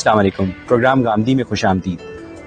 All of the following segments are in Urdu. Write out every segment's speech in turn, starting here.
السلام علیکم، پروگرام غامدی میں خوش آمدید۔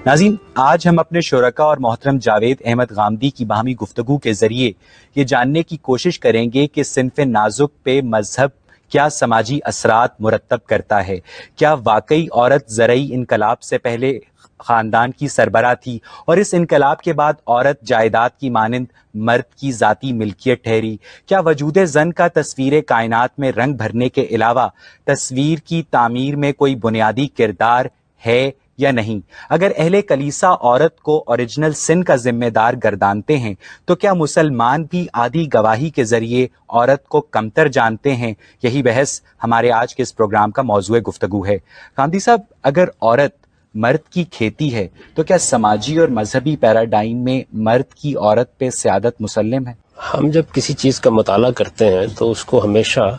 ناظرین، آج ہم اپنے شرکاء اور محترم جاوید احمد غامدی کی باہمی گفتگو کے ذریعے یہ جاننے کی کوشش کریں گے کہ صنف نازک پہ مذہب کیا سماجی اثرات مرتب کرتا ہے۔ کیا واقعی عورت زرعی انقلاب سے پہلے خاندان کی سربراہ تھی اور اس انقلاب کے بعد عورت جائیداد کی مانند مرد کی ذاتی ملکیت ٹھہری؟ کیا وجود زن کا تصویر کائنات میں رنگ بھرنے کے علاوہ تصویر کی تعمیر میں کوئی بنیادی کردار ہے یا نہیں؟ اگر اہل کلیسا عورت کو اوریجنل سن کا ذمہ دار گردانتے ہیں تو کیا مسلمان بھی آدھی گواہی کے ذریعے عورت کو کمتر جانتے ہیں؟ یہی بحث ہمارے آج کے اس پروگرام کا موضوع گفتگو ہے۔ غامدی صاحب، اگر عورت مرد کی کھیتی ہے تو کیا سماجی اور مذہبی پیراڈائم میں مرد کی عورت پہ سیادت مسلم ہے؟ ہم جب کسی چیز کا مطالعہ کرتے ہیں تو اس کو ہمیشہ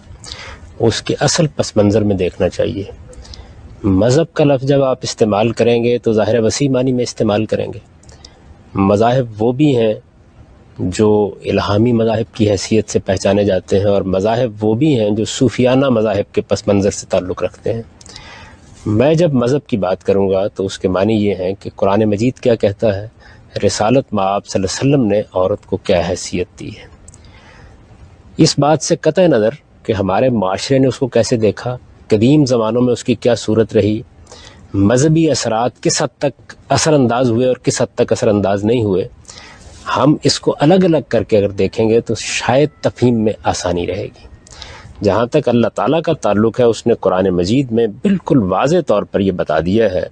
اس کے اصل پس منظر میں دیکھنا چاہیے۔ مذہب کا لفظ جب آپ استعمال کریں گے تو ظاہر وسیع معنی میں استعمال کریں گے۔ مذاہب وہ بھی ہیں جو الہامی مذاہب کی حیثیت سے پہچانے جاتے ہیں، اور مذاہب وہ بھی ہیں جو صوفیانہ مذاہب کے پس منظر سے تعلق رکھتے ہیں۔ میں جب مذہب کی بات کروں گا تو اس کے معنی یہ ہیں کہ قرآن مجید کیا کہتا ہے، رسالت مآب صلی اللہ علیہ وسلم نے عورت کو کیا حیثیت دی ہے۔ اس بات سے قطع نظر کہ ہمارے معاشرے نے اس کو کیسے دیکھا، قدیم زمانوں میں اس کی کیا صورت رہی، مذہبی اثرات کس حد تک اثر انداز ہوئے اور کس حد تک اثر انداز نہیں ہوئے، ہم اس کو الگ الگ کر کے اگر دیکھیں گے تو شاید تفہیم میں آسانی رہے گی۔ جہاں تک اللہ تعالیٰ کا تعلق ہے، اس نے قرآن مجید میں بالکل واضح طور پر یہ بتا دیا ہے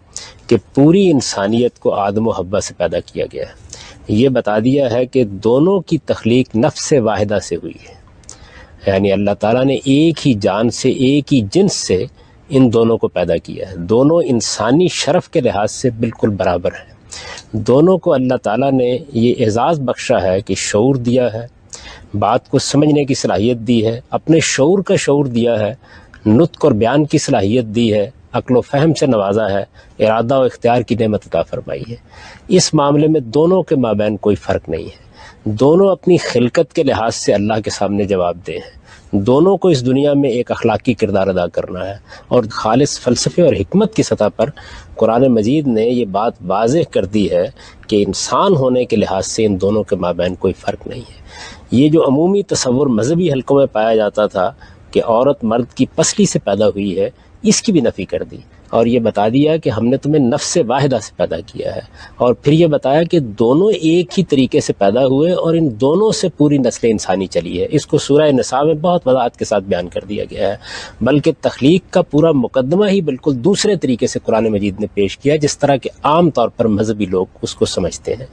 کہ پوری انسانیت کو آدم و حوا سے پیدا کیا گیا ہے۔ یہ بتا دیا ہے کہ دونوں کی تخلیق نفس واحدہ سے ہوئی ہے، یعنی اللہ تعالیٰ نے ایک ہی جان سے، ایک ہی جنس سے ان دونوں کو پیدا کیا ہے۔ دونوں انسانی شرف کے لحاظ سے بالکل برابر ہیں۔ دونوں کو اللہ تعالیٰ نے یہ اعزاز بخشا ہے کہ شعور دیا ہے، بات کو سمجھنے کی صلاحیت دی ہے، اپنے شعور کا شعور دیا ہے، نطق اور بیان کی صلاحیت دی ہے، عقل و فہم سے نوازا ہے، ارادہ و اختیار کی نعمت عطا فرمائی ہے۔ اس معاملے میں دونوں کے مابین کوئی فرق نہیں ہے۔ دونوں اپنی خلقت کے لحاظ سے اللہ کے سامنے جواب دہ ہیں۔ دونوں کو اس دنیا میں ایک اخلاقی کردار ادا کرنا ہے، اور خالص فلسفے اور حکمت کی سطح پر قرآن مجید نے یہ بات واضح کر دی ہے کہ انسان ہونے کے لحاظ سے ان دونوں کے مابین کوئی فرق نہیں ہے۔ یہ جو عمومی تصور مذہبی حلقوں میں پایا جاتا تھا کہ عورت مرد کی پسلی سے پیدا ہوئی ہے، اس کی بھی نفی کر دی، اور یہ بتا دیا کہ ہم نے تمہیں نفس واحدہ سے پیدا کیا ہے، اور پھر یہ بتایا کہ دونوں ایک ہی طریقے سے پیدا ہوئے اور ان دونوں سے پوری نسل انسانی چلی ہے۔ اس کو سورہ نساء میں بہت وضاحت کے ساتھ بیان کر دیا گیا ہے، بلکہ تخلیق کا پورا مقدمہ ہی بالکل دوسرے طریقے سے قرآن مجید نے پیش کیا، جس طرح کہ عام طور پر مذہبی لوگ اس کو سمجھتے ہیں۔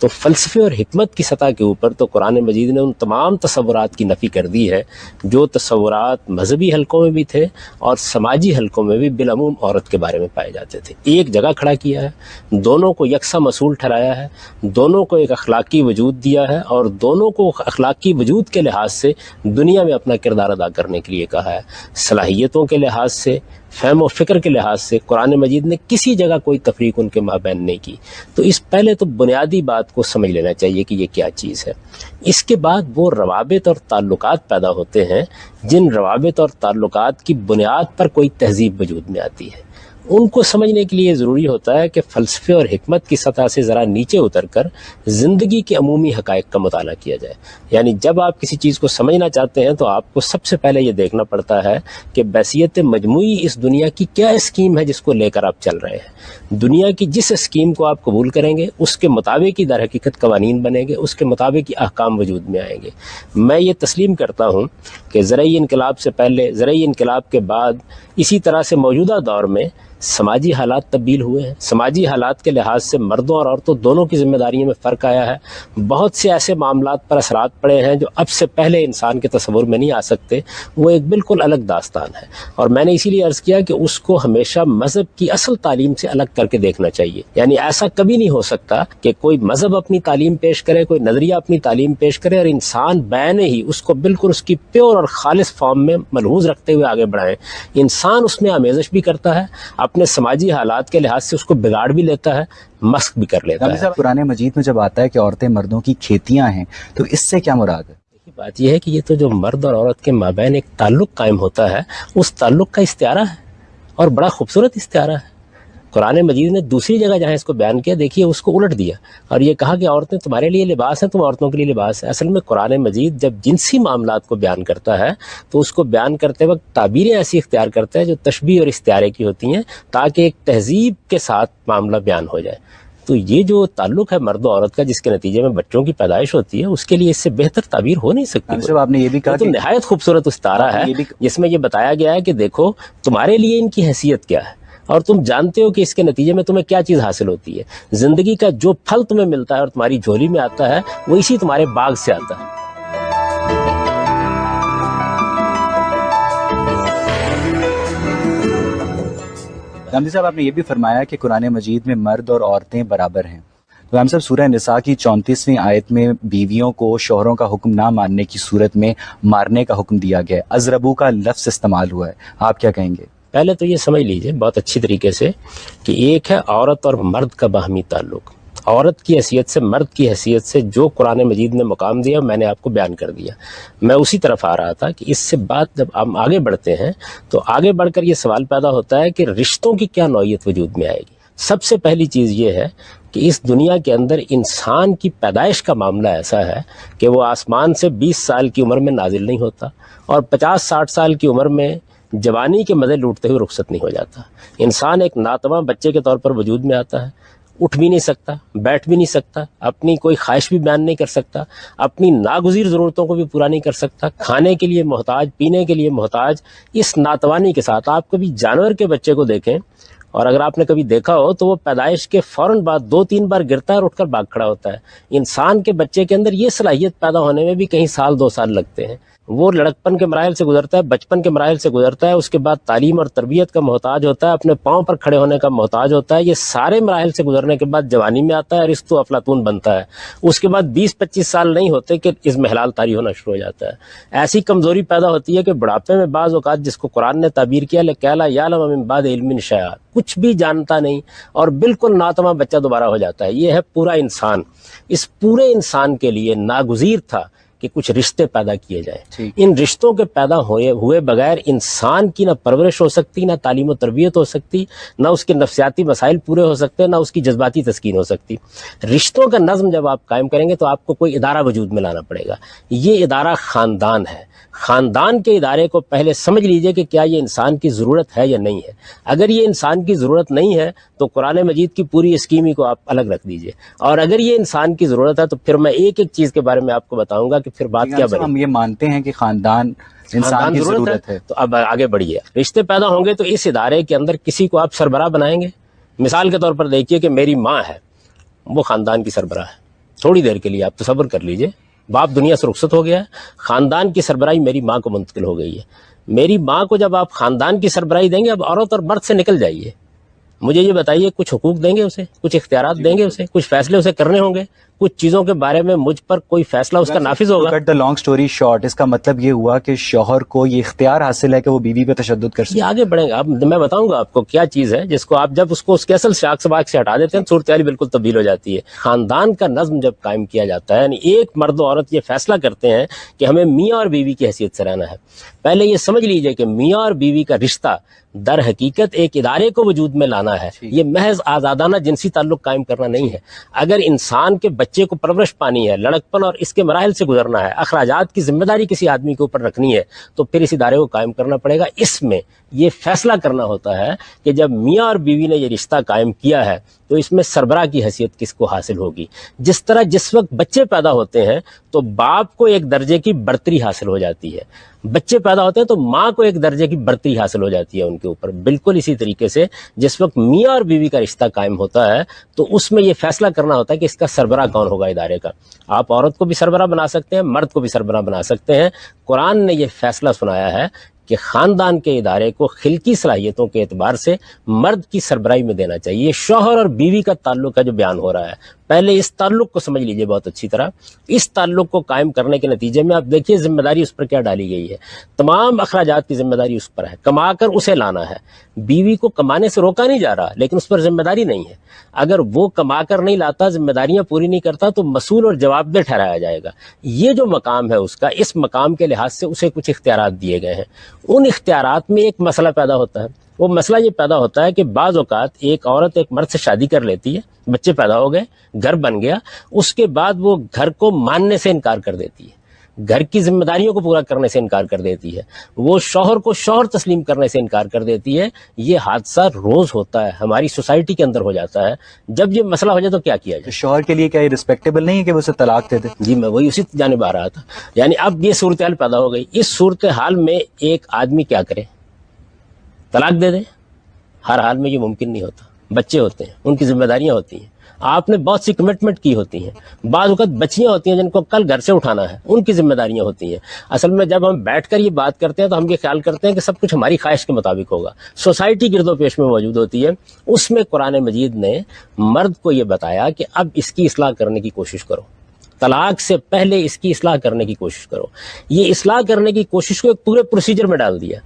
تو فلسفے اور حکمت کی سطح کے اوپر تو قرآن مجید نے ان تمام تصورات کی نفی کر دی ہے جو تصورات مذہبی حلقوں میں بھی تھے اور سماجی حلقوں میں بھی بالعموم عورت کے بارے میں پائے جاتے تھے۔ ایک جگہ کھڑا کیا ہے، دونوں کو یکساں مسئول ٹھہرایا ہے، دونوں کو ایک اخلاقی وجود دیا ہے، اور دونوں کو اخلاقی وجود کے لحاظ سے دنیا میں اپنا کردار ادا کرنے کے لیے کہا ہے۔ صلاحیتوں کے لحاظ سے، فہم و فکر کے لحاظ سے قرآن مجید نے کسی جگہ کوئی تفریق ان کے مابین نہیں کی۔ تو اس پہلے تو بنیادی بات کو سمجھ لینا چاہیے کہ یہ کیا چیز ہے۔ اس کے بعد وہ روابط اور تعلقات پیدا ہوتے ہیں جن روابط اور تعلقات کی بنیاد پر کوئی تہذیب وجود میں آتی ہے۔ ان کو سمجھنے کے لیے ضروری ہوتا ہے کہ فلسفے اور حکمت کی سطح سے ذرا نیچے اتر کر زندگی کے عمومی حقائق کا مطالعہ کیا جائے۔ یعنی جب آپ کسی چیز کو سمجھنا چاہتے ہیں تو آپ کو سب سے پہلے یہ دیکھنا پڑتا ہے کہ بحیثیت مجموعی اس دنیا کی کیا اسکیم ہے جس کو لے کر آپ چل رہے ہیں۔ دنیا کی جس اسکیم کو آپ قبول کریں گے اس کے مطابق ہی در حقیقت قوانین بنیں گے، اس کے مطابق ہی احکام وجود میں آئیں گے۔ میں یہ تسلیم کرتا ہوں کہ زرعی انقلاب سے پہلے، زرعی انقلاب کے بعد، اسی طرح سے موجودہ دور میں سماجی حالات تبدیل ہوئے ہیں۔ سماجی حالات کے لحاظ سے مردوں اور عورتوں دونوں کی ذمہ داریوں میں فرق آیا ہے۔ بہت سے ایسے معاملات پر اثرات پڑے ہیں جو اب سے پہلے انسان کے تصور میں نہیں آ سکتے، وہ ایک بالکل الگ داستان ہے۔ اور میں نے اسی لیے عرض کیا کہ اس کو ہمیشہ مذہب کی اصل تعلیم سے الگ کر کے دیکھنا چاہیے۔ یعنی ایسا کبھی نہیں ہو سکتا کہ کوئی مذہب اپنی تعلیم پیش کرے، کوئی نظریہ اپنی تعلیم پیش کرے اور انسان بین ہی اس کو بالکل اس کی پیور اور خالص فارم میں ملحوظ رکھتے ہوئے آگے بڑھائیں۔ انسان اس میں آمیزش بھی کرتا ہے، اپنے سماجی حالات کے لحاظ سے اس کو بگاڑ بھی لیتا ہے، مسخ بھی کر لیتا ہے۔ قرآن مجید میں جب آتا ہے کہ عورتیں مردوں کی کھیتیاں ہیں تو اس سے کیا مراد ہے؟ بات یہ ہے کہ یہ تو جو مرد اور عورت کے مابین ایک تعلق قائم ہوتا ہے، اس تعلق کا استعارہ ہے، اور بڑا خوبصورت استعارہ ہے۔ قرآن مجید نے دوسری جگہ جہاں اس کو بیان کیا دیکھیے اس کو الٹ دیا اور یہ کہا کہ عورتیں تمہارے لیے لباس ہیں، تم عورتوں کے لیے لباس ہے۔ اصل میں قرآن مجید جب جنسی معاملات کو بیان کرتا ہے تو اس کو بیان کرتے وقت تعبیریں ایسی اختیار کرتا ہے جو تشبیہ اور استعارے کی ہوتی ہیں تاکہ ایک تہذیب کے ساتھ معاملہ بیان ہو جائے۔ تو یہ جو تعلق ہے مرد و عورت کا جس کے نتیجے میں بچوں کی پیدائش ہوتی ہے، اس کے لیے اس سے بہتر تعبیر ہو نہیں سکتی۔ صاحب آپ نے یہ بھی کہا تو کہ نہایت خوبصورت استعارہ ہے جس میں یہ بتایا گیا ہے کہ دیکھو تمہارے لیے ان کی حیثیت کیا ہے اور تم جانتے ہو کہ اس کے نتیجے میں تمہیں کیا چیز حاصل ہوتی ہے۔ زندگی کا جو پھل تمہیں ملتا ہے اور تمہاری جھولی میں آتا ہے وہ اسی تمہارے باغ سے آتا ہے۔ غامدی صاحب آپ نے یہ بھی فرمایا کہ قرآن مجید میں مرد اور عورتیں برابر ہیں۔ تو غامدی صاحب سورہ نساء کی 34ویں آیت میں بیویوں کو شوہروں کا حکم نہ ماننے کی صورت میں مارنے کا حکم دیا گیا ہے، اضربو کا لفظ استعمال ہوا ہے، آپ کیا کہیں گے؟ پہلے تو یہ سمجھ لیجئے بہت اچھی طریقے سے کہ ایک ہے عورت اور مرد کا باہمی تعلق۔ عورت کی حیثیت سے، مرد کی حیثیت سے جو قرآن مجید نے مقام دیا میں نے آپ کو بیان کر دیا۔ میں اسی طرف آ رہا تھا کہ اس سے بات جب ہم آگے بڑھتے ہیں تو آگے بڑھ کر یہ سوال پیدا ہوتا ہے کہ رشتوں کی کیا نوعیت وجود میں آئے گی۔ سب سے پہلی چیز یہ ہے کہ اس دنیا کے اندر انسان کی پیدائش کا معاملہ ایسا ہے کہ وہ آسمان سے 20 سال کی عمر میں نازل نہیں ہوتا اور 50-60 سال کی عمر میں جوانی کے مزے لوٹتے ہوئے رخصت نہیں ہو جاتا۔ انسان ایک ناتواں بچے کے طور پر وجود میں آتا ہے، اٹھ بھی نہیں سکتا، بیٹھ بھی نہیں سکتا، اپنی کوئی خواہش بھی بیان نہیں کر سکتا، اپنی ناگزیر ضرورتوں کو بھی پورا نہیں کر سکتا، کھانے کے لیے محتاج، پینے کے لیے محتاج۔ اس ناتوانی کے ساتھ آپ کبھی جانور کے بچے کو دیکھیں اور اگر آپ نے کبھی دیکھا ہو تو وہ پیدائش کے فوراً بعد 2-3 بار گرتا ہے اور اٹھ کر بھاگ کھڑا ہوتا ہے۔ انسان کے بچے کے اندر یہ صلاحیت پیدا ہونے میں بھی کہیں سال 2 سال لگتے ہیں۔ وہ لڑکپن کے مراحل سے گزرتا ہے، بچپن کے مراحل سے گزرتا ہے، اس کے بعد تعلیم اور تربیت کا محتاج ہوتا ہے، اپنے پاؤں پر کھڑے ہونے کا محتاج ہوتا ہے۔ یہ سارے مراحل سے گزرنے کے بعد جوانی میں آتا ہے، رشتہ و افلاطون بنتا ہے۔ اس کے بعد 20-25 سال نہیں ہوتے کہ اس میں حلال طاری ہونا شروع ہو جاتا ہے۔ ایسی کمزوری پیدا ہوتی ہے کہ بڑھاپے میں بعض اوقات جس کو قرآن نے تعبیر کیا لَا یعلم من بعد علم شیئا، کچھ بھی جانتا نہیں اور بالکل ناتواں بچہ دوبارہ ہو جاتا ہے۔ یہ ہے پورا انسان۔ اس پورے انسان کے لیے ناگزیر تھا کہ کچھ رشتے پیدا کیے جائیں۔ ان رشتوں کے پیدا ہوئے بغیر انسان کی نہ پرورش ہو سکتی، نہ تعلیم و تربیت ہو سکتی، نہ اس کے نفسیاتی مسائل پورے ہو سکتے، نہ اس کی جذباتی تسکین ہو سکتی۔ رشتوں کا نظم جب آپ قائم کریں گے تو آپ کو کوئی ادارہ وجود میں لانا پڑے گا۔ یہ ادارہ خاندان ہے۔ خاندان کے ادارے کو پہلے سمجھ لیجئے کہ کیا یہ انسان کی ضرورت ہے یا نہیں ہے۔ اگر یہ انسان کی ضرورت نہیں ہے تو قرآن مجید کی پوری اسکیم ہی کو آپ الگ رکھ دیجئے، اور اگر یہ انسان کی ضرورت ہے تو پھر میں ایک ایک چیز کے بارے میں آپ کو بتاؤں گا کہ پھر بات کیا بنے۔ ہم یہ مانتے ہیں کہ خاندان انسان کی ضرورت ہے، تو اب آگے بڑھیے۔ رشتے پیدا ہوں گے تو اس ادارے کے اندر کسی کو آپ سربراہ بنائیں گے۔ مثال کے طور پر دیکھیے کہ میری ماں ہے، وہ خاندان کی سربراہ ہے۔ تھوڑی دیر کے لیے آپ تصور کر لیجئے، باپ دنیا سے رخصت ہو گیا ہے، خاندان کی سربراہی میری ماں کو منتقل ہو گئی ہے۔ میری ماں کو جب آپ خاندان کی سربراہی دیں گے، اب عورت اور مرد سے نکل جائیے، مجھے یہ بتائیے کچھ حقوق دیں گے اسے، کچھ اختیارات دیں گے اسے، کچھ فیصلے اسے کرنے ہوں گے، کچھ چیزوں کے بارے میں مجھ پر کوئی فیصلہ اس کا نافذ ہوگا۔ کٹ دا لانگ سٹوری شارٹ، اس کا مطلب یہ ہوا کہ شوہر کو یہ اختیار حاصل ہے کہ وہ بیوی پہ تشدد کر سکے۔ یہ آگے بڑھیں گا، اب میں بتاؤں گا آپ کو کیا چیز ہے جس کو آپ جب اس کو اس کے اصل شاخ سباق سے ہٹا دیتے ہیں صورتحال بالکل تبدیل ہو جاتی ہے۔ خاندان کا نظم جب قائم کیا جاتا ہے، یعنی ایک مرد و عورت یہ فیصلہ کرتے ہیں کہ ہمیں میاں اور بیوی کی حیثیت سے رہنا ہے۔ پہلے یہ سمجھ لیجئے کہ میاں اور بیوی کا رشتہ در حقیقت ایک ادارے کو وجود میں لانا ہے، یہ محض آزادانہ جنسی تعلق قائم کرنا نہیں ہے۔ اگر انسان کے بچے کو پرورش پانی ہے، لڑکپن اور اس کے مراحل سے گزرنا ہے، اخراجات کی ذمہ داری کسی آدمی کے اوپر رکھنی ہے، تو پھر اس ادارے کو قائم کرنا پڑے گا۔ اس میں یہ فیصلہ کرنا ہوتا ہے کہ جب میاں اور بیوی نے یہ رشتہ قائم کیا ہے تو اس میں سربراہ کی حیثیت کس کو حاصل ہوگی۔ جس طرح جس وقت بچے پیدا ہوتے ہیں تو باپ کو ایک درجے کی برتری حاصل ہو جاتی ہے، بچے پیدا ہوتے ہیں تو ماں کو ایک درجے کی برتری حاصل ہو جاتی ہے ان کے اوپر۔ بالکل اسی طریقے سے جس وقت میاں اور بیوی کا رشتہ قائم ہوتا ہے تو اس میں یہ فیصلہ کرنا ہوتا ہے کہ اس کا سربراہ کون ہوگا ادارے کا۔ آپ عورت کو بھی سربراہ بنا سکتے ہیں، مرد کو بھی سربراہ بنا سکتے ہیں۔ قرآن نے یہ فیصلہ سنایا ہے کہ خاندان کے ادارے کو خلقی صلاحیتوں کے اعتبار سے مرد کی سربراہی میں دینا چاہیے۔ یہ شوہر اور بیوی کا تعلق ہے جو بیان ہو رہا ہے، پہلے اس تعلق کو سمجھ لیجئے بہت اچھی طرح۔ اس تعلق کو قائم کرنے کے نتیجے میں آپ دیکھیے ذمہ داری اس پر کیا ڈالی گئی ہے، تمام اخراجات کی ذمہ داری اس پر ہے، کما کر اسے لانا ہے۔ بیوی کو کمانے سے روکا نہیں جا رہا لیکن اس پر ذمہ داری نہیں ہے۔ اگر وہ کما کر نہیں لاتا، ذمہ داریاں پوری نہیں کرتا تو مسئول اور جواب دہ ٹھہرایا جائے گا۔ یہ جو مقام ہے اس کا، اس مقام کے لحاظ سے اسے کچھ اختیارات دیے گئے ہیں۔ ان اختیارات میں ایک مسئلہ پیدا ہوتا ہے، وہ مسئلہ یہ پیدا ہوتا ہے کہ بعض اوقات ایک عورت ایک مرد سے شادی کر لیتی ہے، بچے پیدا ہو گئے، گھر بن گیا، اس کے بعد وہ گھر کو ماننے سے انکار کر دیتی ہے، گھر کی ذمہ داریوں کو پورا کرنے سے انکار کر دیتی ہے، وہ شوہر کو شوہر تسلیم کرنے سے انکار کر دیتی ہے. یہ حادثہ روز ہوتا ہے، ہماری سوسائٹی کے اندر ہو جاتا ہے. جب یہ مسئلہ ہو جائے تو کیا کیا جائے؟ شوہر کے لیے کیا یہ رسپیکٹیبل نہیں ہے کہ وہ اسے طلاق دے دے؟ جی میں وہی اسی جانب آ رہا تھا. یعنی اب یہ صورتحال پیدا ہو گئی. اس صورتحال میں ایک آدمی کیا کرے؟ طلاق دے دے؟ ہر حال میں یہ ممکن نہیں ہوتا. بچے ہوتے ہیں، ان کی ذمہ داریاں ہوتی ہیں، آپ نے بہت سی کمٹمنٹ کی ہوتی ہیں، بعض اوقات بچیاں ہوتی ہیں جن کو کل گھر سے اٹھانا ہے، ان کی ذمہ داریاں ہوتی ہیں. اصل میں جب ہم بیٹھ کر یہ بات کرتے ہیں تو ہم یہ خیال کرتے ہیں کہ سب کچھ ہماری خواہش کے مطابق ہوگا. سوسائٹی گرد و پیش میں موجود ہوتی ہے. اس میں قرآن مجید نے مرد کو یہ بتایا کہ اب اس کی اصلاح کرنے کی کوشش کرو، طلاق سے پہلے اس کی اصلاح کرنے کی کوشش کرو. یہ اصلاح کرنے کی کوشش کو ایک پورے پروسیجر میں ڈال دیا.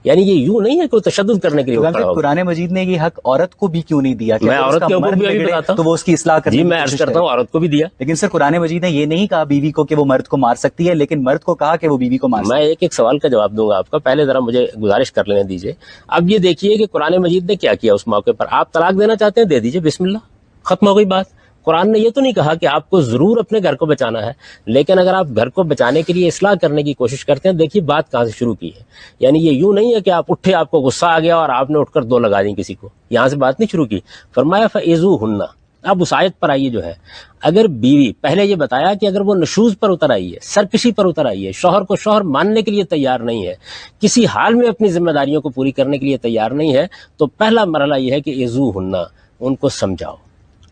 یعنی یہ یوں نہیں ہے کہ تشدد کرنے کے لیے کھڑا ہوگا. قرآن مجید نے یہ حق عورت کو بھی کیوں نہیں دیا؟ میں عورت کے حقوق بھی ابھی بتاتا ہوں تو وہ اس کی اصلاح کرنے جی کی میں عرض کوشش کرتا ہوں عورت کو بھی دیا. لیکن سر قرآن مجید نے یہ نہیں کہا بیوی کو کہ وہ مرد کو مار سکتی ہے، لیکن مرد کو کہا کہ وہ بیوی کو مار سکتی ہے. میں ایک ایک سوال کا جواب دوں گا آپ کا، پہلے ذرا مجھے گزارش کر لینے دیجیے. اب یہ دیکھیے کہ قرآن مجید نے کیا کیا اس موقع پر. آپ طلاق دینا چاہتے ہیں دے دیجیے، بسم اللہ، ختم ہو گئی بات. قرآن نے یہ تو نہیں کہا کہ آپ کو ضرور اپنے گھر کو بچانا ہے، لیکن اگر آپ گھر کو بچانے کے لیے اصلاح کرنے کی کوشش کرتے ہیں، دیکھیے بات کہاں سے شروع کی ہے. یعنی یہ یوں نہیں ہے کہ آپ اٹھے، آپ کو غصہ آ گیا اور آپ نے اٹھ کر دو لگا دیں کسی کو، یہاں سے بات نہیں شروع کی. فرمایا فَإِذُوهُنَّ. اب اس آیت پر آئیے جو ہے، اگر بیوی، پہلے یہ بتایا کہ اگر وہ نشوز پر اتر آئی ہے، سرکشی پر اتر آئی ہے، شوہر کو شوہر ماننے کے لیے تیار نہیں ہے، کسی حال میں اپنی ذمہ داریوں کو پوری کرنے کے لیے تیار نہیں ہے، تو پہلا مرحلہ یہ ہے کہ اِذُوهُنَّ، ان کو سمجھاؤ،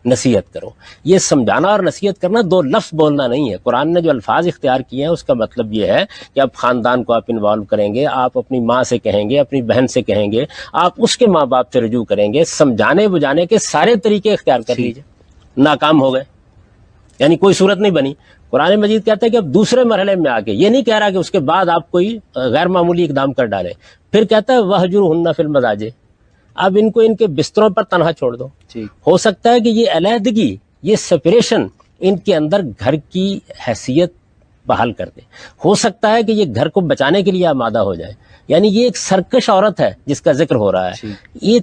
نصیحت کرو. یہ سمجھانا اور نصیحت کرنا دو لفظ بولنا نہیں ہے. قرآن نے جو الفاظ اختیار کیے ہیں اس کا مطلب یہ ہے کہ اب خاندان کو آپ انوالو کریں گے، آپ اپنی ماں سے کہیں گے، اپنی بہن سے کہیں گے، آپ اس کے ماں باپ سے رجوع کریں گے. سمجھانے بجانے کے سارے طریقے اختیار کر لیجیے، ناکام ہو گئے، یعنی کوئی صورت نہیں بنی. قرآن مجید کہتا ہے کہ اب دوسرے مرحلے میں آ کے یہ نہیں کہہ رہا کہ اس کے بعد آپ کوئی غیر معمولی اقدام کر ڈالیں. پھر کہتا ہے وَهْجُرْهُنَّ فِي الْمَضَاجِعِ. اب ان کو ان کے بستروں پر تنہا چھوڑ دو. ہو سکتا ہے کہ یہ علیحدگی، یہ سپریشن ان کے اندر گھر کی حیثیت بحال کر دے. ہو سکتا ہے کہ یہ گھر کو بچانے کے لیے آمادہ ہو جائے. یعنی یہ ایک سرکش عورت ہے جس کا ذکر ہو رہا ہے. یہ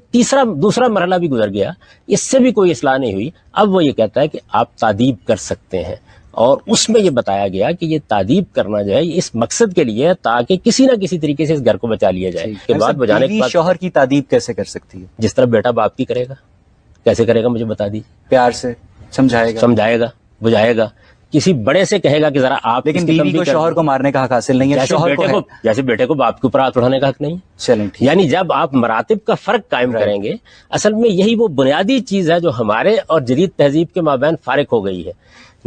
دوسرا مرحلہ بھی گزر گیا، اس سے بھی کوئی اصلاح نہیں ہوئی. اب وہ یہ کہتا ہے کہ آپ تادیب کر سکتے ہیں، اور اس میں یہ بتایا گیا کہ یہ تادیب کرنا جو ہے اس مقصد کے لیے تاکہ کسی نہ کسی طریقے سے اس گھر کو بچا لیا جائے. کہ بعد بجانے کے بعد شوہر کی تادیب کیسے کر سکتی ہے؟ جس طرح بیٹا باپ کی کرے گا. کیسے کرے گا مجھے بتا دیجیے. پیار سے سمجھائے گا، بجائے گا. کسی بڑے سے کہے گا کہ ذرا آپ. لیکن بیوی کو شوہر کو مارنے کا حق حاصل نہیں ہے. جیسے بیٹے کو باپ کے اوپر ہاتھ اٹھانے کا حق نہیں ہے. چلیں، یعنی جب آپ مراتب کا فرق قائم کریں گے، اصل میں یہی وہ بنیادی چیز ہے جو ہمارے اور جدید تہذیب کے مابین فارق ہو گئی ہے.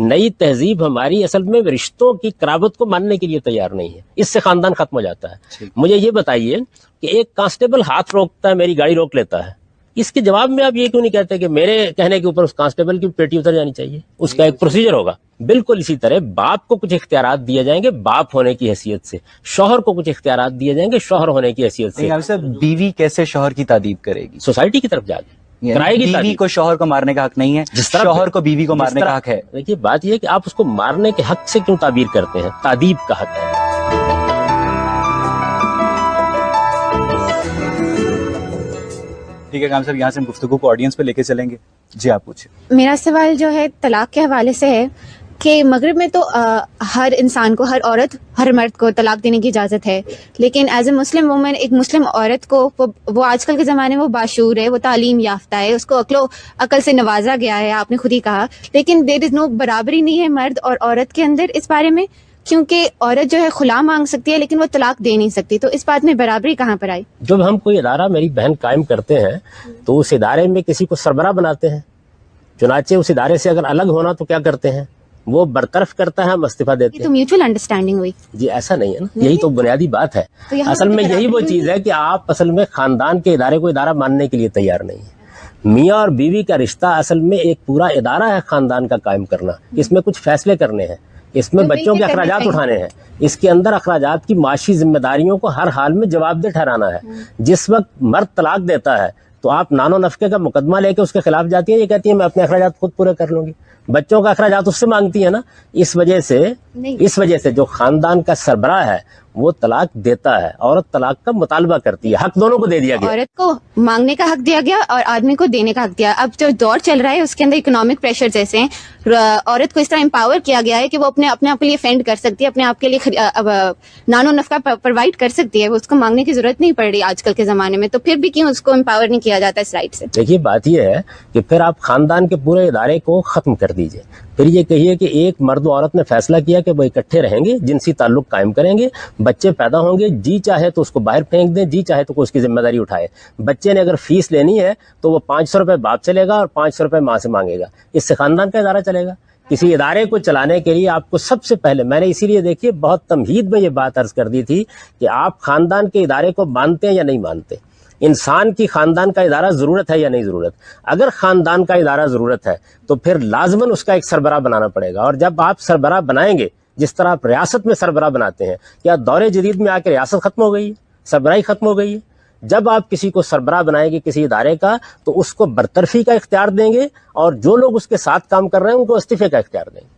نئی تہذیب ہماری اصل میں رشتوں کی قرابت کو ماننے کے لیے تیار نہیں ہے. اس سے خاندان ختم ہو جاتا ہے. مجھے یہ بتائیے کہ ایک کانسٹیبل ہاتھ روکتا ہے، میری گاڑی روک لیتا ہے، اس کے جواب میں آپ یہ کیوں نہیں کہتے کہ میرے کہنے کے اوپر اس کانسٹیبل کی پیٹی اتر جانی چاہیے؟ اس کا ایک پروسیجر ہوگا. بالکل اسی طرح باپ کو کچھ اختیارات دیے جائیں گے باپ ہونے کی حیثیت سے، شوہر کو کچھ اختیارات دیے جائیں گے شوہر ہونے کی حیثیت سے. بیوی کیسے شوہر کی تادیب کرے گی؟ سوسائٹی کی طرف جا کے کرائے گی. بیوی کو شوہر کو مارنے کا حق نہیں ہے، جس طرح شوہر کو بیوی کو مارنے کا حق ہے. دیکھیے بات یہ ہے کہ آپ اس کو مارنے کے حق سے کیوں تعبیر کرتے ہیں؟ تادیب کا حق ہے. ٹھیک ہے کام صاحب، یہاں سے ہم گفتگو کو آڈینس پہ لے کے چلیں گے. جی آپ پوچھیں. میرا سوال جو ہے طلاق کے حوالے سے ہے کہ مغرب میں تو ہر انسان کو، ہر عورت، ہر مرد کو طلاق دینے کی اجازت ہے، لیکن ایز اے مسلم وومن، ایک مسلم عورت کو وہ آج کل کے زمانے میں وہ باشعور ہے، وہ تعلیم یافتہ ہے، اس کو عقل سے نوازا گیا ہے، آپ نے خود ہی کہا، لیکن دیر از نو برابری نہیں ہے مرد اور عورت کے اندر اس بارے میں، کیونکہ عورت جو ہے خلا مانگ سکتی ہے لیکن وہ طلاق دے نہیں سکتی. تو اس بات میں برابری کہاں پر آئی؟ جب ہم کوئی ادارہ، میری بہن، قائم کرتے ہیں تو اس ادارے میں کسی کو سربراہ بناتے ہیں. چنانچہ اس ادارے سے اگر الگ ہونا تو کیا کرتے ہیں؟ وہ برطرف کرتا ہے، ہم استعفیٰ دیتے ہیں. تو میوچل انڈرسٹینڈنگ ہوئی. جی ایسا نہیں ہے نا، یہی تو بنیادی بات ہے. اصل میں یہی وہ چیز ہے کہ آپ اصل میں خاندان کے ادارے کو ادارہ ماننے کے لیے تیار نہیں ہیں. میاں اور بیوی کا رشتہ اصل میں ایک پورا ادارہ ہے خاندان کا قائم کرنا. اس میں کچھ فیصلے کرنے ہیں، اس میں بچوں کے اخراجات اٹھانے ہیں، اس کے اندر اخراجات کی معاشی ذمہ داریوں کو ہر حال میں جواب دہ ٹھہرانا ہے. جس وقت مرد طلاق دیتا ہے تو آپ نان و نفقے کا مقدمہ لے کے اس کے خلاف جاتی ہیں، یہ کہتی ہیں میں اپنے اخراجات خود پورے کر لوں گی. بچوں کا اخراجات اس سے مانگتی ہے نا. اس وجہ سے جو خاندان کا سربراہ ہے وہ طلاق دیتا ہے, عورت طلاق کا مطالبہ کرتی ہے, حق دونوں کو دے دیا گیا. عورت کو مانگنے کا حق دیا گیا اور آدمی کو دینے کا حق دیا. اب جو دور چل رہا ہے اس کے اندر اکنامک پریشر جیسے ہیں, عورت کو اس طرح امپاور کیا گیا ہے کہ وہ اپنے آپ کے لیے فینڈ کر سکتی ہے, اپنے آپ کے لیے نانو نفقہ پرووائڈ کر سکتی ہے, اس کو مانگنے کی ضرورت نہیں پڑ رہی آج کل کے زمانے میں. تو پھر بھی کیوں اس کو امپاور نہیں کیا جاتا اس رائٹ سے؟ دیکھیے بات یہ ہے کہ پھر آپ خاندان کے پورے ادارے کو ختم کر دیجئے. پھر یہ کہیے کہ ایک مرد و عورت نے فیصلہ کیا کہ وہ اکٹھے رہیں گے, جنسی تعلق قائم کریں گے, بچے پیدا ہوں گے, جی چاہے تو اس کو باہر پھینک دیں, جی چاہے تو کوئی اس کی ذمہ داری اٹھائے. بچے نے اگر فیس لینی ہے تو وہ 500 روپے باپ سے لے گا اور 500 روپے ماں سے مانگے گا. اس سے خاندان کا ادارہ چلے گا؟ کسی ادارے کو چلانے کے لیے آپ کو سب سے پہلے, میں نے اسی لیے دیکھیے بہت تمہید میں یہ بات عرض کر دی تھی کہ آپ خاندان کے ادارے کو مانتے ہیں یا نہیں مانتے. انسان کی خاندان کا ادارہ ضرورت ہے یا نہیں ضرورت؟ اگر خاندان کا ادارہ ضرورت ہے تو پھر لازماً اس کا ایک سربراہ بنانا پڑے گا. اور جب آپ سربراہ بنائیں گے, جس طرح آپ ریاست میں سربراہ بناتے ہیں, کیا دور جدید میں آ کے ریاست ختم ہو گئی ہے, سربراہی ختم ہو گئی ہے؟ جب آپ کسی کو سربراہ بنائیں گے کسی ادارے کا تو اس کو برطرفی کا اختیار دیں گے, اور جو لوگ اس کے ساتھ کام کر رہے ہیں ان کو استعفے کا اختیار دیں گے.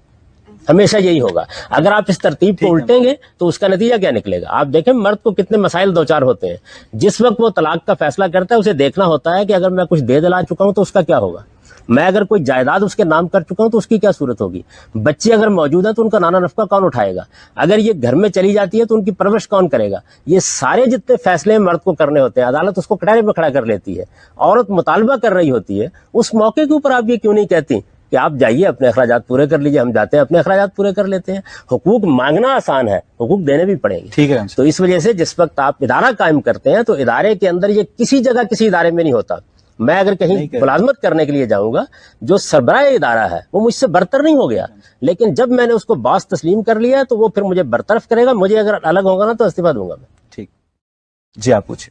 ہمیشہ یہی ہوگا. اگر آپ اس ترتیب کو الٹیں گے تو اس کا نتیجہ کیا نکلے گا؟ آپ دیکھیں مرد کو کتنے مسائل دوچار ہوتے ہیں. جس وقت وہ طلاق کا فیصلہ کرتا ہے اسے دیکھنا ہوتا ہے کہ اگر میں کچھ دے دلا چکا ہوں تو اس کا کیا ہوگا, میں اگر کوئی جائیداد اس کے نام کر چکا ہوں تو اس کی کیا صورت ہوگی, بچے اگر موجود ہیں تو ان کا نانا نفقہ کون اٹھائے گا, اگر یہ گھر میں چلی جاتی ہے تو ان کی پرورش کون کرے گا. یہ سارے جتنے فیصلے مرد کو کرنے ہوتے ہیں, عدالت اس کو کٹہرے میں کھڑا کر لیتی ہے. عورت مطالبہ کر رہی ہوتی ہے, اس موقع کے اوپر آپ یہ کیوں نہیں کہتی کہ آپ جائیے اپنے اخراجات پورے کر لیجیے؟ ہم جاتے ہیں اپنے اخراجات پورے کر لیتے ہیں. حقوق مانگنا آسان ہے, حقوق دینے بھی پڑیں گے. ٹھیک ہے. تو اس وجہ سے جس وقت آپ ادارہ قائم کرتے ہیں تو ادارے کے اندر یہ کسی جگہ کسی ادارے میں نہیں ہوتا. میں اگر کہیں ملازمت کرنے کے لیے جاؤں گا, جو سربراہ ادارہ ہے وہ مجھ سے برتر نہیں ہو گیا, لیکن جب میں نے اس کو باس تسلیم کر لیا تو وہ پھر مجھے برطرف کرے گا. مجھے اگر الگ ہوگا نا تو استعفیٰ دوں گا میں. ٹھیک جی, آپ پوچھیں.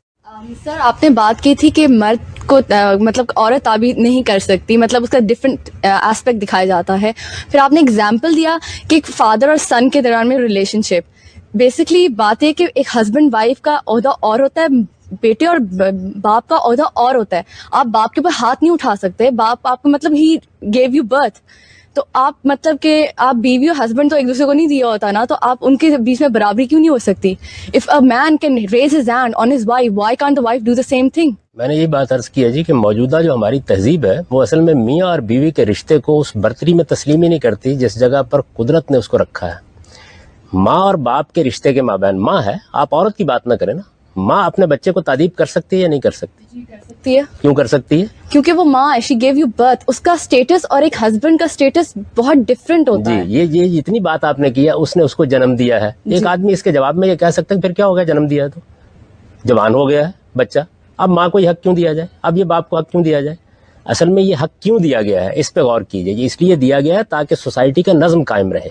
سر آپ نے بات کی تھی کہ مرد کو مطلب عورت تعبیر نہیں کر سکتی, مطلب اس کا ڈفرینٹ ایسپیکٹ دکھایا جاتا ہے. پھر آپ نے اگزامپل دیا کہ ایک فادر اور سن کے درمیان میں ریلیشن شپ, بیسکلی بات ہے کہ ایک ہسبینڈ وائف کا عہدہ اور ہوتا ہے, بیٹے اور باپ کا عہدہ اور ہوتا ہے. آپ باپ کے اوپر ہاتھ نہیں اٹھا سکتے, باپ آپ کو مطلب ہی گیو یو برتھ, تو آپ مطلب کہ آپ بیوی اور ہسبینڈ تو ایک دوسرے کو نہیں دیا ہوتا نا, تو آپ ان کے بیچ میں برابری کیوں نہیں ہو سکتی؟ If a man can raise his hand on his wife, why can't the wife do the same thing? میں نے یہ بات عرض کی ہے جی کہ موجودہ جو ہماری تہذیب ہے وہ اصل میں میاں اور بیوی کے رشتے کو اس برتری میں تسلیم ہی نہیں کرتی جس جگہ پر قدرت نے اس کو رکھا ہے. ماں اور باپ کے رشتے کے مابین ماں ہے. آپ عورت کی بات نہ کریں نا, ماں اپنے بچے کو تادیب کر سکتی ہے یا نہیں کر سکتی؟ جی کر سکتی ہے. کیوں کر سکتی ہے؟ کیونکہ وہ ماں ہے, شی گیو یو برتھ. اس کا اسٹیٹس اور ایک ہسبینڈ کا اسٹیٹس بہت ڈفرینٹ ہوتا ہے. جی, یہ جتنی بات آپ نے کیا, اس نے اس کو جنم دیا ہے. ایک آدمی اس کے جواب میں یہ کہہ سکتا ہے پھر کیا ہو گیا, جنم دیا ہے تو جوان ہو گیا ہے بچہ, اب ماں کو یہ حق کیوں دیا جائے, اب یہ باپ کو حق کیوں دیا جائے؟ اصل میں یہ حق کیوں دیا گیا ہے اس پہ غور کیجئے. یہ اس لیے دیا گیا ہے تاکہ سوسائٹی کا نظم قائم رہے.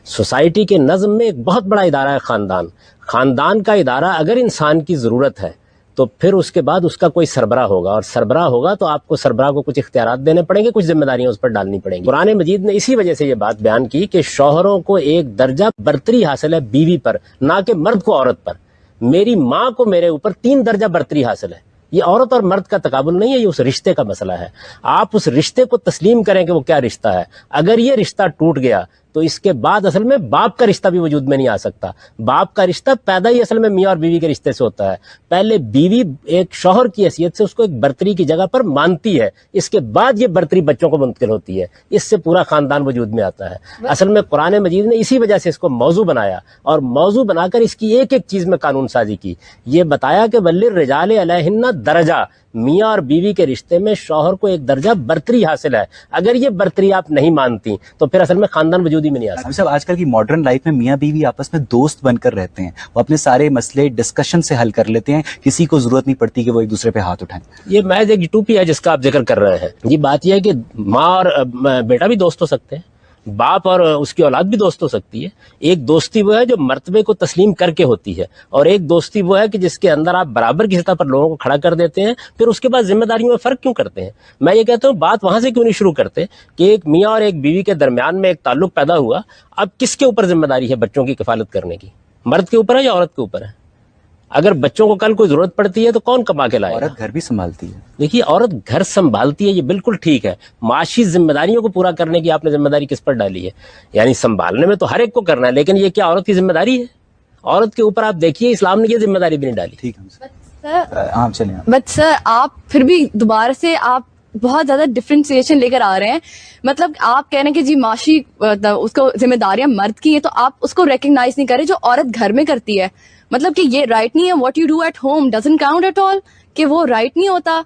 سوسائٹی کے نظم میں ایک بہت بڑا ادارہ ہے خاندان. خاندان کا ادارہ اگر انسان کی ضرورت ہے تو پھر اس کے بعد اس کا کوئی سربراہ ہوگا, اور سربراہ ہوگا تو آپ کو سربراہ کو کچھ اختیارات دینے پڑیں گے, کچھ ذمہ داریاں اس پر ڈالنی پڑیں گی. قرآن مجید نے اسی وجہ سے یہ بات بیان کی کہ شوہروں کو ایک درجہ برتری حاصل ہے بیوی پر, نہ کہ مرد کو عورت پر. میری ماں کو میرے اوپر 3 درجہ برتری حاصل ہے. یہ عورت اور مرد کا تقابل نہیں ہے, یہ اس رشتے کا مسئلہ ہے. آپ اس رشتے کو تسلیم کریں کہ وہ کیا رشتہ ہے. اگر یہ رشتہ ٹوٹ گیا تو اس کے بعد اصل میں باپ کا رشتہ بھی وجود میں نہیں آ سکتا. باپ کا رشتہ پیدا ہی اصل میں میاں اور بیوی کے رشتے سے ہوتا ہے. پہلے بیوی ایک شوہر کی حیثیت سے اس کو ایک برتری کی جگہ پر مانتی ہے, اس کے بعد یہ برتری بچوں کو منتقل ہوتی ہے, اس سے پورا خاندان وجود میں آتا ہے. اصل میں قرآن مجید نے اسی وجہ سے اس کو موضوع بنایا, اور موضوع بنا کر اس کی ایک ایک چیز میں قانون سازی کی. یہ بتایا کہ وَلِلرِّجَالِ عَلَيْهِنَّ درجہ, میاں اور بیوی کے رشتے میں شوہر کو ایک درجہ برتری حاصل ہے. اگر یہ برتری آپ نہیں مانتی تو پھر اصل میں خاندان وجود ہی میں نہیں آ سکتا. صاحب آج کل کی ماڈرن لائف میں میاں بیوی آپس میں دوست بن کر رہتے ہیں, وہ اپنے سارے مسئلے ڈسکشن سے حل کر لیتے ہیں, کسی کو ضرورت نہیں پڑتی کہ وہ ایک دوسرے پہ ہاتھ اٹھائیں. یہ محض ایک یوٹوپیا ہے جس کا آپ ذکر کر رہے ہیں. یہ بات یہ ہے کہ ماں اور بیٹا بھی دوست ہو سکتے ہیں, باپ اور اس کی اولاد بھی دوست ہو سکتی ہے. ایک دوستی وہ ہے جو مرتبے کو تسلیم کر کے ہوتی ہے, اور ایک دوستی وہ ہے کہ جس کے اندر آپ برابر کی سطح پر لوگوں کو کھڑا کر دیتے ہیں. پھر اس کے بعد ذمہ داریوں میں فرق کیوں کرتے ہیں؟ میں یہ کہتا ہوں بات وہاں سے کیوں نہیں شروع کرتے کہ ایک میاں اور ایک بیوی کے درمیان میں ایک تعلق پیدا ہوا, اب کس کے اوپر ذمہ داری ہے بچوں کی کفالت کرنے کی؟ مرد کے اوپر ہے یا عورت کے اوپر ہے؟ اگر بچوں کو کل کوئی ضرورت پڑتی ہے تو کون کما کے لائے گا؟ عورت گھر بھی سنبھالتی ہے. دیکھیے عورت گھر سنبھالتی ہے, یہ بالکل ٹھیک ہے. معاشی ذمہ داریوں کو پورا کرنے کی آپ نے ذمہ داری کس پر ڈالی ہے؟ یعنی سنبھالنے میں تو ہر ایک کو کرنا ہے, لیکن یہ کیا عورت کی ذمہ داری ہے؟ عورت کے اوپر آپ دیکھیے اسلام نے یہ ذمہ داری بھی نہیں ڈالی. ٹھیک ہے ہاں چلیں. بٹ سر آپ پھر بھی دوبارہ سے آپ بہت زیادہ ڈفرینسیشن لے کر آ رہے ہیں. مطلب آپ کہہ رہے ہیں کہ جی معاشی اس کو ذمہ داریاں مرد کی ہیں، تو آپ اس کو ریکگنائز نہیں کر رہے جو عورت گھر میں کرتی ہے. مطلب کہ یہ رائٹ نہیں ہے. What you do at home doesn't count at all, کہ وہ رائٹ نہیں ہوتا.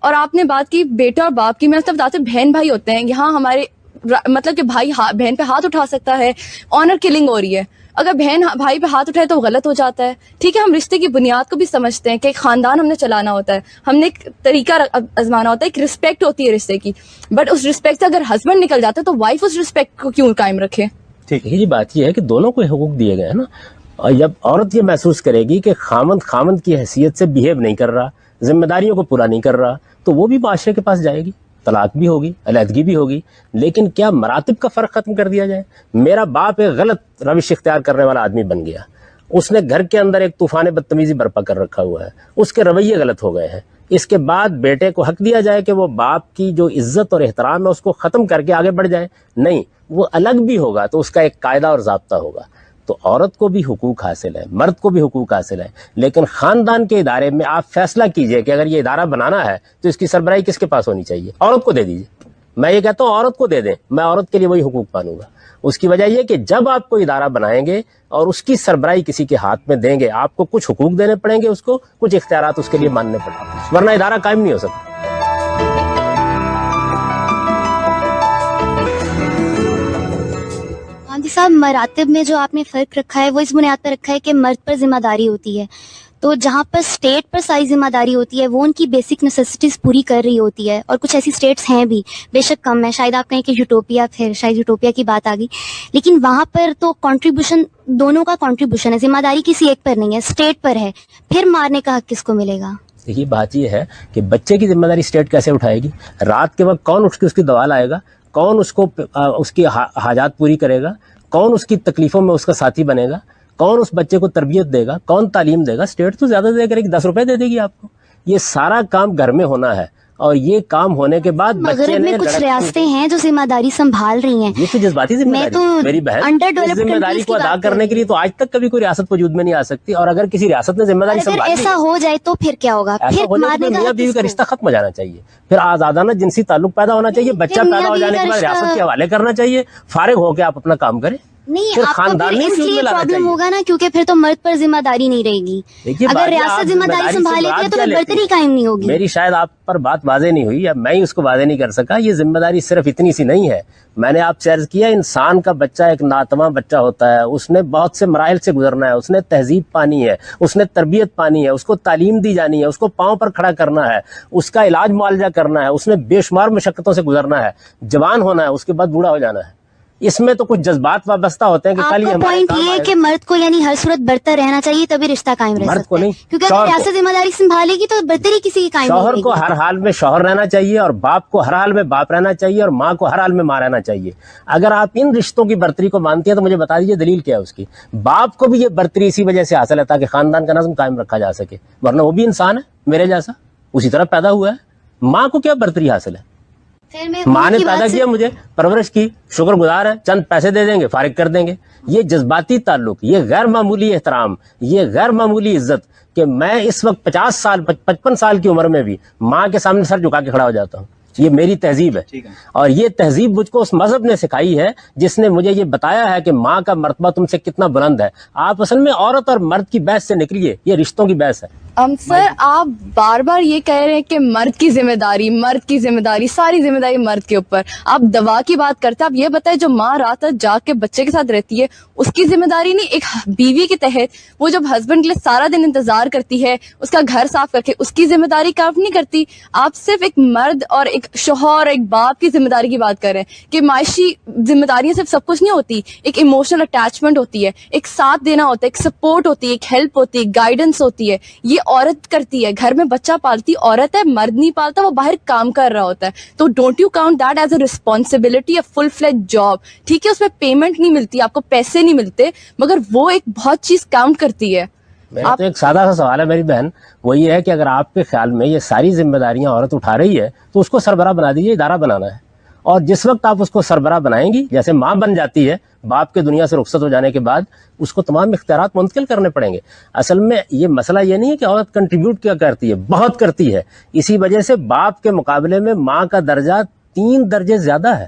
اور آپ نے بات کی بیٹا اور باپ کی، میں مطلب بتاتے بہن بھائی ہوتے ہیں یہاں ہمارے، مطلب کہ بھائی بہن پہ ہاتھ اٹھا سکتا ہے، آنر کلنگ ہو رہی ہے. اگر بہن بھائی پہ ہاتھ اٹھائے تو غلط ہو جاتا ہے. ٹھیک ہے، ہم رشتے کی بنیاد کو بھی سمجھتے ہیں کہ ایک خاندان ہم نے چلانا ہوتا ہے، ہم نے ایک طریقہ آزمانا ہوتا ہے، ایک رسپیکٹ ہوتی ہے رشتے کی. بٹ اس رسپیکٹ سے اگر ہسبینڈ نکل جاتا ہے تو وائف اس رسپیکٹ کو کیوں قائم رکھے؟ ٹھیک ہے جی، بات یہ ہے کہ دونوں کو حقوق دیے گئے ہیں نا. اور جب عورت یہ محسوس کرے گی کہ خامند کی حیثیت سے بیہیو نہیں کر رہا، ذمہ داریوں کو پورا نہیں کر رہا، تو وہ بھی معاشرے کے پاس جائے گی، طلاق بھی ہوگی، علیحدگی بھی ہوگی. لیکن کیا مراتب کا فرق ختم کر دیا جائے؟ میرا باپ ایک غلط روش اختیار کرنے والا آدمی بن گیا، اس نے گھر کے اندر ایک طوفان بدتمیزی برپا کر رکھا ہوا ہے، اس کے رویے غلط ہو گئے ہیں. اس کے بعد بیٹے کو حق دیا جائے کہ وہ باپ کی جو عزت اور احترام ہے اس کو ختم کر کے آگے بڑھ جائے؟ نہیں، وہ الگ بھی ہوگا تو اس کا ایک قاعدہ اور ضابطہ ہوگا. تو عورت کو بھی حقوق حاصل ہے، مرد کو بھی حقوق حاصل ہے. لیکن خاندان کے ادارے میں آپ فیصلہ کیجئے کہ اگر یہ ادارہ بنانا ہے تو اس کی سربراہی کس کے پاس ہونی چاہیے؟ عورت کو دے دیجئے. میں یہ کہتا ہوں عورت کو دے دیں، میں عورت کے لیے وہی حقوق مانوں گا. اس کی وجہ یہ کہ جب آپ کو ادارہ بنائیں گے اور اس کی سربراہی کسی کے ہاتھ میں دیں گے، آپ کو کچھ حقوق دینے پڑیں گے، اس کو کچھ اختیارات اس کے لیے ماننے پڑیں گے، ورنہ ادارہ قائم نہیں ہو سکتا. جی صاحب، مراتب میں جو آپ نے فرق رکھا ہے وہ اس بنیاد پر رکھا ہے کہ مرد پر ذمہ داری ہوتی ہے، تو جہاں پر اسٹیٹ پر ساری ذمہ داری ہوتی ہے وہ ان کی بیسک نیسیسٹیز پوری کر رہی ہوتی ہے. اور کچھ ایسی اسٹیٹس ہیں بھی، بے شک کم ہے، شاید آپ کہیں کہ یوٹوپیا، پھر شاید یوٹوپیا کی بات آ گئی، لیکن وہاں پر تو کنٹریبیوشن دونوں کا کنٹریبیوشن ہے، ذمہ داری کسی ایک پر نہیں ہے، اسٹیٹ پر ہے. پھر مارنے کا حق کس کو ملے گا؟ دیکھیے بات یہ ہے کہ بچے کی ذمہ داری اسٹیٹ کیسے اٹھائے گی؟ رات کے وقت کون اٹھ کے اس کی دوا لائے گا؟ کون اس کو اس کی حاجات پوری کرے گا؟ کون اس کی تکلیفوں میں اس کا ساتھی بنے گا؟ کون اس بچے کو تربیت دے گا؟ کون تعلیم دے گا؟ اسٹیٹ تو زیادہ دے کر 10 روپے دے دے گی آپ کو. یہ سارا کام گھر میں ہونا ہے، اور یہ کام ہونے کے بعد مغرب میں کچھ ریاستیں ہیں جو ذمہ داری سنبھال رہی ہیں. یہ تو جذباتی ذمہ داری میری بہن، اس ذمہ داری کو ادا کرنے کے لیے تو آج تک کبھی کوئی ریاست وجود میں نہیں آ سکتی. اور اگر کسی ریاست نے ذمہ داری سنبھالی، ایسا ہو جائے تو پھر کیا ہوگا؟ پھر میاں بیوی کا رشتہ ختم ہو جانا چاہیے، پھر آزادانہ جنسی تعلق پیدا ہونا چاہیے، بچہ پیدا ہو جانے کے بعد ریاست کے حوالے کرنا چاہیے، فارغ ہو کے آپ اپنا کام کریں. نہیں، آپ کو پھر اس لیے پرابلم ہوگا نا، کیونکہ پھر تو مرد پر ذمہ داری نہیں رہے گی. اگر ریاست ذمہ داری سنبھالے گی تو پھر برتری قائم نہیں ہوگی. میری شاید آپ پر بات واضح نہیں ہوئی، یا میں ہی اس کو واضح نہیں کر سکا. یہ ذمہ داری صرف اتنی سی نہیں ہے. میں نے آپ سے عرض کیا، انسان کا بچہ ایک ناتواں بچہ ہوتا ہے، اس نے بہت سے مراحل سے گزرنا ہے، اس نے تہذیب پانی ہے، اس نے تربیت پانی ہے، اس کو تعلیم دی جانی ہے، اس کو پاؤں پر کھڑا کرنا ہے، اس کا علاج معالجہ کرنا ہے، اس نے بے شمار مشقتوں سے گزرنا ہے، جوان ہونا ہے، اس کے بعد بوڑھا ہو جانا ہے. اس میں تو کچھ جذبات وابستہ ہوتے ہیں کہ کل یہ پوائنٹ یہ ہے کہ مرد کو یعنی ہر صورت برتر رہنا چاہیے، تبھی رشتہ قائم رہ سکتا ہے. کیونکہ اگر ریاست ذمہ داری سنبھالے گی تو برتری کسی کی قائم نہیں ہوگی. شوہر کو ہر حال میں شوہر رہنا چاہیے، اور باپ کو ہر حال میں باپ رہنا چاہیے، اور ماں کو ہر حال میں ماں رہنا چاہیے. اگر آپ ان رشتوں کی برتری کو مانتی ہیں تو مجھے بتا دیجیے دلیل کیا ہے اس کی. باپ کو بھی یہ برتری اسی وجہ سے حاصل ہے تاکہ خاندان کا نظم قائم رکھا جا سکے، ورنہ وہ بھی انسان ہے میرے جیسا، اسی طرح پیدا ہوا ہے. ماں کو کیا برتری حاصل ہے؟ ماں نے پیدا کیا، مجھے پرورش کی، شکر گزار ہے، چند پیسے دے دیں گے، فارغ کر دیں گے. یہ جذباتی تعلق، یہ غیر معمولی احترام، یہ غیر معمولی عزت کہ میں اس وقت 50 سال 55 سال کی عمر میں بھی ماں کے سامنے سر جھکا کے کھڑا ہو جاتا ہوں. یہ میری تہذیب ہے، اور یہ تہذیب مجھ کو اس مذہب نے سکھائی ہے جس نے مجھے یہ بتایا ہے کہ ماں کا مرتبہ تم سے کتنا بلند ہے. آپ اصل میں عورت اور مرد کی بحث سے نکلیے، یہ رشتوں کی بحث ہے. سر آپ بار بار یہ کہہ رہے ہیں کہ مرد کی ذمہ داری ساری ذمہ داری مرد کے اوپر. آپ دوا کی بات کرتے ہیں، آپ یہ بتائیں جو ماں رات رات جاگ کے بچے کے ساتھ رہتی ہے اس کی ذمہ داری نہیں؟ ایک بیوی کے تحت وہ جب ہسبینڈ کے لیے سارا دن انتظار کرتی ہے، اس کا گھر صاف کر کے، اس کی ذمہ داری کام نہیں کرتی. آپ صرف ایک مرد اور ایک شوہر، ایک باپ کی ذمہ داری کی بات کر رہے ہیں کہ معاشی ذمہ داریاں صرف سب کچھ نہیں ہوتی. ایک ایموشنل اٹیچمنٹ ہوتی ہے، ایک ساتھ دینا ہوتا ہے، ایک سپورٹ ہوتی ہے، ایک ہیلپ ہوتی ہے، گائیڈنس ہوتی ہے. یہ عورت کرتی ہے، گھر میں بچہ پالتی عورت ہے، مرد نہیں پالتا، وہ باہر کام کر رہا ہوتا ہے. تو don't you count that as a responsibility, a full fledge job? ٹھیک ہے، اس میں پیمنٹ نہیں ملتی، آپ کو پیسے نہیں ملتے، مگر وہ ایک بہت چیز کاؤنٹ کرتی ہے. میرا تو ایک سادہ سا سوال ہے میری بہن، وہ یہ ہے کہ اگر آپ کے خیال میں یہ ساری ذمہ داریاں عورت اٹھا رہی ہے تو اس کو سربراہ بنا دیجیے. ادارہ بنانا ہے، اور جس وقت آپ اس کو سربراہ بنائیں گی، جیسے ماں بن جاتی ہے باپ کے دنیا سے رخصت ہو جانے کے بعد، اس کو تمام اختیارات منتقل کرنے پڑیں گے. اصل میں یہ مسئلہ یہ نہیں ہے کہ عورت کنٹریبیوٹ کیا کرتی ہے، بہت کرتی ہے. اسی وجہ سے باپ کے مقابلے میں ماں کا درجہ 3 درجے زیادہ ہے.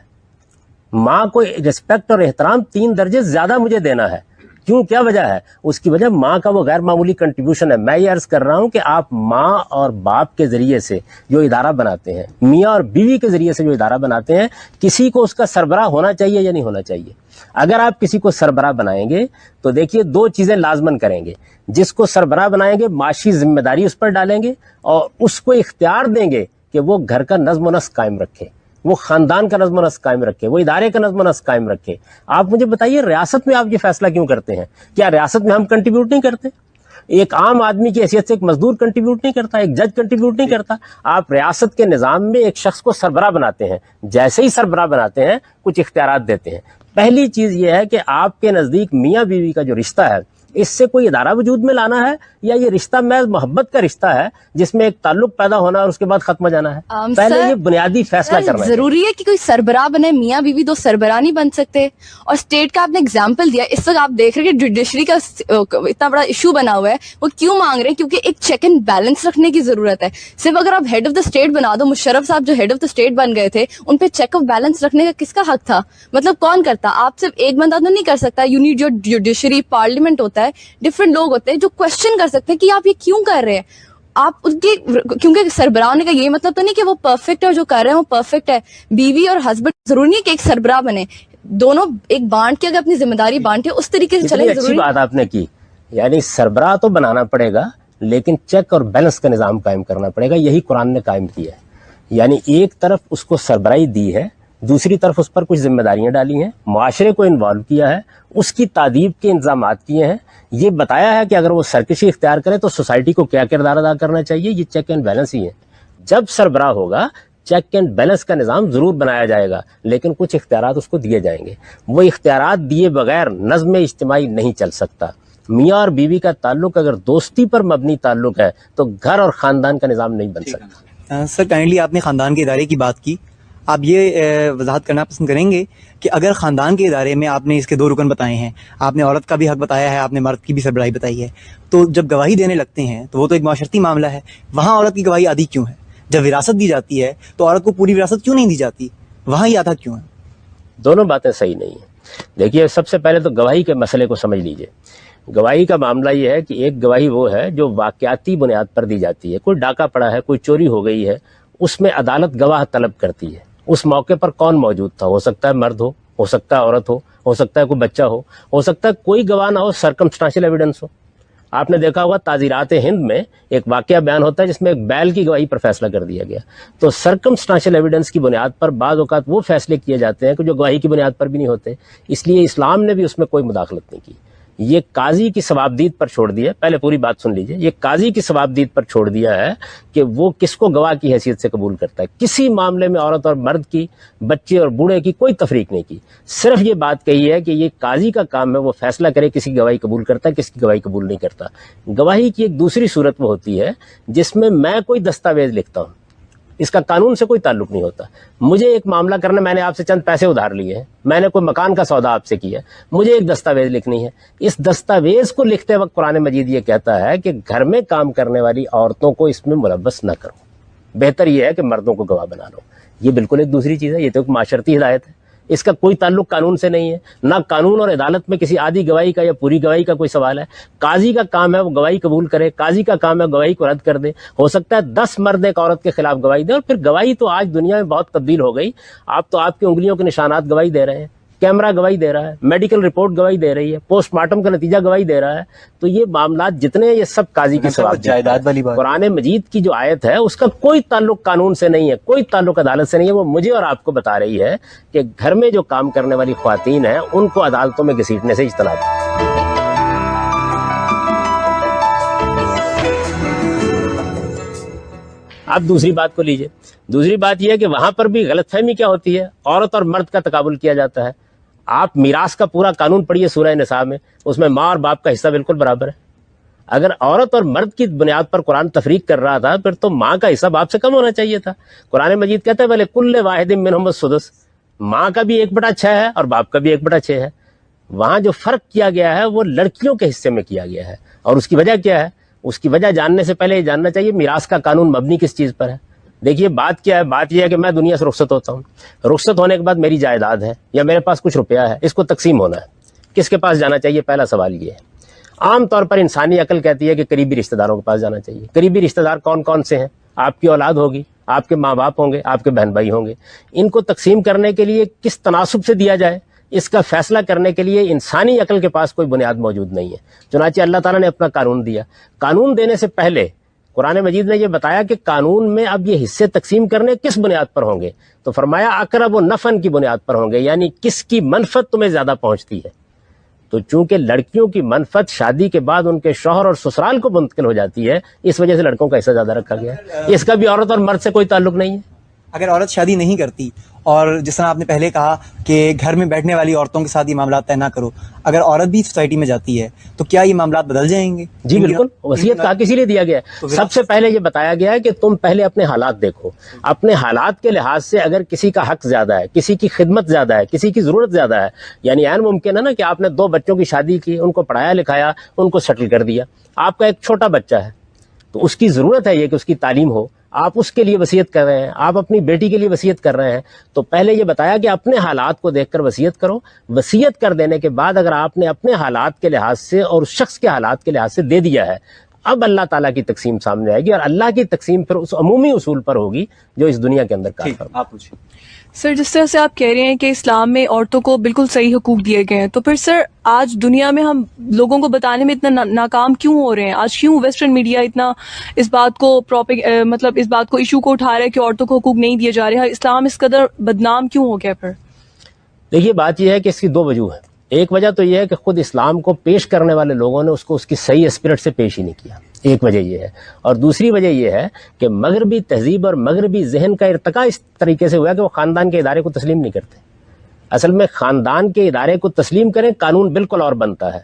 ماں کو رسپیکٹ اور احترام 3 درجے زیادہ مجھے دینا ہے. کیوں؟ کیا وجہ ہے؟ اس کی وجہ ماں کا وہ غیر معمولی کنٹریبیوشن ہے. میں یہ عرض کر رہا ہوں کہ آپ ماں اور باپ کے ذریعے سے جو ادارہ بناتے ہیں، میاں اور بیوی کے ذریعے سے جو ادارہ بناتے ہیں، کسی کو اس کا سربراہ ہونا چاہیے یا نہیں ہونا چاہیے. اگر آپ کسی کو سربراہ بنائیں گے تو دیکھیے 2 چیزیں لازمن کریں گے. جس کو سربراہ بنائیں گے معاشی ذمہ داری اس پر ڈالیں گے اور اس کو اختیار دیں گے کہ وہ گھر کا نظم و نسق قائم رکھے، وہ خاندان کا نظم و نسق قائم رکھے، وہ ادارے کا نظم و نسق قائم رکھے. آپ مجھے بتائیے ریاست میں آپ یہ فیصلہ کیوں کرتے ہیں؟ کیا ریاست میں ہم کنٹریبیوٹ نہیں کرتے؟ ایک عام آدمی کی حیثیت سے ایک مزدور کنٹریبیوٹ نہیں کرتا، ایک جج کنٹریبیوٹ نہیں کرتا. آپ ریاست کے نظام میں ایک شخص کو سربراہ بناتے ہیں، جیسے ہی سربراہ بناتے ہیں کچھ اختیارات دیتے ہیں. پہلی چیز یہ ہے کہ آپ کے نزدیک میاں بیوی کا جو رشتہ ہے، اس سے کوئی ادارہ وجود میں لانا ہے یا یہ رشتہ محض محبت کا رشتہ ہے جس میں ایک تعلق پیدا ہونا اور اس کے بعد ختم ہو جانا ہے؟ پہلے یہ بنیادی فیصلہ کرنا ہے. ضروری ہے کہ کوئی سربراہ بنے؟ میاں بیوی 2 سربراہ نہیں بن سکتے. اور اسٹیٹ کا آپ نے اگزامپل دیا، اس وقت آپ دیکھ رہے ہیں کہ جوڈیشری کا اتنا بڑا ایشو بنا ہوا ہے. وہ کیوں مانگ رہے ہیں؟ کیونکہ ایک چیک اینڈ بیلنس رکھنے کی ضرورت ہے. صرف اگر آپ ہیڈ آف دا اسٹیٹ بنا دو، مشرف صاحب جو ہیڈ آف دا اسٹیٹ بن گئے تھے، ان پہ چیک آف بیلنس رکھنے کا کس کا حق تھا؟ مطلب کون کرتا؟ آپ صرف ایک بندہ تو نہیں کر سکتا. یو نیڈ جو جوڈیشری، پارلیمنٹ ہوتا ہے، ڈفرینٹ لوگ ہوتے ہیں جو کوشچن کر سکتے ہیں کہ آپ یہ کیوں کر رہے ہیں. آپ ان کے، کیونکہ سربراہ ہونے کا یہ مطلب تو نہیں کہ وہ پرفیکٹ ہے اور جو کر رہے ہیں وہ پرفیکٹ ہے. بیوی اور ہسبینڈ ضروری نہیں کہ ایک سربراہ بنے، دونوں ایک بانٹ کے اگر اپنی ذمہ داری بانٹے اس طریقے سے چلے. اچھی بات آپ نے کی. یعنی سربراہ تو بنانا پڑے گا لیکن چیک اور بیلنس کا نظام قائم کرنا پڑے گا. یہی قرآن نے قائم کیا ہے. یعنی ایک طرف اس کو سربراہی دی ہے، دوسری طرف اس پر کچھ ذمہ داریاں ڈالی ہیں، معاشرے کو انوالو کیا ہے، اس کی تعدیب کے انتظامات کیے ہیں. یہ بتایا ہے کہ اگر وہ سرکشی اختیار کرے تو سوسائٹی کو کیا کردار ادا کرنا چاہیے. یہ چیک اینڈ بیلنس ہی ہے. جب سربراہ ہوگا چیک اینڈ بیلنس کا نظام ضرور بنایا جائے گا لیکن کچھ اختیارات اس کو دیے جائیں گے. وہ اختیارات دیے بغیر نظم اجتماعی نہیں چل سکتا. میاں اور بیوی کا تعلق اگر دوستی پر مبنی تعلق ہے تو گھر اور خاندان کا نظام نہیں بن سکتا. سر کائنڈلی آپ نے خاندان کے ادارے کی بات کی، آپ یہ وضاحت کرنا پسند کریں گے کہ اگر خاندان کے ادارے میں آپ نے اس کے 2 رکن بتائے ہیں، آپ نے عورت کا بھی حق بتایا ہے، آپ نے مرد کی بھی سربراہی بتائی ہے، تو جب گواہی دینے لگتے ہیں تو وہ تو ایک معاشرتی معاملہ ہے، وہاں عورت کی گواہی آدھی کیوں ہے؟ جب وراثت دی جاتی ہے تو عورت کو پوری وراثت کیوں نہیں دی جاتی؟ وہاں یہ آدھا کیوں ہے؟ دونوں باتیں صحیح نہیں ہیں. دیکھیے سب سے پہلے تو گواہی کے مسئلے کو سمجھ لیجئے. گواہی کا معاملہ یہ ہے کہ ایک گواہی وہ ہے جو واقعاتی بنیاد پر دی جاتی ہے. کوئی ڈاکہ پڑا ہے، کوئی چوری ہو گئی ہے، اس میں عدالت گواہ طلب کرتی ہے. اس موقع پر کون موجود تھا؟ ہو سکتا ہے مرد ہو سکتا ہے عورت ہو سکتا ہے کوئی بچہ ہو سکتا ہے کوئی گواہ نہ ہو، سرکمسٹانشل ایویڈنس ہو. آپ نے دیکھا ہوگا تعزیرات ہند میں ایک واقعہ بیان ہوتا ہے جس میں ایک بیل کی گواہی پر فیصلہ کر دیا گیا. تو سرکمسٹانشل ایویڈنس کی بنیاد پر بعض اوقات وہ فیصلے کیے جاتے ہیں کہ جو گواہی کی بنیاد پر بھی نہیں ہوتے. اس لیے اسلام نے بھی اس میں کوئی مداخلت نہیں کی. یہ قاضی کی ثوابدید پر چھوڑ دیا. پہلے پوری بات سن لیجئے. یہ قاضی کی ثوابدید پر چھوڑ دیا ہے کہ وہ کس کو گواہ کی حیثیت سے قبول کرتا ہے. کسی معاملے میں عورت اور مرد کی، بچے اور بوڑھے کی کوئی تفریق نہیں کی. صرف یہ بات کہی ہے کہ یہ قاضی کا کام ہے وہ فیصلہ کرے کسی کی گواہی قبول کرتا ہے، کس کی گواہی قبول نہیں کرتا. گواہی کی ایک دوسری صورت وہ ہوتی ہے جس میں میں کوئی دستاویز لکھتا ہوں، اس کا قانون سے کوئی تعلق نہیں ہوتا. مجھے ایک معاملہ کرنا، میں نے آپ سے چند پیسے ادھار لیے ہیں، میں نے کوئی مکان کا سودا آپ سے کیا، مجھے ایک دستاویز لکھنی ہے. اس دستاویز کو لکھتے وقت قرآن مجید یہ کہتا ہے کہ گھر میں کام کرنے والی عورتوں کو اس میں ملوث نہ کرو. بہتر یہ ہے کہ مردوں کو گواہ بنا لو. یہ بالکل ایک دوسری چیز ہے. یہ تو ایک معاشرتی ہدایت ہے. اس کا کوئی تعلق قانون سے نہیں ہے. نہ قانون اور عدالت میں کسی آدھی گواہی کا یا پوری گواہی کا کوئی سوال ہے. قاضی کا کام ہے وہ گواہی قبول کرے، قاضی کا کام ہے گواہی کو رد کر دے. ہو سکتا ہے 10 مرد ایک عورت کے خلاف گواہی دے، اور پھر گواہی تو آج دنیا میں بہت تبدیل ہو گئی. آپ تو آپ کی انگلیوں کے نشانات گواہی دے رہے ہیں، کیمرہ گواہی دے رہا ہے، میڈیکل رپورٹ گواہی دے رہی ہے، پوسٹ مارٹم کا نتیجہ گواہی دے رہا ہے. تو یہ معاملات جتنے ہیں یہ سب قاضی کی ثواب جائیداد والی بات. قرآن مجید کی جو آیت ہے اس کا کوئی تعلق قانون سے نہیں ہے، کوئی تعلق عدالت سے نہیں ہے. وہ مجھے اور آپ کو بتا رہی ہے کہ گھر میں جو کام کرنے والی خواتین ہیں ان کو عدالتوں میں گھسیٹنے سے اجتناب. اب دوسری بات کو لیجئے. دوسری بات یہ ہے کہ وہاں پر بھی غلط فہمی کیا ہوتی ہے، عورت اور مرد کا تقابل کیا جاتا ہے. آپ میراث کا پورا قانون پڑھیے سورہ نساء میں، اس میں ماں اور باپ کا حصہ بالکل برابر ہے. اگر عورت اور مرد کی بنیاد پر قرآن تفریق کر رہا تھا پھر تو ماں کا حصہ باپ سے کم ہونا چاہیے تھا. قرآن مجید کہتا ہے وَلِكُلِّ وَاحِدٍ مِّنْهُمُ السُّدُسُ، ماں کا بھی 1/6 ہے اور باپ کا بھی 1/6 ہے. وہاں جو فرق کیا گیا ہے وہ لڑکیوں کے حصے میں کیا گیا ہے. اور اس کی وجہ کیا ہے؟ اس کی وجہ جاننے سے پہلے یہ جاننا چاہیے میراث کا قانون مبنی کس چیز پر ہے. دیکھیے بات کیا ہے، بات یہ ہے کہ میں دنیا سے رخصت ہوتا ہوں، رخصت ہونے کے بعد میری جائیداد ہے یا میرے پاس کچھ روپیہ ہے، اس کو تقسیم ہونا ہے. کس کے پاس جانا چاہیے؟ پہلا سوال یہ ہے. عام طور پر انسانی عقل کہتی ہے کہ قریبی رشتہ داروں کے پاس جانا چاہیے. قریبی رشتہ دار کون کون سے ہیں؟ آپ کی اولاد ہوگی، آپ کے ماں باپ ہوں گے، آپ کے بہن بھائی ہوں گے. ان کو تقسیم کرنے کے لیے کس تناسب سے دیا جائے، اس کا فیصلہ کرنے کے لیے انسانی عقل کے پاس کوئی بنیاد موجود نہیں ہے. چنانچہ اللہ تعالیٰ نے اپنا قانون دیا. قانون دینے سے پہلے قرآن مجید نے یہ بتایا کہ قانون میں اب یہ حصے تقسیم کرنے کس بنیاد پر ہوں گے. تو فرمایا اقرب و نفعن کی بنیاد پر ہوں گے، یعنی کس کی منفعت تمہیں زیادہ پہنچتی ہے. تو چونکہ لڑکیوں کی منفعت شادی کے بعد ان کے شوہر اور سسرال کو منتقل ہو جاتی ہے، اس وجہ سے لڑکوں کا حصہ زیادہ رکھا گیا ہے. اس کا بھی عورت اور مرد سے کوئی تعلق نہیں ہے. اگر عورت شادی نہیں کرتی اور جس طرح آپ نے پہلے کہا کہ گھر میں بیٹھنے والی عورتوں کے ساتھ یہ معاملات طے نہ کرو، اگر عورت بھی سوسائٹی میں جاتی ہے تو کیا یہ معاملات بدل جائیں گے؟ جی بالکل. وصیت کا کسی لیے دیا گیا ہے. سب سے پہلے یہ بتایا گیا ہے کہ تم پہلے اپنے حالات دیکھو. اپنے حالات کے لحاظ سے اگر کسی کا حق زیادہ ہے، کسی کی خدمت زیادہ ہے، کسی کی ضرورت زیادہ ہے، یعنی عین ممکن ہے نا کہ آپ نے 2 بچوں کی شادی کی، ان کو پڑھایا لکھایا، ان کو سیٹل کر دیا. آپ کا ایک چھوٹا بچہ ہے تو اس کی ضرورت ہے یہ کہ اس کی تعلیم ہو، آپ اس کے لیے وصیت کر رہے ہیں، آپ اپنی بیٹی کے لیے وصیت کر رہے ہیں. تو پہلے یہ بتایا کہ اپنے حالات کو دیکھ کر وصیت کرو. وصیت کر دینے کے بعد اگر آپ نے اپنے حالات کے لحاظ سے اور اس شخص کے حالات کے لحاظ سے دے دیا ہے، اب اللہ تعالیٰ کی تقسیم سامنے آئے گی اور اللہ کی تقسیم پھر اس عمومی اصول پر ہوگی جو اس دنیا کے اندر کار فرما. آپ پوچھیں. سر جس طرح سے آپ کہہ رہے ہیں کہ اسلام میں عورتوں کو بالکل صحیح حقوق دیے گئے ہیں، تو پھر سر آج دنیا میں ہم لوگوں کو بتانے میں اتنا ناکام کیوں ہو رہے ہیں؟ آج کیوں ویسٹرن میڈیا اتنا اس بات کو مطلب اس بات کو ایشو کو اٹھا رہا ہے کہ عورتوں کو حقوق نہیں دیے جا رہے ہیں؟ اسلام اس قدر بدنام کیوں ہو گیا پھر؟ دیکھیے بات یہ ہے کہ اس کی 2 وجوہ ہیں. ایک وجہ تو یہ ہے کہ خود اسلام کو پیش کرنے والے لوگوں نے اس کو اس کی صحیح اسپرٹ سے پیش ہی نہیں کیا. ایک وجہ یہ ہے. اور دوسری وجہ یہ ہے کہ مغربی تہذیب اور مغربی ذہن کا ارتقاء اس طریقے سے ہوا کہ وہ خاندان کے ادارے کو تسلیم نہیں کرتے. اصل میں خاندان کے ادارے کو تسلیم کریں، قانون بالکل اور بنتا ہے.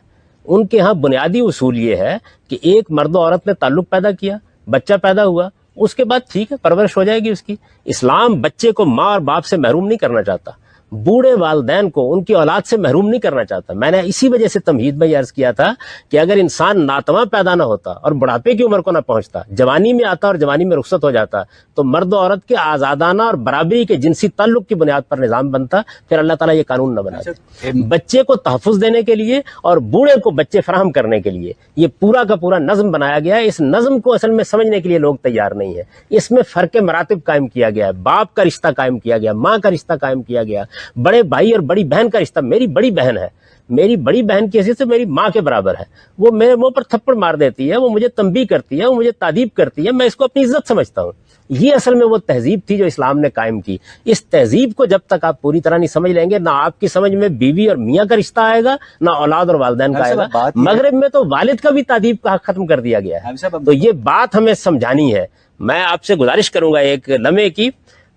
ان کے ہاں بنیادی اصول یہ ہے کہ ایک مرد و عورت نے تعلق پیدا کیا، بچہ پیدا ہوا، اس کے بعد ٹھیک ہے پرورش ہو جائے گی اس کی. اسلام بچے کو ماں اور باپ سے محروم نہیں کرنا چاہتا، بوڑھے والدین کو ان کی اولاد سے محروم نہیں کرنا چاہتا. میں نے اسی وجہ سے تمہید میں یہ عرض کیا تھا کہ اگر انسان ناتواں پیدا نہ ہوتا اور بڑھاپے کی عمر کو نہ پہنچتا، جوانی میں آتا اور جوانی میں رخصت ہو جاتا، تو مرد و عورت کے آزادانہ اور برابری کے جنسی تعلق کی بنیاد پر نظام بنتا. پھر اللہ تعالیٰ یہ قانون نہ بناتا. بچے کو تحفظ دینے کے لیے اور بوڑھے کو بچے فراہم کرنے کے لیے یہ پورا کا پورا نظم بنایا گیا ہے. اس نظم کو اصل میں سمجھنے کے لیے لوگ تیار نہیں ہیں. اس میں فرق مراتب قائم کیا گیا ہے، باپ کا رشتہ قائم کیا گیا، ماں کا رشتہ قائم کیا گیا، بڑے بھائی اور بڑی بہن کا رشتہ. میری بڑی بہن ہے، میری بڑی بہن کی حیثیت سے میری ماں کے برابر ہے. وہ میرے منہ پر تھپڑ مار دیتی ہے، وہ مجھے تنبیہ کرتی ہے، وہ مجھے تعریف کرتی ہے، میں اس کو اپنی عزت سمجھتا ہوں. یہ اصل میں وہ تہذیب تھی جو اسلام نے قائم کی. اس تہذیب کو جب تک آپ پوری طرح نہیں سمجھ لیں گے، نہ آپ کی سمجھ میں بیوی اور میاں کا رشتہ آئے گا، نہ اولاد اور والدین کا آئے گا. مغرب میں تو والد کا بھی تعدیب کا حق ختم کر دیا گیا ہے. تو یہ بات ہمیں سمجھانی ہے. میں آپ سے گزارش کروں گا ایک لمحے کی،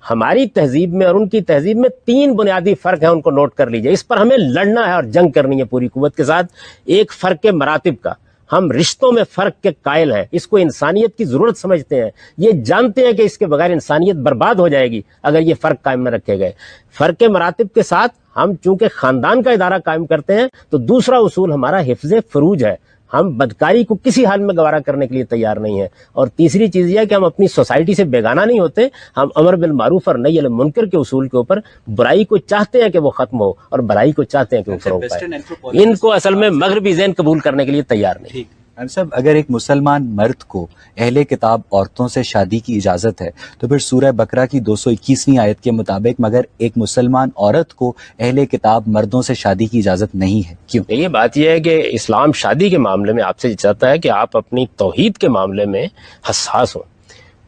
ہماری تہذیب میں اور ان کی تہذیب میں 3 بنیادی فرق ہیں، ان کو نوٹ کر لیجئے. اس پر ہمیں لڑنا ہے اور جنگ کرنی ہے پوری قوت کے ساتھ. ایک فرق مراتب کا، ہم رشتوں میں فرق کے قائل ہیں، اس کو انسانیت کی ضرورت سمجھتے ہیں، یہ جانتے ہیں کہ اس کے بغیر انسانیت برباد ہو جائے گی اگر یہ فرق قائم نہ رکھے گئے. فرق مراتب کے ساتھ ہم چونکہ خاندان کا ادارہ قائم کرتے ہیں تو دوسرا اصول ہمارا حفظ فروج ہے. ہم بدکاری کو کسی حال میں گوارا کرنے کے لیے تیار نہیں ہیں. اور تیسری چیز یہ ہے کہ ہم اپنی سوسائٹی سے بیگانہ نہیں ہوتے. ہم امر بالمعروف اور نہی عن المنکر کے اصول کے اوپر برائی کو چاہتے ہیں کہ وہ ختم ہو اور بھلائی کو چاہتے ہیں کہ وہ فروغ پائے. ان کو اصل میں مغربی ذہن قبول کرنے کے لیے تیار نہیں. صاحب اگر ایک مسلمان مرد کو اہل کتاب عورتوں سے شادی کی اجازت ہے تو پھر سورہ بقرہ کی 221ویں آیت کے مطابق مگر ایک مسلمان عورت کو اہل کتاب مردوں سے شادی کی اجازت نہیں ہے، کیوں؟ یہ بات یہ ہے کہ اسلام شادی کے معاملے میں آپ سے چاہتا ہے کہ آپ اپنی توحید کے معاملے میں حساس ہوں.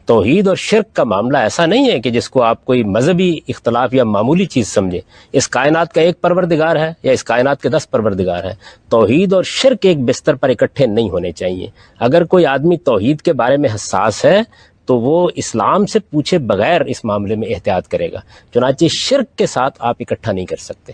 توحید اور شرک کا معاملہ ایسا نہیں ہے کہ جس کو آپ کوئی مذہبی اختلاف یا معمولی چیز سمجھیں. اس کائنات کا ایک پروردگار ہے یا اس کائنات کے 10 پروردگار ہیں. توحید اور شرک ایک بستر پر اکٹھے نہیں ہونے چاہیے. اگر کوئی آدمی توحید کے بارے میں حساس ہے تو وہ اسلام سے پوچھے بغیر اس معاملے میں احتیاط کرے گا. چنانچہ شرک کے ساتھ آپ اکٹھا نہیں کر سکتے.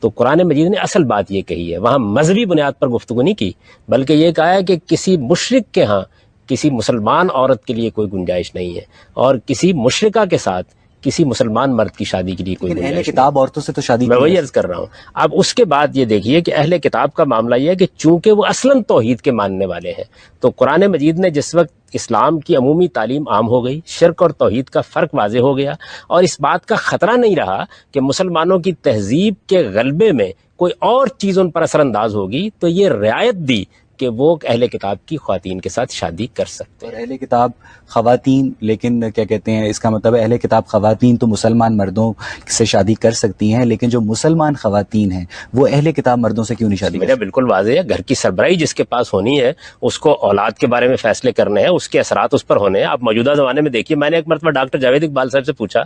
تو قرآن مجید نے اصل بات یہ کہی ہے، وہاں مذہبی بنیاد پر گفتگو نہیں کی، بلکہ یہ کہا ہے کہ کسی مشرک کے ہاں کسی مسلمان عورت کے لیے کوئی گنجائش نہیں ہے، اور کسی مشرکہ کے ساتھ کسی مسلمان مرد کی شادی کے لیے کوئی لیکن اہل گنجائش نہیں۔ کتاب عورتوں سے تو شادی میں کی وہی ہے۔ عرض کر رہا ہوں۔ اب اس کے بعد یہ دیکھیے کہ اہل کتاب کا معاملہ یہ ہے کہ چونکہ وہ اصلاً توحید کے ماننے والے ہیں، تو قرآن مجید نے جس وقت اسلام کی عمومی تعلیم عام ہو گئی، شرک اور توحید کا فرق واضح ہو گیا، اور اس بات کا خطرہ نہیں رہا کہ مسلمانوں کی تہذیب کے غلبے میں کوئی اور چیز ان پر اثر انداز ہوگی، تو یہ رعایت دی کہ وہ اہل کتاب کی خواتین کے ساتھ شادی کر سکتے ہیں۔ اور اہل کتاب خواتین، لیکن کیا کہتے ہیں، اس کا مطلب ہے اہل کتاب خواتین تو مسلمان مردوں سے شادی کر سکتی ہیں، لیکن جو مسلمان خواتین ہیں وہ اہل کتاب مردوں سے کیوں نہیں شادی کر میرا بالکل واضح ہے، گھر کی سربراہی جس کے پاس ہونی ہے اس کو اولاد کے بارے میں فیصلے کرنے ہیں، اس کے اثرات اس پر ہونے ہیں۔ آپ موجودہ زمانے میں دیکھیے، میں نے ایک مرتبہ ڈاکٹر جاوید اقبال صاحب سے پوچھا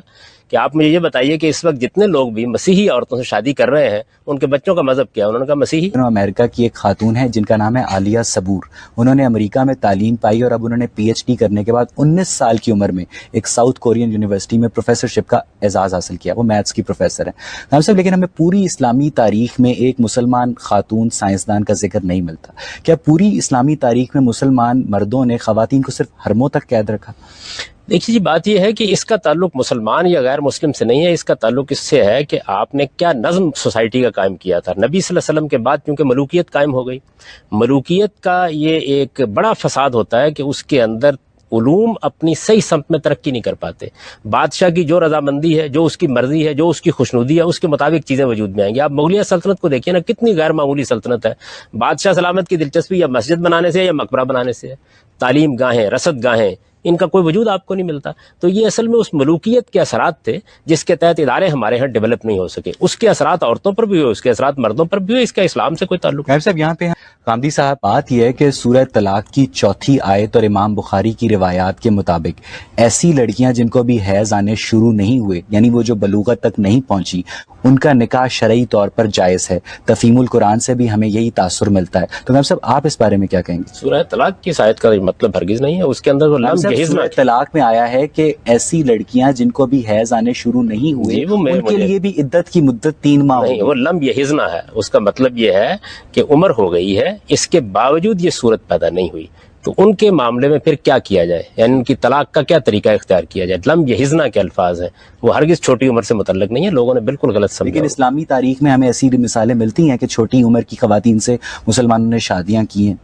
کہ آپ مجھے یہ بتائیے کہ اس وقت جتنے لوگ بھی مسیحی عورتوں سے شادی کر رہے ہیں ان کے بچوں کا مذہب کیا ہے؟ انہوں نے کہا مسیحی۔ امریکہ کی ایک خاتون ہے جن کا نام ہے عالیہ صبور، انہوں نے امریکہ میں تعلیم پائی اور اب انہوں نے پی ایچ ڈی کرنے کے بعد 19 سال کی عمر میں ایک ساؤتھ کورین یونیورسٹی میں پروفیسرشپ کا اعزاز حاصل کیا، وہ میتھس کی پروفیسر ہیں۔ نام صاحب، لیکن ہمیں پوری اسلامی تاریخ میں ایک مسلمان خاتون سائنسدان کا ذکر نہیں ملتا، کیا پوری اسلامی تاریخ میں مسلمان مردوں نے خواتین کو صرف حرموں تک قید رکھا؟ دیکھیے جی، بات یہ ہے کہ اس کا تعلق مسلمان یا غیر مسلم سے نہیں ہے، اس کا تعلق اس سے ہے کہ آپ نے کیا نظم سوسائٹی کا قائم کیا تھا۔ نبی صلی اللہ علیہ وسلم کے بعد کیونکہ ملوکیت قائم ہو گئی، ملوکیت کا یہ ایک بڑا فساد ہوتا ہے کہ اس کے اندر علوم اپنی صحیح سمت میں ترقی نہیں کر پاتے۔ بادشاہ کی جو رضامندی ہے، جو اس کی مرضی ہے، جو اس کی خوشنودی ہے، اس کے مطابق چیزیں وجود میں آئیں گی۔ آپ مغلیہ سلطنت کو دیکھیے نا، کتنی غیر معمولی سلطنت ہے۔ بادشاہ سلامت کی دلچسپی یا مسجد بنانے سے یا مقبرہ بنانے سے ہے، تعلیم گاہیں، رسد گاہیں، ان کا کوئی وجود آپ کو نہیں ملتا۔ تو یہ اصل میں اس ملوکیت کے اثرات تھے جس کے تحت ادارے ہمارے ہاں ڈیولپ نہیں ہو سکے۔ اس کے اثرات عورتوں پر بھی ہوئے، اس کے اثرات مردوں پر بھی ہوئے، اس کا اسلام سے کوئی تعلق نہیں۔ غائب صاحب، یہاں پہ غامدی صاحب، بات یہ ہے کہ سورہ طلاق کی 4 آیت اور امام بخاری کی روایات کے مطابق ایسی لڑکیاں جن کو بھی حیض آنے شروع نہیں ہوئے، یعنی وہ جو بلوغت تک نہیں پہنچی، ان کا نکاح شرعی طور پر جائز ہے۔ تفہیم القرآن سے بھی ہمیں یہی تاثر ملتا ہے۔ تو غائب صاحب، آپ اس بارے میں کیا کہیں گے؟ سورہ طلاق کی اس آیت کا مطلب ہرگز نہیں ہے، اس کے اندر وہ لم جہیز سورہ طلاق میں آیا ہے کہ ایسی لڑکیاں جن کو بھی حیض آنے شروع نہیں ہوئے، جی، وہ ان کے مجھے لیے بھی عدت کی مدت 3 ماہ نہیں، ہوگی۔ وہ لم یحزنا ہے، اس کا مطلب یہ ہے کہ عمر ہو گئی ہے، اس کے باوجود یہ صورت پیدا نہیں ہوئی، تو ان کے معاملے میں پھر کیا کیا جائے، یعنی ان کی طلاق کا کیا طریقہ اختیار کیا جائے۔ لم یحزنا کے الفاظ ہیں، وہ ہرگز چھوٹی عمر سے متعلق نہیں ہے، لوگوں نے بالکل غلط سمجھا۔ لیکن اسلامی تاریخ میں ہمیں ایسی مثالیں ملتی ہیں کہ چھوٹی عمر کی خواتین سے مسلمانوں نے شادیاں کی ہیں۔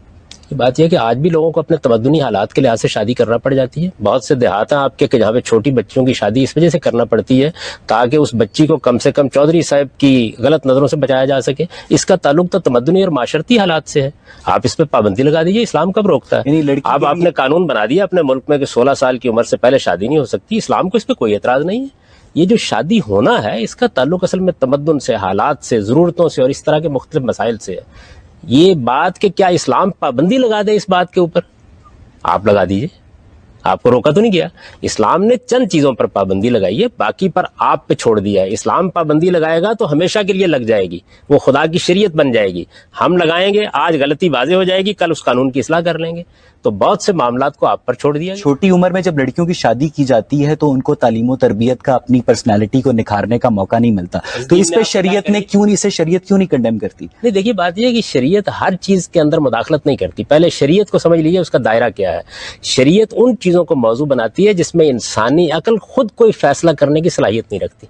بات یہ ہے کہ آج بھی لوگوں کو اپنے تمدنی حالات کے لحاظ سے شادی کرنا پڑ جاتی ہے۔ بہت سے دیہات ہیں آپ کے کہ جہاں پہ چھوٹی بچیوں کی شادی اس وجہ سے کرنا پڑتی ہے تاکہ اس بچی کو کم سے کم چودھری صاحب کی غلط نظروں سے بچایا جا سکے۔ اس کا تعلق تو تمدنی اور معاشرتی حالات سے ہے، آپ اس پہ پابندی لگا دیجیے۔ اسلام کب روکتا یعنی ہے؟ لڑکی اب آپ نے قانون بنا دیا اپنے ملک میں کہ 16 سال کی عمر سے پہلے شادی نہیں ہو سکتی، اسلام کو اس پہ کوئی اعتراض نہیں ہے۔ یہ جو شادی ہونا ہے اس کا تعلق اصل میں تمدن سے، حالات سے، ضرورتوں سے اور اس طرح کے مختلف مسائل سے ہے۔ یہ بات کہ کیا اسلام پابندی لگا دے اس بات کے اوپر، آپ لگا دیجئے، آپ کو روکا تو نہیں گیا۔ اسلام نے چند چیزوں پر پابندی لگائی ہے، باقی پر آپ پہ چھوڑ دیا ہے۔ اسلام پابندی لگائے گا تو ہمیشہ کے لیے لگ جائے گی، وہ خدا کی شریعت بن جائے گی۔ ہم لگائیں گے، آج غلطی واضح ہو جائے گی، کل اس قانون کی اصلاح کر لیں گے، تو بہت سے معاملات کو آپ پر چھوڑ دیا گیا۔ چھوٹی عمر میں جب لڑکیوں کی شادی کی جاتی ہے تو ان کو تعلیم و تربیت کا، اپنی پرسنالٹی کو نکھارنے کا موقع نہیں ملتا، تو اس پہ شریعت نے کیوں نہیں، اسے شریعت کیوں نہیں کنڈیم کرتی؟ نہیں، دیکھیے بات یہ ہے کہ شریعت ہر چیز کے اندر مداخلت نہیں کرتی۔ پہلے شریعت کو سمجھ لیجیے، اس کا دائرہ کیا ہے۔ شریعت ان چیزوں کو موضوع بناتی ہے جس میں انسانی عقل خود کوئی فیصلہ کرنے کی صلاحیت نہیں رکھتی،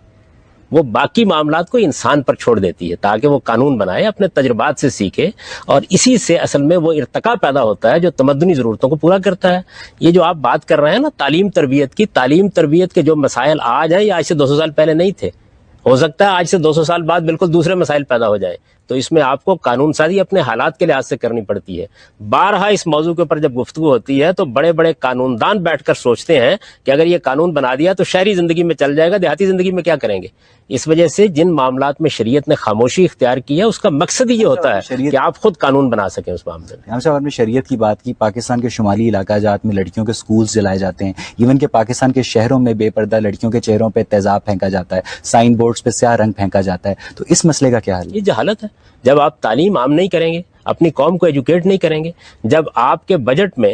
وہ باقی معاملات کو انسان پر چھوڑ دیتی ہے تاکہ وہ قانون بنائے، اپنے تجربات سے سیکھے، اور اسی سے اصل میں وہ ارتقا پیدا ہوتا ہے جو تمدنی ضرورتوں کو پورا کرتا ہے۔ یہ جو آپ بات کر رہے ہیں نا تعلیم تربیت کی، تعلیم تربیت کے جو مسائل آج ہیں یہ آج سے 200 سال پہلے نہیں تھے، ہو سکتا ہے آج سے 200 سال بعد بالکل دوسرے مسائل پیدا ہو جائیں، تو اس میں آپ کو قانون سازی اپنے حالات کے لحاظ سے کرنی پڑتی ہے۔ بارہا اس موضوع کے اوپر جب گفتگو ہوتی ہے تو بڑے بڑے قانون دان بیٹھ کر سوچتے ہیں کہ اگر یہ قانون بنا دیا تو شہری زندگی میں چل جائے گا، دیہاتی زندگی میں کیا کریں گے۔ اس وجہ سے جن معاملات میں شریعت نے خاموشی اختیار کی ہے اس کا مقصد ہی یہ ہوتا ہے کہ آپ خود قانون بنا سکیں اس معاملے میں۔ ہم صاحب، آپ نے شریعت کی بات کی، پاکستان کے شمالی علاقہ جات میں لڑکیوں کے سکولز جلائے جاتے ہیں، ایون کہ پاکستان کے شہروں میں بے پردہ لڑکیوں کے چہروں پہ تیزاب پھینکا جاتا ہے، سائن بورڈز پہ سیاہ رنگ پھینکا جاتا ہے، تو اس مسئلے کا کیا حل ہے؟ یہ جہالت ہے۔ جب آپ تعلیم عام نہیں کریں گے، اپنی قوم کو ایجوکیٹ نہیں کریں گے، جب آپ کے بجٹ میں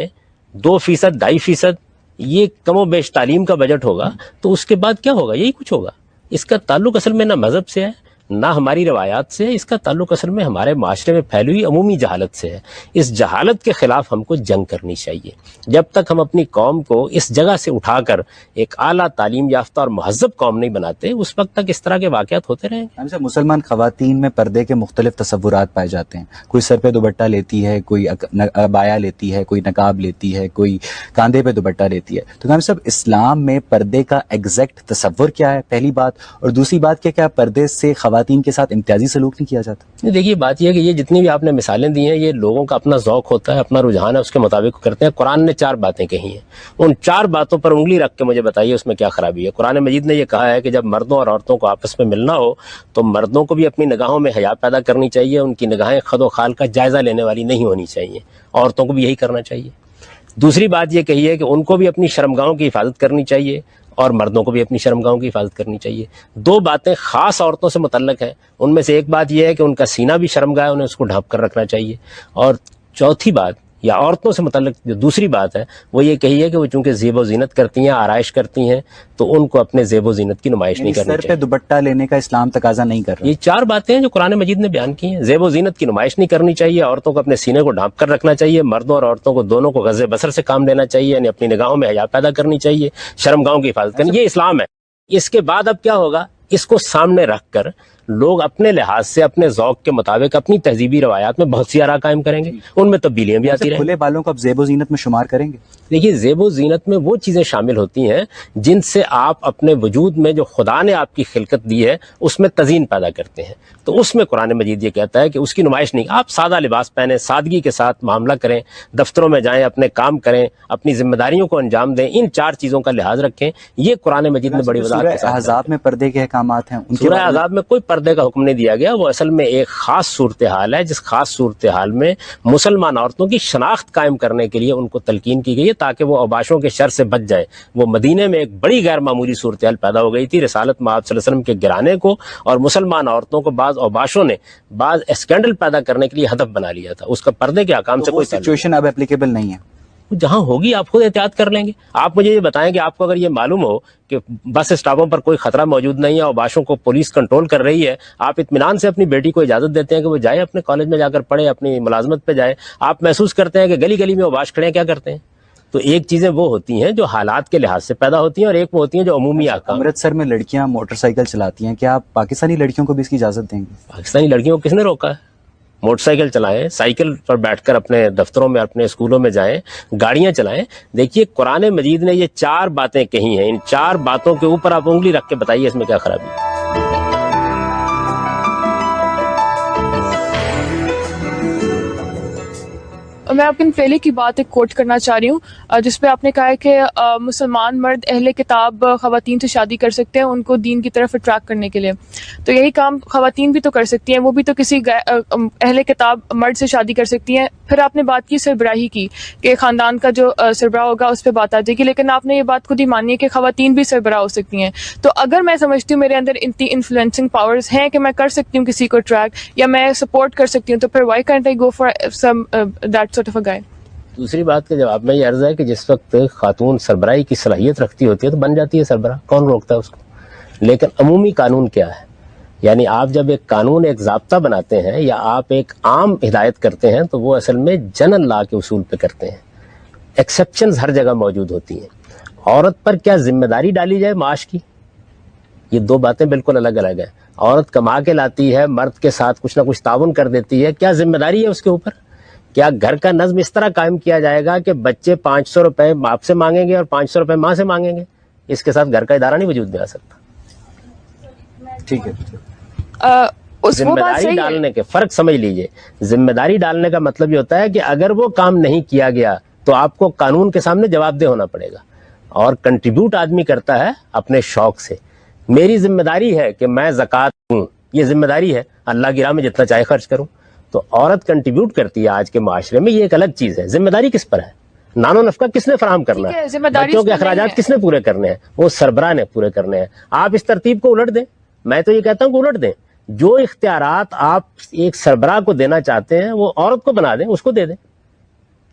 2%، 2.5% یہ کم و بیش تعلیم کا بجٹ ہوگا، تو اس کے بعد کیا ہوگا؟ یہی کچھ ہوگا۔ اس کا تعلق اصل میں نہ مذہب سے ہے، نہ ہماری روایات سے ہے، اس کا تعلق اصل میں ہمارے معاشرے میں پھیلی ہوئی عمومی جہالت سے ہے. اس جہالت کے خلاف ہم کو جنگ کرنی چاہیے. جب تک ہم اپنی قوم کو اس جگہ سے اٹھا کر ایک اعلیٰ تعلیم یافتہ اور مہذب قوم نہیں بناتے، اس وقت تک اس طرح کے واقعات ہوتے رہیں گے. ہم سے مسلمان خواتین میں پردے کے مختلف تصورات پائے جاتے ہیں. کوئی سر پہ دوپٹہ لیتی ہے، کوئی عبایا لیتی ہے، کوئی نقاب لیتی ہے، کوئی کاندھے پہ دوپٹہ لیتی ہے. تو ہم سب اسلام میں پردے کا ایگزیکٹ تصور کیا ہے، پہلی بات. اور دوسری بات کہ کیا پردے سے خواتین کے ساتھ امتیازی سلوک نہیں کیا جاتا؟ دیکھیے بات یہ ہے کہ یہ جتنی بھی آپ نے مثالیں دی ہیں، یہ لوگوں کا اپنا ذوق ہوتا ہے، اپنا رجحان ہے، اس کے مطابق کرتے ہیں. قرآن نے 4 باتیں کہی ہیں، ان 4 باتوں پر انگلی رکھ کے مجھے بتائیے اس میں کیا خرابی ہے. قرآن مجید نے یہ کہا ہے کہ جب مردوں اور عورتوں کو آپس میں ملنا ہو تو مردوں کو بھی اپنی نگاہوں میں حیا پیدا کرنی چاہیے، ان کی نگاہیں خد و خال کا جائزہ لینے والی نہیں ہونی چاہیے. عورتوں کو بھی یہی کرنا چاہیے. دوسری بات یہ کہی ہے کہ ان کو بھی اپنی شرمگاہوں کی حفاظت کرنی چاہیے اور مردوں کو بھی اپنی شرمگاہوں کی حفاظت کرنی چاہیے. 2 باتیں خاص عورتوں سے متعلق ہیں، ان میں سے ایک بات یہ ہے کہ ان کا سینہ بھی شرمگاہ ہے، انہیں اس کو ڈھانپ کر رکھنا چاہیے. اور چوتھی بات یا عورتوں سے متعلق جو دوسری بات ہے وہ یہ کہی ہے کہ وہ چونکہ زیب و زینت کرتی ہیں، آرائش کرتی ہیں، تو ان کو اپنے زیب و زینت کی نمائش نہیں کرنی سر پہ چاہیے. دوپٹہ لینے کا اسلام تقاضا نہیں کر رہا. یہ 4 باتیں ہیں جو قرآن مجید نے بیان کی ہیں. زیب و زینت کی نمائش نہیں کرنی چاہیے، عورتوں کو اپنے سینے کو ڈھانپ کر رکھنا چاہیے، مردوں اور عورتوں کو دونوں کو غض بصر سے کام لینا چاہیے، یعنی اپنی نگاہوں میں حیا پیدا کرنی چاہیے، شرمگاہوں کی حفاظت کرنی. یہ اسلام ہے. اس کے بعد اب کیا ہوگا، اس کو سامنے رکھ کر لوگ اپنے لحاظ سے اپنے ذوق کے مطابق اپنی تہذیبی روایات میں بہت سی آراء قائم کریں گے، ان میں تبدیلیاں بھی آتی رہیں گی. کھلے بالوں کو اب زیب و زینت میں شمار کریں گے؟ دیکھیے زیب و زینت میں وہ چیزیں شامل ہوتی ہیں جن سے آپ اپنے وجود میں جو خدا نے آپ کی خلقت دی ہے اس میں تزئین پیدا کرتے ہیں. تو اس میں قرآن مجید یہ کہتا ہے کہ اس کی نمائش نہیں. آپ سادہ لباس پہنیں، سادگی کے ساتھ معاملہ کریں، دفتروں میں جائیں، اپنے کام کریں، اپنی ذمہ داریوں کو انجام دیں. ان 4 چیزوں کا لحاظ رکھیں. یہ قرآن مجید نے بڑی وضاحت کے ساتھ. احزاب میں پردے کے احکامات ہیں، ان کے سورہ احزاب میں کوئی پردے کا حکم نہیں دیا گیا. وہ اصل میں ایک خاص صورتحال ہے جس خاص صورتحال میں مسلمان عورتوں کی شناخت قائم کرنے کے لیے ان کو تلقین کی گئی ہے تاکہ وہ اوباشوں کے شر سے بچ جائے. وہ مدینے میں ایک بڑی غیر معمولی صورتحال پیدا ہو گئی تھی رسالت مآب صلی اللہ علیہ وسلم کے گرانے کو، اور مسلمان عورتوں کو بعض اوباشوں نے بعض اسکینڈل پیدا کرنے کے لیے ہدف بنا لیا تھا. اس کا پردے کے احکام سے کوئی سچویشن اب اپلیکیبل نہیں ہے. جہاں ہوگی آپ خود احتیاط کر لیں گے. آپ مجھے یہ بتائیں کہ آپ کو اگر یہ معلوم ہو کہ بس اسٹاپوں پر کوئی خطرہ موجود نہیں ہے، اوباشوں کو پولیس کنٹرول کر رہی ہے، آپ اطمینان سے اپنی بیٹی کو اجازت دیتے ہیں کہ وہ جائے اپنے کالج میں جا کر پڑھے، اپنی ملازمت پہ جائے. آپ محسوس کرتے ہیں کہ گلی گلی میں اوباش کھڑے ہیں، کیا کرتے ہیں؟ تو ایک چیزیں وہ ہوتی ہیں جو حالات کے لحاظ سے پیدا ہوتی ہیں اور ایک وہ ہوتی ہیں جو عمومی احکام. امرتسر میں لڑکیاں موٹر سائیکل چلاتی ہیں، کیا آپ پاکستانی لڑکیوں کو بھی اس کی اجازت دیں گے؟ پاکستانی لڑکیوں کو کس نے روکا ہے؟ موٹر سائیکل چلائیں، سائیکل پر بیٹھ کر اپنے دفتروں میں، اپنے اسکولوں میں جائیں، گاڑیاں چلائیں. دیکھیے قرآن مجید نے یہ 4 باتیں کہی ہیں، ان 4 باتوں کے اوپر آپ انگلی رکھ کے بتائیے اس میں کیا خرابی ہے. میں آپ کی پہلے کی بات ایک کوٹ کرنا چاہ رہی ہوں جس پہ آپ نے کہا ہے کہ مسلمان مرد اہل کتاب خواتین سے شادی کر سکتے ہیں ان کو دین کی طرف اٹریکٹ کرنے کے لیے. تو یہی کام خواتین بھی تو کر سکتی ہیں، وہ بھی تو کسی اہل کتاب مرد سے شادی کر سکتی ہیں. پھر آپ نے بات کی سربراہی کی کہ خاندان کا جو سربراہ ہوگا اس پہ بات آ جائے گی، لیکن آپ نے یہ بات خود ہی مانی ہے کہ خواتین بھی سربراہ ہو سکتی ہیں. تو اگر میں سمجھتی ہوں میرے اندر اتنی انفلوئنسنگ پاورز ہیں کہ میں کر سکتی ہوں کسی کو اٹریکٹ یا میں سپورٹ کر سکتی ہوں، تو پھر why can't I go for some that sort of a guy. دوسری بات کے جواب میں یہ عرض ہے کہ جس وقت خاتون سربراہی کی صلاحیت رکھتی ہوتی ہے تو بن جاتی ہے سربراہ، کون روکتا ہے اس کو. لیکن عمومی قانون کیا ہے؟ یعنی آپ جب ایک قانون، ایک ضابطہ بناتے ہیں یا آپ ایک عام ہدایت کرتے ہیں تو وہ اصل میں جنرل لا کے اصول پہ کرتے ہیں. ایکسیپشنز ہر جگہ موجود ہوتی ہیں. عورت پر کیا ذمہ داری ڈالی جائے معاش کی، یہ 2 باتیں بالکل الگ الگ ہیں. عورت کما کے لاتی ہے، مرد کے ساتھ کچھ نہ کچھ تعاون کر دیتی ہے، کیا ذمہ داری ہے اس کے اوپر؟ کیا گھر کا نظم اس طرح قائم کیا جائے گا کہ بچے 500 روپے باپ سے مانگیں گے اور 500 روپے ماں سے مانگیں گے؟ اس کے ساتھ گھر کا ادارہ نہیں وجود میں آ سکتا. ٹھیک ہے. ذمہ داری ڈالنے کے فرق سمجھ لیجئے. ذمہ داری ڈالنے کا مطلب یہ ہوتا ہے کہ اگر وہ کام نہیں کیا گیا تو آپ کو قانون کے سامنے جواب دہ ہونا پڑے گا. اور کنٹریبیوٹ آدمی کرتا ہے اپنے شوق سے. میری ذمہ داری ہے کہ میں زکوٰۃ دوں، یہ ذمہ داری ہے، اللہ کی راہ میں جتنا چاہے خرچ کروں. تو عورت کنٹریبیوٹ کرتی ہے آج کے معاشرے میں، یہ ایک الگ چیز ہے. ذمہ داری کس پر ہے؟ نان و نفقہ کس نے فراہم کرنا ہے؟ بچوں کے اخراجات کس نے پورے کرنے ہیں؟ وہ سربراہ نے پورے کرنے ہیں. آپ اس ترتیب کو الٹ دیں. میں تو یہ کہتا ہوں کہ الٹ دیں. جو اختیارات آپ ایک سربراہ کو دینا چاہتے ہیں وہ عورت کو بنا دیں، اس کو دے دیں.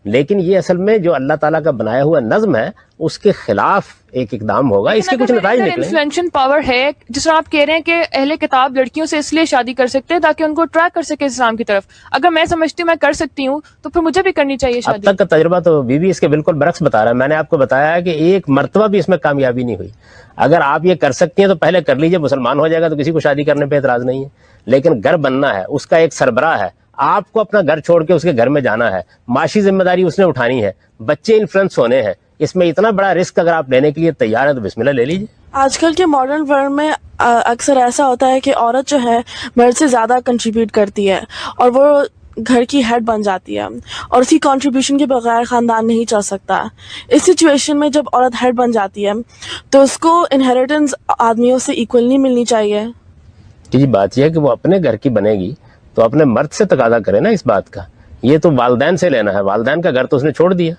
لیکن یہ اصل میں جو اللہ تعالیٰ کا بنایا ہوا نظم ہے اس کے خلاف ایک اقدام ہوگا, اس کے کچھ نتائج نکلیں. انفلوئنشل پاور ہے, جس طرح آپ کہہ رہے ہیں کہ اہل کتاب لڑکیوں سے اس لیے شادی کر سکتے ہیں تاکہ ان کو ٹریک کر سکے اسلام کی طرف. اگر میں سمجھتی ہوں میں کر سکتی ہوں تو پھر مجھے بھی کرنی چاہیے اب شادی. تک کا تجربہ تو بیوی اس کے بالکل برعکس بتا رہا ہے. میں نے آپ کو بتایا ہے کہ ایک مرتبہ بھی اس میں کامیابی نہیں ہوئی. اگر آپ یہ کر سکتی ہیں تو پہلے کر لیجئے, مسلمان ہو جائے گا تو کسی کو شادی کرنے پہ اعتراض نہیں ہے. لیکن گھر بننا ہے, اس کا ایک سربراہ ہے, آپ کو اپنا گھر چھوڑ کے اس کے گھر میں جانا ہے, معاشی ذمہ داری اس نے اٹھانی ہے, بچے انفلوئنس ہونے ہیں. اس میں اتنا بڑا رسک اگر آپ لینے کے لیے تیار ہیں تو بسم اللہ لے لیجیے. آج کل کے ماڈرن ورلڈ میں اکثر ایسا ہوتا ہے کہ عورت جو ہے مرد سے زیادہ کنٹریبیوٹ کرتی ہے اور وہ گھر کی ہیڈ بن جاتی ہے, اور اس کی کنٹریبیوشن کے بغیر خاندان نہیں چل سکتا. اس سچویشن میں جب عورت ہیڈ بن جاتی ہے تو اس کو انہیریٹنس آدمیوں سے ایکول نہیں ملنی چاہیے. جی بات یہ ہے کہ وہ اپنے گھر کی بنے گی تو اپنے مرد سے تقاضا کرے نا اس بات کا. یہ تو والدین سے لینا ہے. والدین کا گھر تو اس نے چھوڑ دیا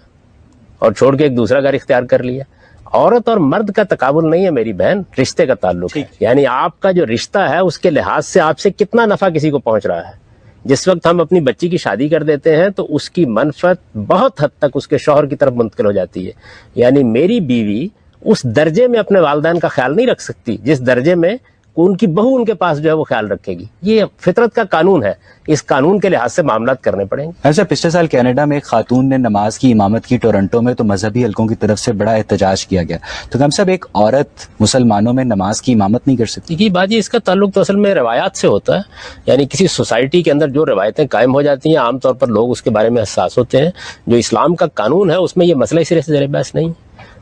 اور چھوڑ کے ایک دوسرا گھر اختیار کر لیا. عورت اور مرد کا تقابل نہیں ہے میری بہن, رشتے کا تعلق ہے. یعنی آپ کا جو رشتہ ہے اس کے لحاظ سے آپ سے کتنا نفع کسی کو پہنچ رہا ہے. جس وقت ہم اپنی بچی کی شادی کر دیتے ہیں تو اس کی منفعت بہت حد تک اس کے شوہر کی طرف منتقل ہو جاتی ہے. یعنی میری بیوی اس درجے میں اپنے والدین کا خیال نہیں رکھ سکتی جس درجے میں ان کی بہو ان کے پاس جو ہے وہ خیال رکھے گی. یہ فطرت کا قانون ہے, اس قانون کے لحاظ سے معاملات کرنے پڑیں گے. ایسا پچھلے سال کینیڈا میں ایک خاتون نے نماز کی امامت کی ٹورنٹو میں, تو مذہبی حلقوں کی طرف سے بڑا احتجاج کیا گیا. تو ہم سب ایک عورت مسلمانوں میں نماز کی امامت نہیں کر سکتی. یہ بات, یہ اس کا تعلق تو اصل میں روایات سے ہوتا ہے. یعنی کسی سوسائٹی کے اندر جو روایتیں قائم ہو جاتی ہیں عام طور پر لوگ اس کے بارے میں حساس ہوتے ہیں. جو اسلام کا قانون ہے اس میں یہ مسئلہ سرے سے زیر بحث نہیں.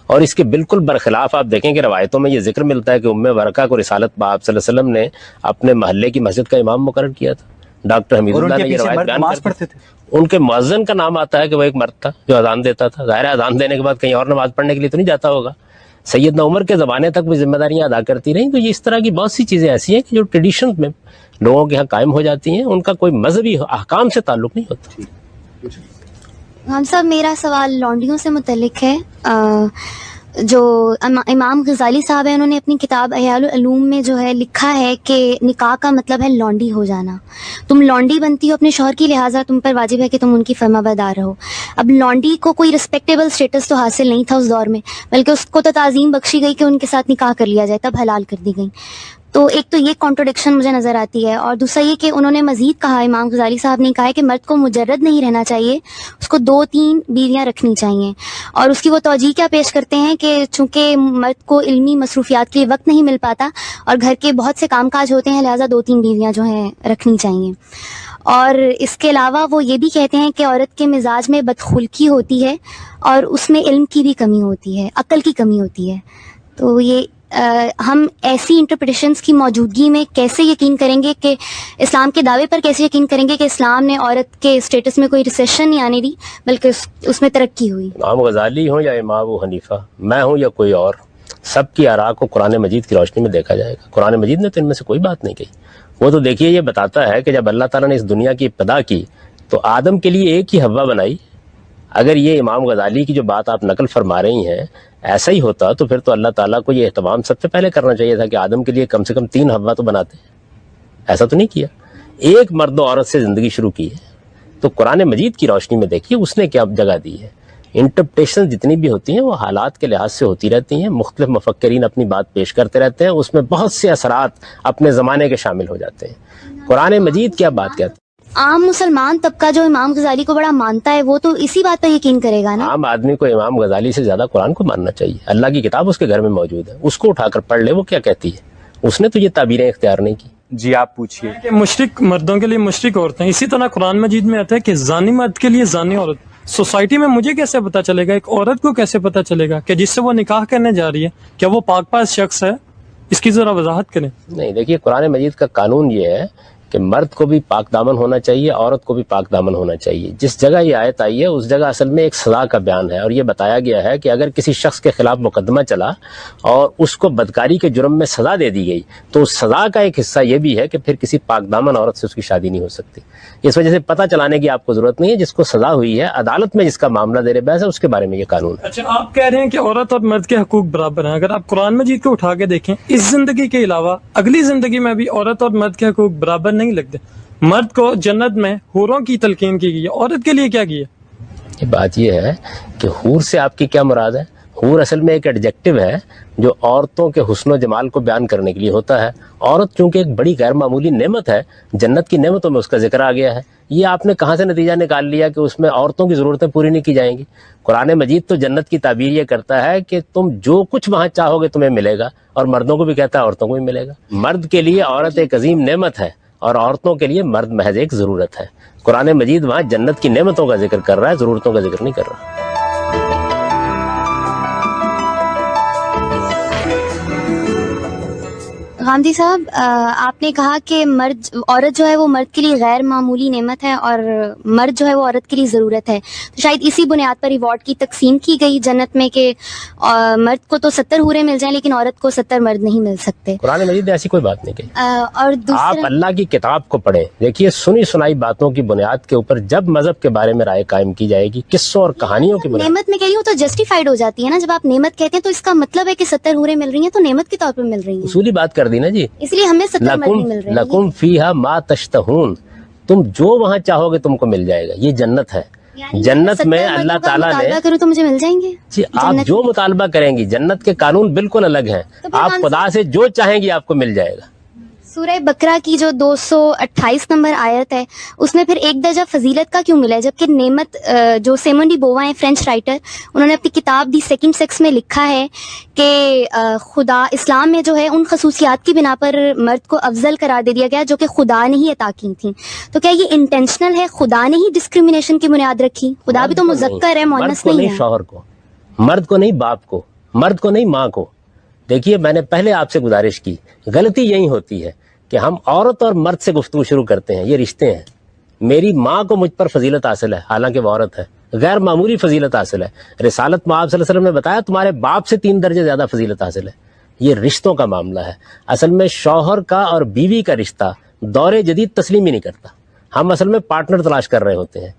اور اس کے بالکل برخلاف آپ دیکھیں کہ روایتوں میں یہ ذکر ملتا ہے کہ ام ورقہ کو رسالت باب صلی اللہ علیہ وسلم نے اپنے محلے کی مسجد کا امام مقرر کیا تھا. ڈاکٹر حمید اللہ نے یہ روایت بیان کرتے تھے. ان کے مؤذن کا نام آتا ہے کہ وہ ایک مرد تھا جو اذان دیتا تھا. ظاہر ہے اذان دینے کے بعد کہیں اور نماز پڑھنے کے لیے تو نہیں جاتا ہوگا. سیدنا عمر کے زمانے تک وہ ذمہ داریاں ادا کرتی رہیں. تو یہ اس طرح کی بہت سی چیزیں ایسی ہیں کہ جو ٹریڈیشن میں لوگوں کے ہاں قائم ہو جاتی ہیں, ان کا کوئی مذہبی احکام سے تعلق نہیں ہوتا. ہم صاحب, میرا سوال لانڈیوں سے متعلق ہے. جو امام غزالی صاحب ہیں انہوں نے اپنی کتاب احیاء العلوم میں جو ہے لکھا ہے کہ نکاح کا مطلب ہے لانڈی ہو جانا. تم لانڈی بنتی ہو اپنے شوہر کی, لہٰذا تم پر واجب ہے کہ تم ان کی فرما بردار رہو. اب لانڈی کو کوئی رسپیکٹیبل سٹیٹس تو حاصل نہیں تھا اس دور میں, بلکہ اس کو تو تعظیم بخشی گئی کہ ان کے ساتھ نکاح کر لیا جائے, تب حلال کر دی گئی. تو ایک تو یہ کانٹروڈکشن مجھے نظر آتی ہے, اور دوسرا یہ کہ انہوں نے مزید کہا, امام غزالی صاحب نے کہا ہے کہ مرد کو مجرد نہیں رہنا چاہیے, اس کو 2-3 بیویاں رکھنی چاہیے. اور اس کی وہ توجیہ کیا پیش کرتے ہیں کہ چونکہ مرد کو علمی مصروفیات کے لیے وقت نہیں مل پاتا اور گھر کے بہت سے کام کاج ہوتے ہیں, لہٰذا 2-3 بیویاں جو ہیں رکھنی چاہیے. اور اس کے علاوہ وہ یہ بھی کہتے ہیں کہ عورت کے مزاج میں بدخلقی ہوتی ہے اور اس میں علم کی بھی کمی ہوتی ہے, عقل کی کمی ہوتی ہے. تو یہ ہم ایسی انٹرپریٹیشنز کی موجودگی میں کیسے یقین کریں گے کہ اسلام کے دعوے پر کیسے یقین کریں گے کہ اسلام نے عورت کے اسٹیٹس میں کوئی ریسیشن نہیں آنے دی بلکہ اس میں ترقی ہوئی. امام غزالی ہوں یا امام ابو حنیفہ, میں ہوں یا کوئی اور, سب کی آراء کو قرآن مجید کی روشنی میں دیکھا جائے گا. قرآن مجید نے تو ان میں سے کوئی بات نہیں کہی. وہ تو دیکھیے یہ بتاتا ہے کہ جب اللہ تعالیٰ نے اس دنیا کی ابتدا کی تو آدم کے لیے ایک ہی حوا بنائی. اگر یہ امام غزالی کی جو بات آپ نقل فرما رہی ہیں ایسا ہی ہوتا تو پھر تو اللہ تعالیٰ کو یہ اہتمام سب سے پہلے کرنا چاہیے تھا کہ آدم کے لیے کم سے کم 3 حوا تو بناتے. ایسا تو نہیں کیا, ایک مرد و عورت سے زندگی شروع کی ہے. تو قرآن مجید کی روشنی میں دیکھیے اس نے کیا جگہ دی ہے. انٹرپریٹیشن جتنی بھی ہوتی ہیں وہ حالات کے لحاظ سے ہوتی رہتی ہیں, مختلف مفکرین اپنی بات پیش کرتے رہتے ہیں, اس میں بہت سے اثرات اپنے زمانے کے شامل ہو جاتے ہیں. قرآن مجید کیا بات کہتے ہیں. عام مسلمان طبقہ جو امام غزالی کو بڑا مانتا ہے وہ تو اسی بات پر یقین کرے گا نا. عام آدمی کو امام غزالی سے زیادہ قرآن کو ماننا چاہیے. اللہ کی کتاب اس کے گھر میں موجود ہے, اس کو اٹھا کر پڑھ لے, وہ کیا کہتی ہے. اس نے تو یہ تعبیریں اختیار نہیں کی. جی آپ پوچھیے. کہ مشرک مردوں کے لیے مشرک عورتیں, اسی طرح قرآن مجید میں آتا ہے کہ زانی مرد کے لیے زانی عورت. سوسائٹی میں مجھے کیسے پتا چلے گا, ایک عورت کو کیسے پتا چلے گا کہ جس سے وہ نکاح کرنے جا رہی ہے کیا وہ پاک پاک شخص ہے؟ اس کی ذرا وضاحت کریں. نہیں دیکھیے, قرآن مجید کا قانون یہ ہے کہ مرد کو بھی پاک دامن ہونا چاہیے, عورت کو بھی پاک دامن ہونا چاہیے. جس جگہ یہ آیت آئی ہے اس جگہ اصل میں ایک سزا کا بیان ہے, اور یہ بتایا گیا ہے کہ اگر کسی شخص کے خلاف مقدمہ چلا اور اس کو بدکاری کے جرم میں سزا دے دی گئی تو اس سزا کا ایک حصہ یہ بھی ہے کہ پھر کسی پاک دامن عورت سے اس کی شادی نہیں ہو سکتی. اس وجہ سے پتہ چلانے کی آپ کو ضرورت نہیں ہے. جس کو سزا ہوئی ہے عدالت میں جس کا معاملہ زیر بحث ہے اس کے بارے میں یہ قانون ہے. اچھا, آپ کہہ رہے ہیں کہ عورت اور مرد کے حقوق برابر ہیں. اگر آپ قرآن مجید کو اٹھا کے دیکھیں, اس زندگی کے علاوہ اگلی زندگی میں بھی عورت اور مرد کے حقوق برابر نہیں لگتے. مرد کو جنت میں حوروں کی تلقین کی گئی ہے, عورت کے لیے کیا کی ہے؟ بات یہ ہے کہ حور سے آپ کی کیا مراد ہے؟ حور اصل میں ایک ایڈجیکٹو ہے جو عورتوں کے حسن و جمال کو بیان کرنے کے لیے ہوتا ہے. عورت چونکہ ایک بڑی غیر معمولی نعمت ہے، جنت کی نعمتوں میں اس کا ذکر آ گیا ہے. یہ آپ نے کہاں سے نتیجہ نکال لیا کہ اس میں عورتوں کی ضرورتیں پوری نہیں کی جائیں گی؟ قرآن مجید تو جنت کی تعبیر یہ کرتا ہے کہ تم جو کچھ وہاں چاہو گے تمہیں ملے گا، اور مردوں کو بھی کہتا ہے عورتوں کو بھی ملے گا. مرد کے لیے عورت ایک عظیم نعمت ہے اور عورتوں کے لیے مرد محض ایک ضرورت ہے. قرآن مجید وہاں جنت کی نعمتوں کا ذکر کر رہا ہے، ضرورتوں کا ذکر نہیں کر رہا. غامدی صاحب، آپ نے کہا کہ عورت جو ہے وہ مرد کے لیے غیر معمولی نعمت ہے اور مرد جو ہے وہ عورت کے لیے ضرورت ہے. تو شاید اسی بنیاد پر ایوارڈ کی تقسیم کی گئی جنت میں کہ مرد کو تو 70 حوریں مل جائیں لیکن عورت کو 70 مرد نہیں مل سکتے. قرآن مجید نے ایسی کوئی بات نہیں کہی. اور آپ اللہ کی کتاب کو پڑھیں. دیکھیے، سنی سنائی باتوں کی بنیاد کے اوپر جب مذہب کے بارے میں رائے قائم کی جائے گی، قصوں اور کہانیوں کی بنیاد. نعمت میں کہہ رہی ہوں تو جسٹیفائڈ ہو جاتی ہے نا. جب آپ نعمت کہتے ہیں تو اس کا مطلب ہے کہ 70 حوریں مل رہی ہیں تو نعمت کے طور پر مل رہی ہیں. اصولی بات کر دی نا جی. اس لیے ہمیں 70 مرد نہیں مل رہے ہیں. لکم فیہا ما تشتہون، تم جو وہاں چاہو گے تم کو مل جائے گا. یہ جنت ہے. جنت میں اللہ تعالیٰ نے کروں تو مجھے مل جائیں گے جی. آپ جو مطالبہ کریں گی، جنت کے قانون بالکل الگ ہیں. آپ خدا سے جو چاہیں گی آپ کو مل جائے گا. سورہ بقرہ کی جو 228 نمبر آیت ہے اس میں پھر ایک درجہ فضیلت کا کیوں ملا ہے، جبکہ نعمت جو سیمون ڈی بووا ہیں فرینچ رائٹر، انہوں نے اپنی کتاب دی سیکنڈ سیکس میں لکھا ہے کہ خدا اسلام میں جو ہے ان خصوصیات کی بنا پر مرد کو افضل قرار دے دیا گیا جو کہ خدا نے ہی عطا کی تھیں. تو کیا یہ انٹینشنل ہے؟ خدا نے ہی ڈسکریمنیشن کی بنیاد رکھی؟ خدا بھی تو مذکر ہے، مؤنث نہیں ہے. شوہر کو، مرد کو نہیں، باپ کو، مرد کو نہیں، ماں کو. دیکھیے، میں نے پہلے آپ سے گزارش کی، غلطی یہی ہوتی ہے کہ ہم عورت اور مرد سے گفتگو شروع کرتے ہیں. یہ رشتے ہیں. میری ماں کو مجھ پر فضیلت حاصل ہے، حالانکہ وہ عورت ہے. غیر معمولی فضیلت حاصل ہے. رسالت میں آپ صلی اللہ علیہ وسلم نے بتایا تمہارے باپ سے 3 درجے زیادہ فضیلت حاصل ہے. یہ رشتوں کا معاملہ ہے. اصل میں شوہر کا اور بیوی کا رشتہ دور جدید تسلیم ہی نہیں کرتا. ہم اصل میں پارٹنر تلاش کر رہے ہوتے ہیں.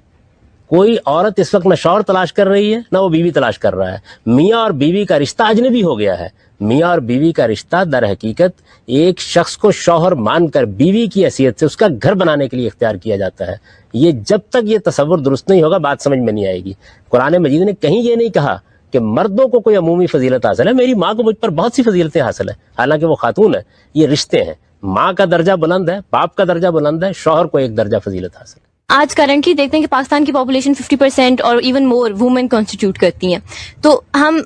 کوئی عورت اس وقت نہ شوہر تلاش کر رہی ہے نہ وہ بیوی تلاش کر رہا ہے. میاں اور بیوی کا رشتہ اجنبی ہو گیا ہے. میاں اور بیوی کا رشتہ در حقیقت ایک شخص کو شوہر مان کر بیوی کی حیثیت سے اس کا گھر بنانے کے لیے اختیار کیا جاتا ہے. یہ جب تک یہ تصور درست نہیں ہوگا بات سمجھ میں نہیں آئے گی. قرآن مجید نے کہیں یہ نہیں کہا کہ مردوں کو کوئی عمومی فضیلت حاصل ہے. میری ماں کو مجھ پر بہت سی فضیلتیں حاصل ہیں، حالانکہ وہ خاتون ہے. یہ رشتے ہیں. ماں کا درجہ بلند ہے، باپ کا درجہ بلند ہے، شوہر کو ایک درجہ فضیلت حاصل ہے. آج کرنٹلی دیکھتے ہیں کہ پاکستان کی پاپولیشن 50% اور ایون مور وومن کانسٹیٹیوٹ کرتی ہیں. تو ہم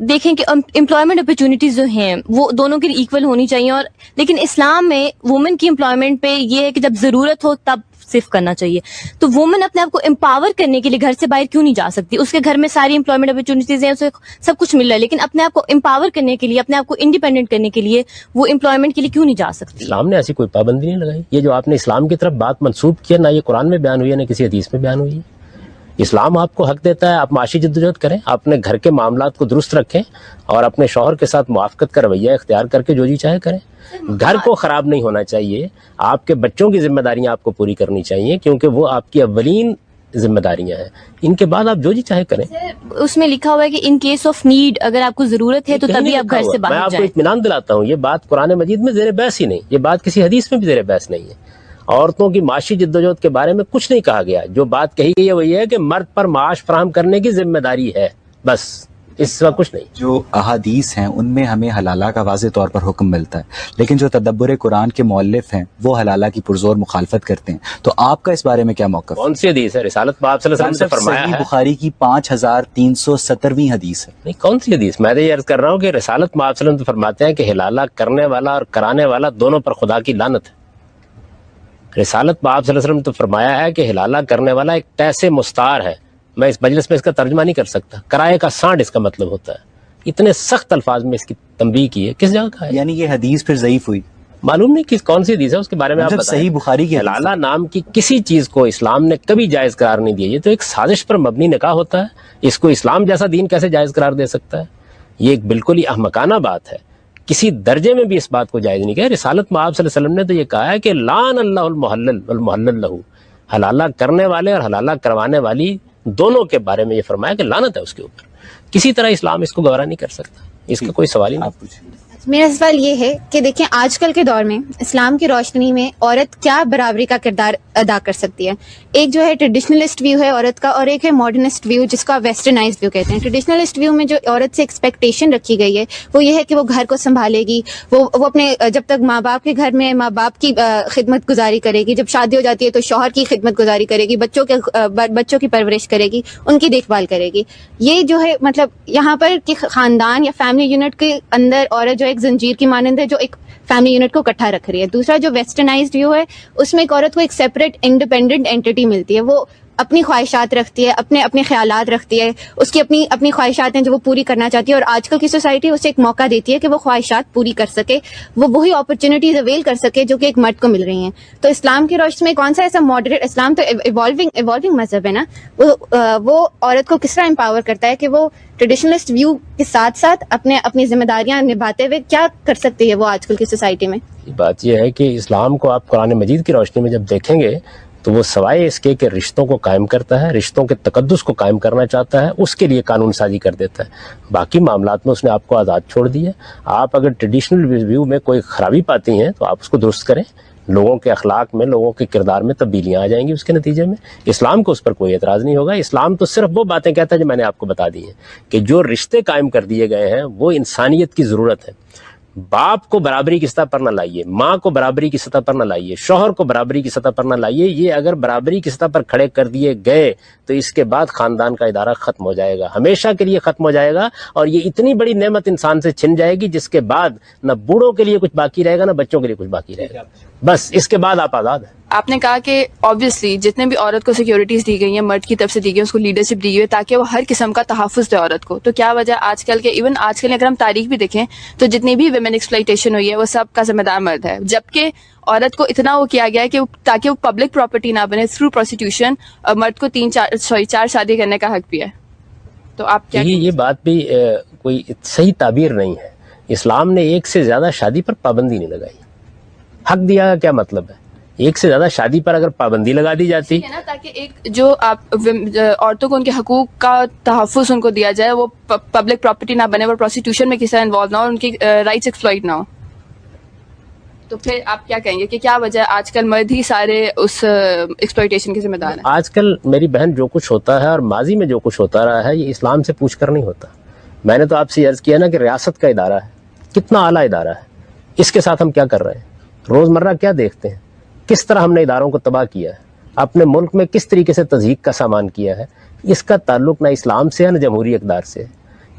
دیکھیں کہ امپلائمنٹ اپرچونیٹیز جو ہیں وہ دونوں کے لیے ایکول ہونی چاہیے. اور لیکن اسلام میں وومن کی امپلائمنٹ پہ یہ ہے کہ جب ضرورت ہو تب صرف کرنا چاہیے. تو وومن اپنے آپ کو امپاور کرنے کے لیے گھر سے باہر کیوں نہیں جا سکتی؟ اس کے گھر میں ساری امپلائمنٹ اپرچونیٹیز ہیں، اسے سب کچھ مل رہا ہے، لیکن اپنے آپ کو امپاور کرنے کے لیے، اپنے آپ کو انڈیپینڈنٹ کرنے کے لیے وہ امپلائمنٹ کے لیے کیوں نہیں جا سکتی؟ اسلام نے ایسی کوئی پابندی نہیں لگائی. یہ جو آپ نے اسلام کی طرف بات منسوب کیا، نہ یہ قرآن میں بیان ہوئی ہے نہ کسی حدیث میں بیان ہوئی ہے. اسلام آپ کو حق دیتا ہے آپ معاشی جدوجہد کریں، اپنے گھر کے معاملات کو درست رکھیں اور اپنے شوہر کے ساتھ موافقت کا رویہ اختیار کر کے جو جی چاہے کریں. گھر کو خراب نہیں ہونا چاہیے. آپ کے بچوں کی ذمہ داریاں آپ کو پوری کرنی چاہیے کیونکہ وہ آپ کی اولین ذمہ داریاں ہیں. ان کے بعد آپ جو جی چاہے کریں. اس میں لکھا ہوا ہے کہ ان کیس آف نیڈ اگر آپ کو ضرورت ہے تو تبھی آپ گھر سے میں باہر آپ کو جائیں. اطمینان دلاتا ہوں، یہ بات قرآن مجید میں زیر بحث ہی نہیں، یہ بات کسی حدیث میں بھی زیر بحث نہیں ہے. عورتوں کی معاشی جدوجہد کے بارے میں کچھ نہیں کہا گیا. جو بات کہی گئی ہے وہ یہ ہے کہ مرد پر معاش فراہم کرنے کی ذمہ داری ہے، بس اس کا کچھ نہیں. جو احادیث ہیں ان میں ہمیں حلالہ کا واضح طور پر حکم ملتا ہے، لیکن جو تدبر قرآن کے مؤلف ہیں وہ حلالہ کی پرزور مخالفت کرتے ہیں. تو آپ کا اس بارے میں کیا موقف ہے؟ کون سی حدیث ہے؟ رسالت میں آپ صلی اللہ علیہ وسلم نے فرمایا صحیح ہے. بخاری کی 5317ویں حدیث ہے. نہیں، کون سی حدیث؟ میں تو یہ عرض کر رہا ہوں کہ رسالت میں آپ صلی اللہ علیہ وسلم فرماتے ہیں کہ حلالہ کرنے والا اور کرانے والا دونوں پر خدا کی لعنت ہے. رسالت میں آپ صلی اللہ علیہ وسلم تو فرمایا ہے کہ حلالہ کرنے والا ایک تیسے مستعار ہے. میں اس مجلس میں اس کا ترجمہ نہیں کر سکتا. کرائے کا سانڈ اس کا مطلب ہوتا ہے. اتنے سخت الفاظ میں اس کی تنبیہ کی ہے. کس جگہ کا ہے؟ یعنی یہ حدیث پھر ضعیف ہوئی؟ معلوم نہیں کون سی حدیث ہے، اس کے بارے میں آپ بتائیں. صحیح بخاری کی حدیث. حلالہ نام کی کسی چیز کو اسلام نے کبھی جائز قرار نہیں دیا. یہ تو ایک سازش پر مبنی نکاح ہوتا ہے. اس کو اسلام جیسا دین کیسے جائز قرار دے سکتا ہے؟ یہ ایک بالکل ہی احمقانہ بات ہے. کسی درجے میں بھی اس بات کو جائز نہیں کیا. رسالت میں آپ صلی اللہ علیہ وسلم نے تو یہ کہا ہے کہ لعن اللہ المحلل والمحلل لہ. حلالہ کرنے والے اور حلالہ کروانے والی دونوں کے بارے میں یہ فرمایا کہ لعنت ہے اس کے اوپر. کسی طرح اسلام اس کو گوارا نہیں کر سکتا. اس کا کوئی سوال ہی نہیں. آپ پوچھیں. میرا سوال یہ ہے کہ دیکھیں آج کل کے دور میں اسلام کی روشنی میں عورت کیا برابری کا کردار ادا کر سکتی ہے. ایک جو ہے ٹریڈیشنلسٹ ویو ہے عورت کا، اور ایک ہے ماڈرنسٹ ویو جس کو آپ ویسٹرنائز ویو کہتے ہیں. ٹریڈیشنلسٹ ویو میں جو عورت سے ایکسپیکٹیشن رکھی گئی ہے وہ یہ ہے کہ وہ گھر کو سنبھالے گی، وہ اپنے جب تک ماں باپ کے گھر میں ماں باپ کی خدمت گزاری کرے گی، جب شادی ہو جاتی ہے تو شوہر کی خدمت گزاری کرے گی، بچوں کی پرورش کرے گی، ان کی دیکھ بھال کرے گی. یہ جو ہے مطلب یہاں پر کہ خاندان یا فیملی یونٹ کے اندر عورت جو ایک زنجیر کی مانند ہے جو ایک فیملی یونٹ کو اکٹھا رکھ رہی ہے. دوسرا جو ویسٹرنائزڈ ویو ہے اس میں ایک عورت کو ایک سیپریٹ انڈیپینڈنٹ اینٹی ملتی ہے، وہ اپنی خواہشات رکھتی ہے، اپنے خیالات رکھتی ہے، اس کی اپنی خواہشات ہیں جو وہ پوری کرنا چاہتی ہے، اور آج کل کی سوسائٹی اسے ایک موقع دیتی ہے کہ وہ خواہشات پوری کر سکے، وہ وہی اپرچونیٹیز اویل کر سکے جو کہ ایک مرد کو مل رہی ہیں. تو اسلام کی روشنی میں کون سا ایسا ماڈریٹ، اسلام تو ایوالونگ مذہب ہے نا، وہ عورت کو کس طرح امپاور کرتا ہے کہ وہ ٹریڈیشنلسٹ ویو کے ساتھ ساتھ اپنی ذمہ داریاں نبھاتے ہوئے کیا کر سکتی ہے وہ آج کل کی سوسائٹی میں. بات یہ ہے کہ اسلام کو آپ قرآن مجید کی روشنی میں جب دیکھیں گے تو وہ سوائے اس کے کہ رشتوں کو قائم کرتا ہے، رشتوں کے تقدس کو قائم کرنا چاہتا ہے، اس کے لیے قانون سازی کر دیتا ہے. باقی معاملات میں اس نے آپ کو آزاد چھوڑ دی ہے. آپ اگر ٹریڈیشنل ویو میں کوئی خرابی پاتی ہیں تو آپ اس کو درست کریں. لوگوں کے اخلاق میں، لوگوں کے کردار میں تبدیلیاں آ جائیں گی اس کے نتیجے میں. اسلام کو اس پر کوئی اعتراض نہیں ہوگا. اسلام تو صرف وہ باتیں کہتا ہے جو میں نے آپ کو بتا دی ہیں کہ جو رشتے قائم کر دیے گئے ہیں وہ انسانیت کی ضرورت ہے. باپ کو برابری کی سطح پر نہ لائیے، ماں کو برابری کی سطح پر نہ لائیے، شوہر کو برابری کی سطح پر نہ لائیے. یہ اگر برابری کی سطح پر کھڑے کر دیے گئے تو اس کے بعد خاندان کا ادارہ ختم ہو جائے گا، ہمیشہ کے لیے ختم ہو جائے گا. اور یہ اتنی بڑی نعمت انسان سے چھن جائے گی جس کے بعد نہ بوڑھوں کے لیے کچھ باقی رہے گا نہ بچوں کے لیے کچھ باقی رہے گا. بس اس کے بعد آپ آزاد ہیں. آپ نے کہا کہ آبویسلی جتنے بھی عورت کو سیکیورٹیز دی گئی ہیں مرد کی طرف سے دی گئی ہیں، اس کو لیڈرشپ دی گئی ہے تاکہ وہ ہر قسم کا تحفظ دے عورت کو. تو کیا وجہ آج کل کے ایون آج کل اگر ہم تاریخ بھی دیکھیں تو جتنی بھی ویمن ایکسپلائٹیشن ہوئی ہے وہ سب کا ذمہ دار مرد ہے، جبکہ عورت کو اتنا وہ کیا گیا ہے کہ تاکہ وہ پبلک پراپرٹی نہ بنے تھرو پروسٹیوشن، مرد کو 4 شادی کرنے کا حق بھی ہے. تو آپ کیا یہ بات بھی کوئی صحیح تعبیر نہیں ہے. اسلام نے ایک سے زیادہ شادی پر پابندی نہیں لگائی. حق دیا کا کیا مطلب ہے؟ ایک سے زیادہ شادی پر اگر پابندی لگا دی جاتی ہے نا، تاکہ ایک جو آپ عورتوں کو ان کے حقوق کا تحفظ ان کو دیا جائے، وہ پبلک پراپرٹی نہ بنے، وہ پروسٹیوشن میں کسی طرح انوالو نہ ہو، ان کی رائٹس ایکسپلائٹ نہ ہو. تو پھر آپ کیا کہیں گے کہ کیا وجہ آج کل مرد ہی سارے اس ایکسپلائٹیشن کے ذمہ دار ہیں؟ آج کل میری بہن جو کچھ ہوتا ہے اور ماضی میں جو کچھ ہوتا رہا ہے یہ اسلام سے پوچھ کر نہیں ہوتا. میں نے تو آپ سے عرض کیا نا کہ ریاست کا ادارہ ہے، کتنا اعلیٰ ادارہ ہے، اس کے ساتھ ہم کیا کر رہے ہیں؟ روزمرہ کیا دیکھتے ہیں؟ کس طرح ہم نے اداروں کو تباہ کیا ہے، اپنے ملک میں کس طریقے سے تضحیک کا سامان کیا ہے. اس کا تعلق نہ اسلام سے ہے نہ جمہوری اقدار سے.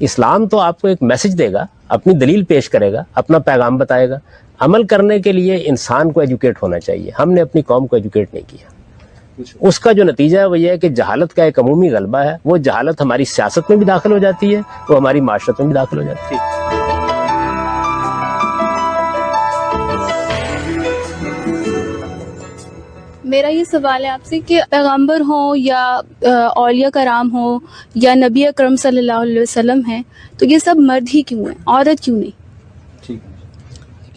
اسلام تو آپ کو ایک میسج دے گا، اپنی دلیل پیش کرے گا، اپنا پیغام بتائے گا. عمل کرنے کے لیے انسان کو ایجوکیٹ ہونا چاہیے. ہم نے اپنی قوم کو ایجوکیٹ نہیں کیا. اس کا جو نتیجہ ہے وہ یہ ہے کہ جہالت کا ایک عمومی غلبہ ہے. وہ جہالت ہماری سیاست میں بھی داخل ہو جاتی ہے، وہ ہماری معاشرت میں بھی داخل ہو جاتی ہے. میرا یہ سوال ہے آپ سے کہ پیغمبر ہوں یا اولیاء کرام ہوں یا نبی اکرم صلی اللہ علیہ وسلم ہیں تو یہ سب مرد ہی کیوں ہیں، عورت کیوں نہیں؟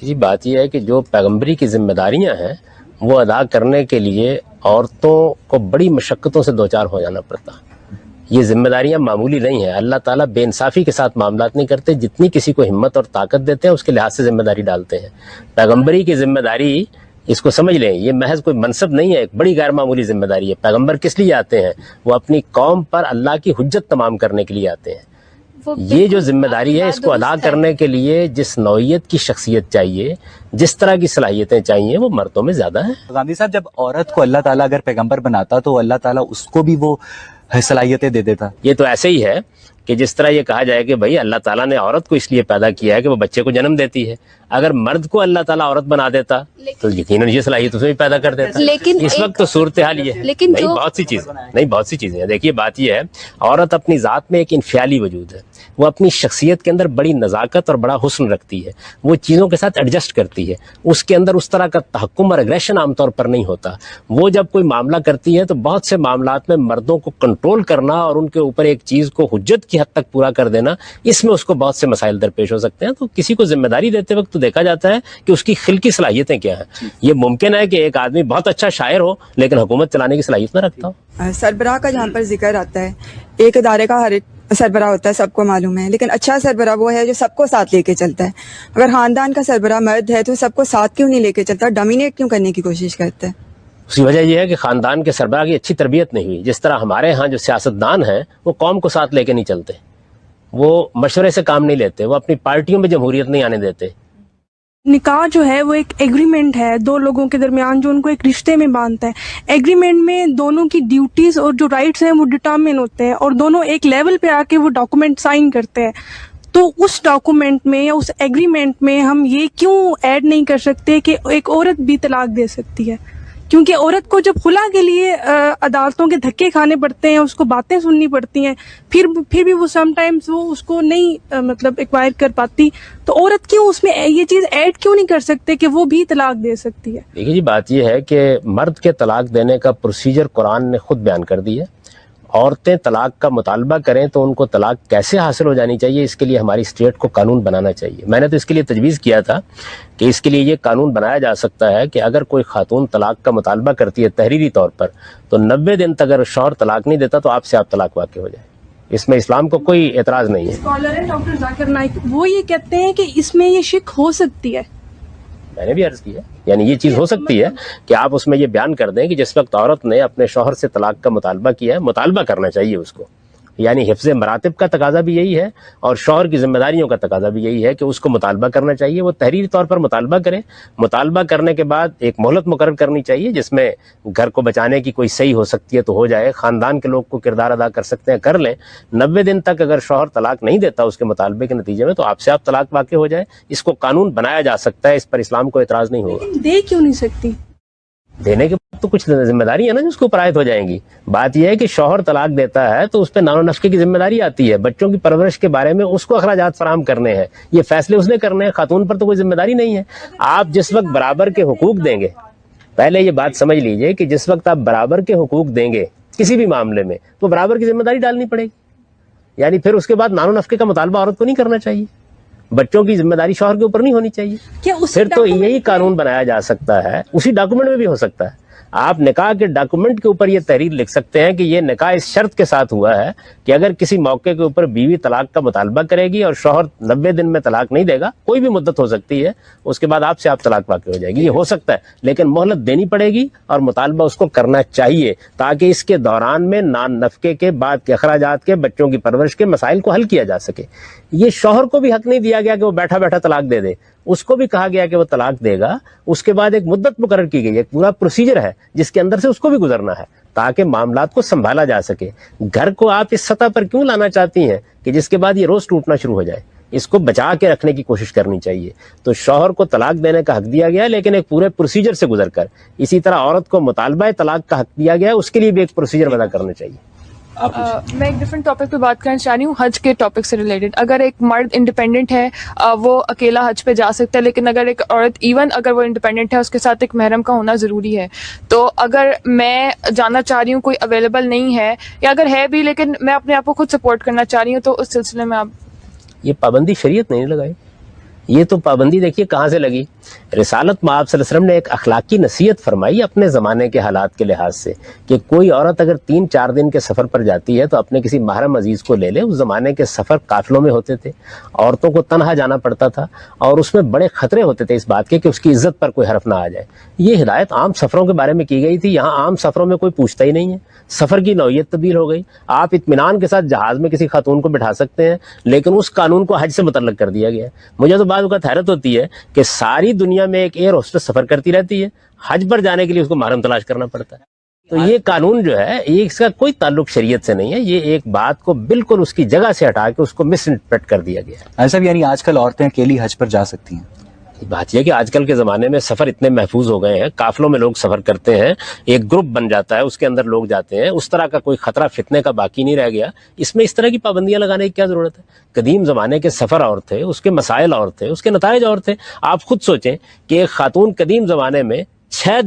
جی بات یہ ہے کہ جو پیغمبری کی ذمہ داریاں ہیں وہ ادا کرنے کے لیے عورتوں کو بڑی مشقتوں سے دوچار ہو جانا پڑتا. یہ ذمہ داریاں معمولی نہیں ہیں. اللہ تعالیٰ بے انصافی کے ساتھ معاملات نہیں کرتے. جتنی کسی کو ہمت اور طاقت دیتے ہیں اس کے لحاظ سے ذمہ داری ڈالتے ہیں. پیغمبری کی ذمہ داری اس کو سمجھ لیں، یہ محض کوئی منصب نہیں ہے، ایک بڑی غیر معمولی ذمہ داری ہے. پیغمبر کس لیے آتے ہیں؟ وہ اپنی قوم پر اللہ کی حجت تمام کرنے کے لیے آتے ہیں. یہ جو ذمہ داری ہے اس کو ادا کرنے کے لیے جس نوعیت کی شخصیت چاہیے، جس طرح کی صلاحیتیں چاہیے وہ مردوں میں زیادہ ہیں. غامدی صاحب، جب عورت کو اللہ تعالیٰ اگر پیغمبر بناتا تو اللہ تعالیٰ اس کو بھی وہ صلاحیتیں دے دیتا. یہ تو ایسے ہی ہے کہ جس طرح یہ کہا جائے کہ بھائی اللہ تعالیٰ نے عورت کو اس لیے پیدا کیا ہے کہ وہ بچے کو جنم دیتی ہے. اگر مرد کو اللہ تعالیٰ عورت بنا دیتا تو یقیناً یہ صلاحیت اسے بھی پیدا کر دیتا. لیکن اس وقت تو صورتحال یہ ہے. لیکن نہیں، بہت سی چیزیں ہیں. دیکھیے بات یہ ہے، عورت اپنی ذات میں ایک انفعالی وجود ہے. وہ اپنی شخصیت کے اندر بڑی نزاکت اور بڑا حسن رکھتی ہے. وہ چیزوں کے ساتھ ایڈجسٹ کرتی ہے. اس کے اندر اس طرح کا تحکم اور اگریشن عام طور پر نہیں ہوتا. وہ جب کوئی معاملہ کرتی ہے تو بہت سے معاملات میں مردوں کو کنٹرول کرنا اور ان کے اوپر ایک چیز کو حجت کی حد تک پورا کر دینا، اس میں اس کو بہت سے مسائل درپیش ہو سکتے ہیں. تو کسی کو ذمہ داری دیتے وقت تو دیکھا جاتا ہے کہ اس کی خلقی صلاحیتیں کیا ہیں. یہ ممکن ہے کہ ایک آدمی بہت اچھا شاعر ہو لیکن حکومت چلانے کی صلاحیت نہ رکھتا ہو. سربراہ کا جہاں پر ذکر آتا ہے، ایک ادارے کا ہر سربراہ ہوتا ہے سب کو معلوم ہے، لیکن اچھا سربراہ وہ ہے جو سب کو ساتھ لے کے چلتا ہے. اگر خاندان کا سربراہ مرد ہے تو سب کو ساتھ کیوں نہیں لے کے چلتا، ڈومینیٹ کیوں کرنے کی کوشش کرتا ہے؟ اس کی وجہ یہ ہے کہ خاندان کے سربراہ کی اچھی تربیت نہیں ہوئی. جس طرح ہمارے ہاں جو سیاستدان ہیں وہ قوم کو ساتھ لے کے نہیں چلتے، وہ مشورے سے کام نہیں لیتے، وہ اپنی پارٹیوں میں جمہوریت نہیں آنے دیتے. نکاح جو ہے وہ ایک ایگریمنٹ ہے دو لوگوں کے درمیان جو ان کو ایک رشتے میں باندھتا ہے. ایگریمنٹ میں دونوں کی ڈیوٹیز اور جو رائٹس ہیں وہ ڈٹرمن ہوتے ہیں اور دونوں ایک لیول پہ آ کے وہ ڈاکومنٹ سائن کرتے ہیں. تو اس ڈاکومنٹ میں یا اس ایگریمنٹ میں ہم یہ کیوں ایڈ نہیں کر سکتے کہ ایک عورت بھی طلاق دے سکتی ہے؟ کیونکہ عورت کو جب خلا کے لیے عدالتوں کے دھکے کھانے پڑتے ہیں، اس کو باتیں سننی پڑتی ہیں، پھر بھی وہ سم ٹائمز وہ اس کو نہیں مطلب ایکوائر کر پاتی، تو عورت کیوں اس میں یہ چیز ایڈ کیوں نہیں کر سکتے کہ وہ بھی طلاق دے سکتی ہے؟ دیکھیے جی، بات یہ ہے کہ مرد کے طلاق دینے کا پروسیجر قرآن نے خود بیان کر دی ہے. عورتیں طلاق کا مطالبہ کریں تو ان کو طلاق کیسے حاصل ہو جانی چاہیے، اس کے لیے ہماری اسٹیٹ کو قانون بنانا چاہیے. میں نے تو اس کے لیے تجویز کیا تھا کہ اس کے لیے یہ قانون بنایا جا سکتا ہے کہ اگر کوئی خاتون طلاق کا مطالبہ کرتی ہے تحریری طور پر تو 90 دن تک اگر شوہر طلاق نہیں دیتا تو آپ سے آپ طلاق واقع ہو جائے. اس میں اسلام کو کوئی اعتراض نہیں ہے. اسکالر ہیں ڈاکٹر ذاکر نائک، وہ یہ کہتے ہیں کہ اس میں یہ شک ہو سکتی ہے. میں نے بھی عرض کیا، یعنی یہ چیز ہو سکتی ہے کہ آپ اس میں یہ بیان کر دیں کہ جس وقت عورت نے اپنے شوہر سے طلاق کا مطالبہ کیا ہے، مطالبہ کرنا چاہیے اس کو، یعنی حفظ مراتب کا تقاضا بھی یہی ہے اور شوہر کی ذمہ داریوں کا تقاضا بھی یہی ہے کہ اس کو مطالبہ کرنا چاہیے. وہ تحریری طور پر مطالبہ کرے، مطالبہ کرنے کے بعد ایک مہلت مقرر کرنی چاہیے جس میں گھر کو بچانے کی کوئی صحیح ہو سکتی ہے تو ہو جائے، خاندان کے لوگ کو کردار ادا کر سکتے ہیں کر لیں. 90 دن تک اگر شوہر طلاق نہیں دیتا اس کے مطالبے کے نتیجے میں تو آپ سے آپ طلاق واقع ہو جائے. اس کو قانون بنایا جا سکتا ہے، اس پر اسلام کو اعتراض نہیں ہوگا. دے کیوں نہیں سکتی؟ دینے کے بعد تو کچھ ذمہ داری ہے نا جو اس کو اوپر عائد ہو جائیں گی. بات یہ ہے کہ شوہر طلاق دیتا ہے تو اس پہ نان و نفقے کی ذمہ داری آتی ہے، بچوں کی پرورش کے بارے میں اس کو اخراجات فراہم کرنے ہیں، یہ فیصلے اس نے کرنے ہیں. خاتون پر تو کوئی ذمہ داری نہیں ہے. آپ جس وقت برابر کے حقوق دیں گے، پہلے یہ بات سمجھ لیجئے کہ جس وقت آپ برابر کے حقوق دیں گے کسی بھی معاملے میں تو برابر کی ذمہ داری ڈالنی پڑے گی. یعنی پھر اس کے بعد نان و نفقے کا مطالبہ عورت کو نہیں کرنا چاہیے، بچوں کی ذمہ داری شوہر کے اوپر نہیں ہونی چاہیے. پھر تو یہی قانون بنایا جا سکتا ہے، اسی ڈاکومنٹ میں بھی ہو سکتا ہے. آپ نکاح کے ڈاکومنٹ کے اوپر یہ تحریر لکھ سکتے ہیں کہ یہ نکاح اس شرط کے ساتھ ہوا ہے کہ اگر کسی موقع کے اوپر بیوی طلاق کا مطالبہ کرے گی اور شوہر 90 دن میں طلاق نہیں دے گا، کوئی بھی مدت ہو سکتی ہے، اس کے بعد آپ سے آپ طلاق واقع ہو جائے گی. یہ ہو سکتا ہے، لیکن مہلت دینی پڑے گی اور مطالبہ اس کو کرنا چاہیے تاکہ اس کے دوران میں نان نفقے کے بعد کے اخراجات کے، بچوں کی پرورش کے مسائل کو حل کیا جا سکے. یہ شوہر کو بھی حق نہیں دیا گیا کہ وہ بیٹھا بیٹھا طلاق دے دے، اس کو بھی کہا گیا کہ وہ طلاق دے گا. اس کے بعد ایک مدت مقرر کی گئی، ایک پورا پروسیجر ہے جس کے اندر سے اس کو بھی گزرنا ہے تاکہ معاملات کو سنبھالا جا سکے. گھر کو آپ اس سطح پر کیوں لانا چاہتی ہیں کہ جس کے بعد یہ روز ٹوٹنا شروع ہو جائے؟ اس کو بچا کے رکھنے کی کوشش کرنی چاہیے. تو شوہر کو طلاق دینے کا حق دیا گیا لیکن ایک پورے پروسیجر سے گزر کر. اسی طرح عورت کو مطالبہ طلاق کا حق دیا گیا، اس کے لیے بھی ایک پروسیجر ادا کرنا چاہیے. میں ایک ڈفرینٹ ٹاپک پہ بات کرنا چاہ رہی ہوں، حج کے ٹاپک سے ریلیٹڈ. اگر ایک مرد انڈیپینڈنٹ ہے وہ اکیلا حج پہ جا سکتا ہے، لیکن اگر ایک عورت ایون اگر وہ انڈیپینڈنٹ ہے اس کے ساتھ ایک محرم کا ہونا ضروری ہے. تو اگر میں جاننا چاہ رہی ہوں کوئی اویلیبل نہیں ہے یا اگر ہے بھی لیکن میں اپنے آپ کو خود سپورٹ کرنا چاہ رہی ہوں تو اس سلسلے میں آپ یہ پابندی شریعت نہیں لگائی. یہ تو پابندی دیکھیے کہاں سے لگی. رسالت میں آپ صلی اللہ علیہ وسلم نے ایک اخلاقی نصیحت فرمائی اپنے زمانے کے حالات کے لحاظ سے کہ کوئی عورت اگر 3-4 دن کے سفر پر جاتی ہے تو اپنے کسی محرم عزیز کو لے لے. اس زمانے کے سفر قافلوں میں ہوتے تھے، عورتوں کو تنہا جانا پڑتا تھا اور اس میں بڑے خطرے ہوتے تھے اس بات کے کہ اس کی عزت پر کوئی حرف نہ آ جائے. یہ ہدایت عام سفروں کے بارے میں کی گئی تھی. یہاں عام سفروں میں کوئی پوچھتا ہی نہیں ہے، سفر کی نوعیت تبدیل ہو گئی. آپ اطمینان کے ساتھ جہاز میں کسی خاتون کو بٹھا سکتے ہیں لیکن اس قانون کو حج سے متعلق کر دیا گیا ہے. مجھے تو بعض اوقات حیرت ہوتی ہے کہ ساری دنیا میں ایک ایئر ہوسٹس سفر کرتی رہتی ہے، حج پر جانے کے لیے اس کو محرم تلاش کرنا پڑتا ہے. تو یہ قانون جو ہے یہ اس کا کوئی تعلق شریعت سے نہیں ہے. یہ ایک بات کو بالکل اس کی جگہ سے ہٹا کے اس کو مس انٹرپریٹ کر دیا گیا ہے. ایسا بھی یعنی آج کل عورتیں اکیلی حج پر جا سکتی ہیں؟ بات یہ کہ آج کل کے زمانے میں سفر اتنے محفوظ ہو گئے ہیں، قافلوں میں لوگ سفر کرتے ہیں، ایک گروپ بن جاتا ہے، اس کے اندر لوگ جاتے ہیں، اس طرح کا کوئی خطرہ فتنے کا باقی نہیں رہ گیا. اس میں اس طرح کی پابندیاں لگانے کی کیا ضرورت ہے؟ قدیم زمانے کے سفر اور تھے، اس کے مسائل اور تھے، اس کے نتائج اور تھے. آپ خود سوچیں کہ ایک خاتون قدیم زمانے میں 6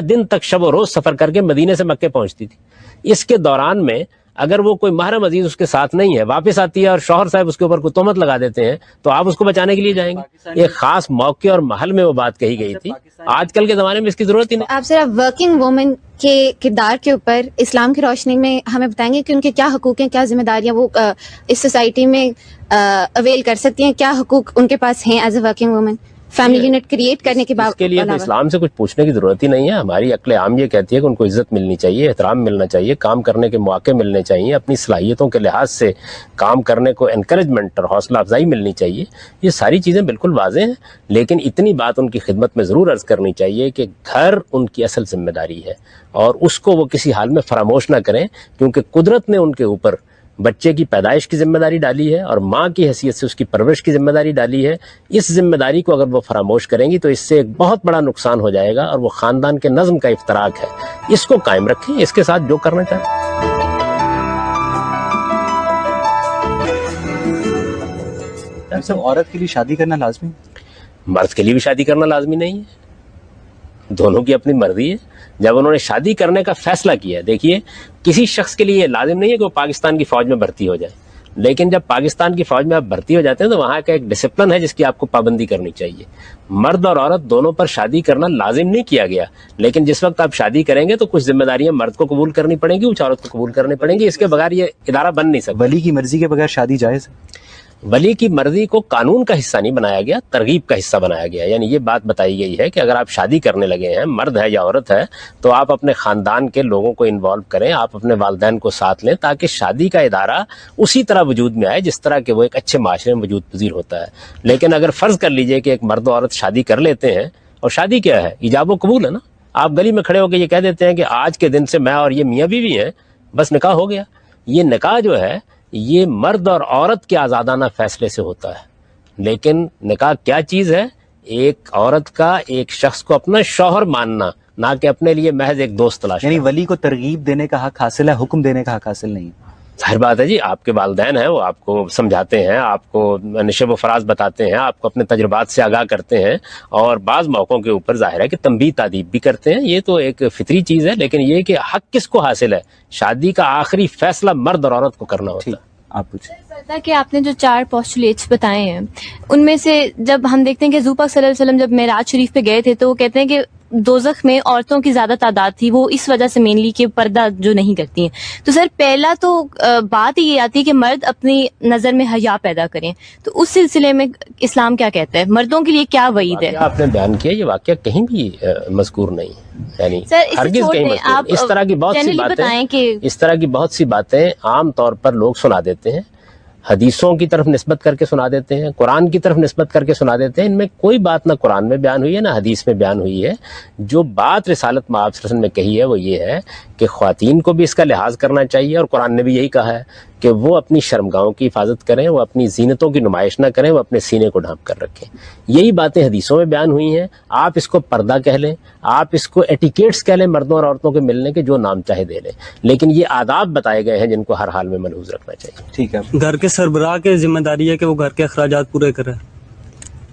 دن تک شب و روز سفر کر کے مدینے سے مکے پہنچتی تھی. اس کے دوران میں اگر وہ کوئی محرم عزیز اس کے ساتھ نہیں ہے، واپس آتی ہے اور شوہر صاحب اس کے اوپر کوئی تہمت لگا دیتے ہیں، تو آپ اس کو بچانے کے لیے جائیں گے؟ ایک خاص موقع اور محل میں وہ بات کہی گئی تھی، آج کل کے زمانے میں اس کی ضرورت ہی نہیں۔ آپ ذرا ورکنگ وومن کے کردار کے اوپر اسلام کی روشنی میں ہمیں بتائیں گے کہ ان کے کیا حقوق ہیں، کیا ذمہ داریاں وہ اس سوسائٹی میں اویل کر سکتی ہیں، کیا حقوق ان کے پاس ہیں as a working woman family unit create کرنے کے بعد؟ اس کے لیے تو اسلام سے کچھ پوچھنے کی ضرورت ہی نہیں ہے، ہماری عقل عام یہ کہتی ہے کہ ان کو عزت ملنی چاہیے، احترام ملنا چاہیے، کام کرنے کے مواقع ملنے چاہیے، اپنی صلاحیتوں کے لحاظ سے کام کرنے کو انکریجمنٹ اور حوصلہ افزائی ملنی چاہیے، یہ ساری چیزیں بالکل واضح ہیں۔ لیکن اتنی بات ان کی خدمت میں ضرور عرض کرنی چاہیے کہ گھر ان کی اصل ذمہ داری ہے اور اس کو وہ کسی حال میں فراموش نہ کریں، کیونکہ قدرت نے ان کے اوپر بچے کی پیدائش کی ذمہ داری ڈالی ہے اور ماں کی حیثیت سے اس کی پرورش کی ذمہ داری ڈالی ہے۔ اس ذمہ داری کو اگر وہ فراموش کریں گی تو اس سے ایک بہت بڑا نقصان ہو جائے گا اور وہ خاندان کے نظم کا افتراق ہے، اس کو قائم رکھیں، اس کے ساتھ جو کرنا چاہیں۔ صاحب عورت کے لیے شادی کرنا لازمی؟ مرد کے لیے بھی شادی کرنا لازمی نہیں ہے، دونوں کی اپنی مرضی ہے۔ جب انہوں نے شادی کرنے کا فیصلہ کیا ہے، دیکھیے کسی شخص کے لیے یہ لازم نہیں ہے کہ وہ پاکستان کی فوج میں بھرتی ہو جائے، لیکن جب پاکستان کی فوج میں آپ بھرتی ہو جاتے ہیں تو وہاں کا ایک ڈسپلن ہے جس کی آپ کو پابندی کرنی چاہیے۔ مرد اور عورت دونوں پر شادی کرنا لازم نہیں کیا گیا، لیکن جس وقت آپ شادی کریں گے تو کچھ ذمہ داریاں مرد کو قبول کرنی پڑیں گی، کچھ عورت کو قبول کرنی پڑیں گی، اس کے بغیر یہ ادارہ بن نہیں سکتا۔ ولی کی مرضی کے بغیر شادی جائز ہے؟ ولی کی مرضی کو قانون کا حصہ نہیں بنایا گیا، ترغیب کا حصہ بنایا گیا، یعنی یہ بات بتائی گئی ہے کہ اگر آپ شادی کرنے لگے ہیں، مرد ہے یا عورت ہے، تو آپ اپنے خاندان کے لوگوں کو انوالو کریں، آپ اپنے والدین کو ساتھ لیں، تاکہ شادی کا ادارہ اسی طرح وجود میں آئے جس طرح کہ وہ ایک اچھے معاشرے میں وجود پذیر ہوتا ہے۔ لیکن اگر فرض کر لیجئے کہ ایک مرد و عورت شادی کر لیتے ہیں، اور شادی کیا ہے؟ ایجاب و قبول ہے نا، آپ گلی میں کھڑے ہو کے یہ کہہ دیتے ہیں کہ آج کے دن سے میں اور یہ میاں بیوی ہیں، بس نکاح ہو گیا۔ یہ نکاح جو ہے یہ مرد اور عورت کے آزادانہ فیصلے سے ہوتا ہے، لیکن نکاح کیا چیز ہے؟ ایک عورت کا ایک شخص کو اپنا شوہر ماننا، نہ کہ اپنے لیے محض ایک دوست تلاش یعنی کرنا۔ ولی کو ترغیب دینے کا حق حاصل ہے، حکم دینے کا حق حاصل نہیں؟ ظاہر بات ہے جی، آپ کے والدین ہیں، وہ آپ کو سمجھاتے ہیں، آپ کو نشب و فراز بتاتے ہیں، آپ کو اپنے تجربات سے آگاہ کرتے ہیں، اور بعض موقعوں کے اوپر ظاہر ہے کہ تنبیہ تادیب بھی کرتے ہیں، یہ تو ایک فطری چیز ہے۔ لیکن یہ کہ حق کس کو حاصل ہے؟ شادی کا آخری فیصلہ مرد اور عورت کو کرنا ہوتا ہے۔ آپ پوچھیں۔ کہ آپ نے جو 4 پوسٹولیٹس بتائے ہیں، ان میں سے جب ہم دیکھتے ہیں کہ حضور پاک صلی اللہ علیہ وسلم جب معراج شریف پہ گئے تھے تو وہ کہتے ہیں کہ دوزخ میں عورتوں کی زیادہ تعداد تھی، وہ اس وجہ سے مینلی کہ پردہ جو نہیں کرتی ہیں۔ تو سر پہلا تو بات یہ آتی ہے کہ مرد اپنی نظر میں حیا پیدا کریں، تو اس سلسلے میں اسلام کیا کہتا ہے؟ مردوں کے لیے کیا وعید ہے؟ آپ نے بیان کیا، یہ واقعہ کہیں بھی مذکور نہیں، یعنی سر اسے ہرگز چھوڑ کہیں دیں، مذکور آپ نہیں۔ اس طرح کی بہت سی جنرلی بتائیں کہ اس طرح کی بہت سی باتیں عام طور پر لوگ سنا دیتے ہیں، حدیثوں کی طرف نسبت کر کے سنا دیتے ہیں، قرآن کی طرف نسبت کر کے سنا دیتے ہیں۔ ان میں کوئی بات نہ قرآن میں بیان ہوئی ہے نہ حدیث میں بیان ہوئی ہے۔ جو بات رسالت مآب صلی اللہ علیہ وسلم نے کہی ہے وہ یہ ہے کہ خواتین کو بھی اس کا لحاظ کرنا چاہیے، اور قرآن نے بھی یہی کہا ہے کہ وہ اپنی شرمگاہوں کی حفاظت کریں، وہ اپنی زینتوں کی نمائش نہ کریں، وہ اپنے سینے کو ڈھانپ کر رکھیں۔ یہی باتیں حدیثوں میں بیان ہوئی ہیں۔ آپ اس کو پردہ کہہ لیں، آپ اس کو ایٹیکیٹس کہہ لیں، مردوں اور عورتوں کے ملنے کے جو نام چاہے دے لیں، لیکن یہ آداب بتائے گئے ہیں جن کو ہر حال میں ملحوظ رکھنا چاہیے۔ ٹھیک ہے۔ گھر کے سربراہ کی ذمہ داری ہے کہ وہ گھر کے اخراجات پورے کرے۔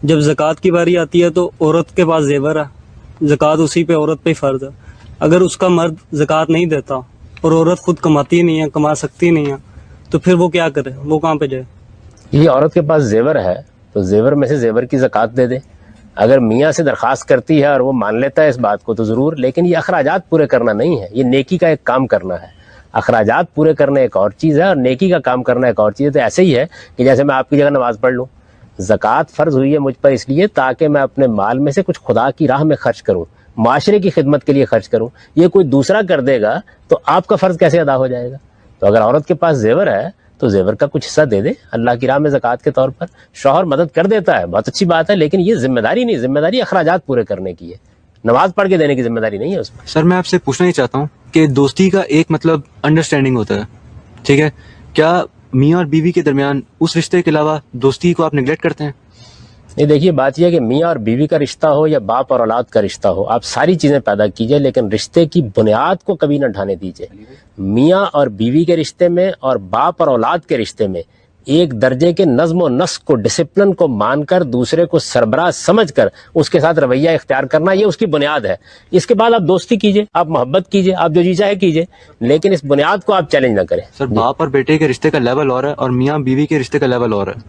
جب زکوٰۃ کی باری آتی ہے تو عورت کے پاس زیور ہے، زکوٰۃ اسی پہ عورت پہ ہی فرض ہے۔ اگر اس کا مرد زکوٰۃ نہیں دیتا اور عورت خود کماتی نہیں ہے، کما سکتی نہیں ہے، تو پھر وہ کیا کرے؟ وہ کہاں پہ جائے؟ یہ عورت کے پاس زیور ہے تو زیور میں سے زیور کی زکوٰۃ دے دے۔ اگر میاں سے درخواست کرتی ہے اور وہ مان لیتا ہے اس بات کو تو ضرور، لیکن یہ اخراجات پورے کرنا نہیں ہے، یہ نیکی کا ایک کام کرنا ہے۔ اخراجات پورے کرنا ایک اور چیز ہے اور نیکی کا کام کرنا ایک اور چیز ہے۔ تو ایسے ہی ہے کہ جیسے میں آپ کی جگہ نماز پڑھ لوں، زکوٰۃ فرض ہوئی ہے مجھ پر اس لیے تاکہ میں اپنے مال میں سے کچھ خدا کی راہ میں خرچ کروں، معاشرے کی خدمت کے لیے خرچ کروں۔ یہ کوئی دوسرا کر دے گا تو آپ کا فرض کیسے ادا ہو جائے گا؟ تو اگر عورت کے پاس زیور ہے تو زیور کا کچھ حصہ دے دے اللہ کی راہ میں زکوٰۃ کے طور پر۔ شوہر مدد کر دیتا ہے، بہت اچھی بات ہے، لیکن یہ ذمہ داری نہیں، ذمہ داری اخراجات پورے کرنے کی ہے، نماز پڑھ کے دینے کی ذمہ داری نہیں ہے اس میں۔ سر میں آپ سے پوچھنا ہی چاہتا ہوں کہ دوستی کا ایک مطلب انڈرسٹینڈنگ ہوتا ہے، ٹھیک ہے؟ کیا میاں اور بیوی کے درمیان اس رشتے کے علاوہ دوستی کو آپ نیگلیکٹ کرتے ہیں؟ نہیں، دیکھیے بات یہ ہے کہ میاں اور بیوی کا رشتہ ہو یا باپ اور اولاد کا رشتہ ہو، آپ ساری چیزیں پیدا کیجئے لیکن رشتے کی بنیاد کو کبھی نہ ڈھانے دیجئے۔ میاں اور بیوی کے رشتے میں اور باپ اور اولاد کے رشتے میں ایک درجے کے نظم و نسق کو، ڈسپلن کو مان کر، دوسرے کو سربراہ سمجھ کر اس کے ساتھ رویہ اختیار کرنا، یہ اس کی بنیاد ہے. اس کے بعد آپ دوستی کیجئے، آپ محبت کیجئے، آپ جو جی چاہے کیجئے، لیکن اس بنیاد کو آپ چیلنج نہ کریں. سر باپ اور بیٹے کے رشتے کا لیول اور ہے اور میاں بیوی کے رشتے کا لیول اور ہے.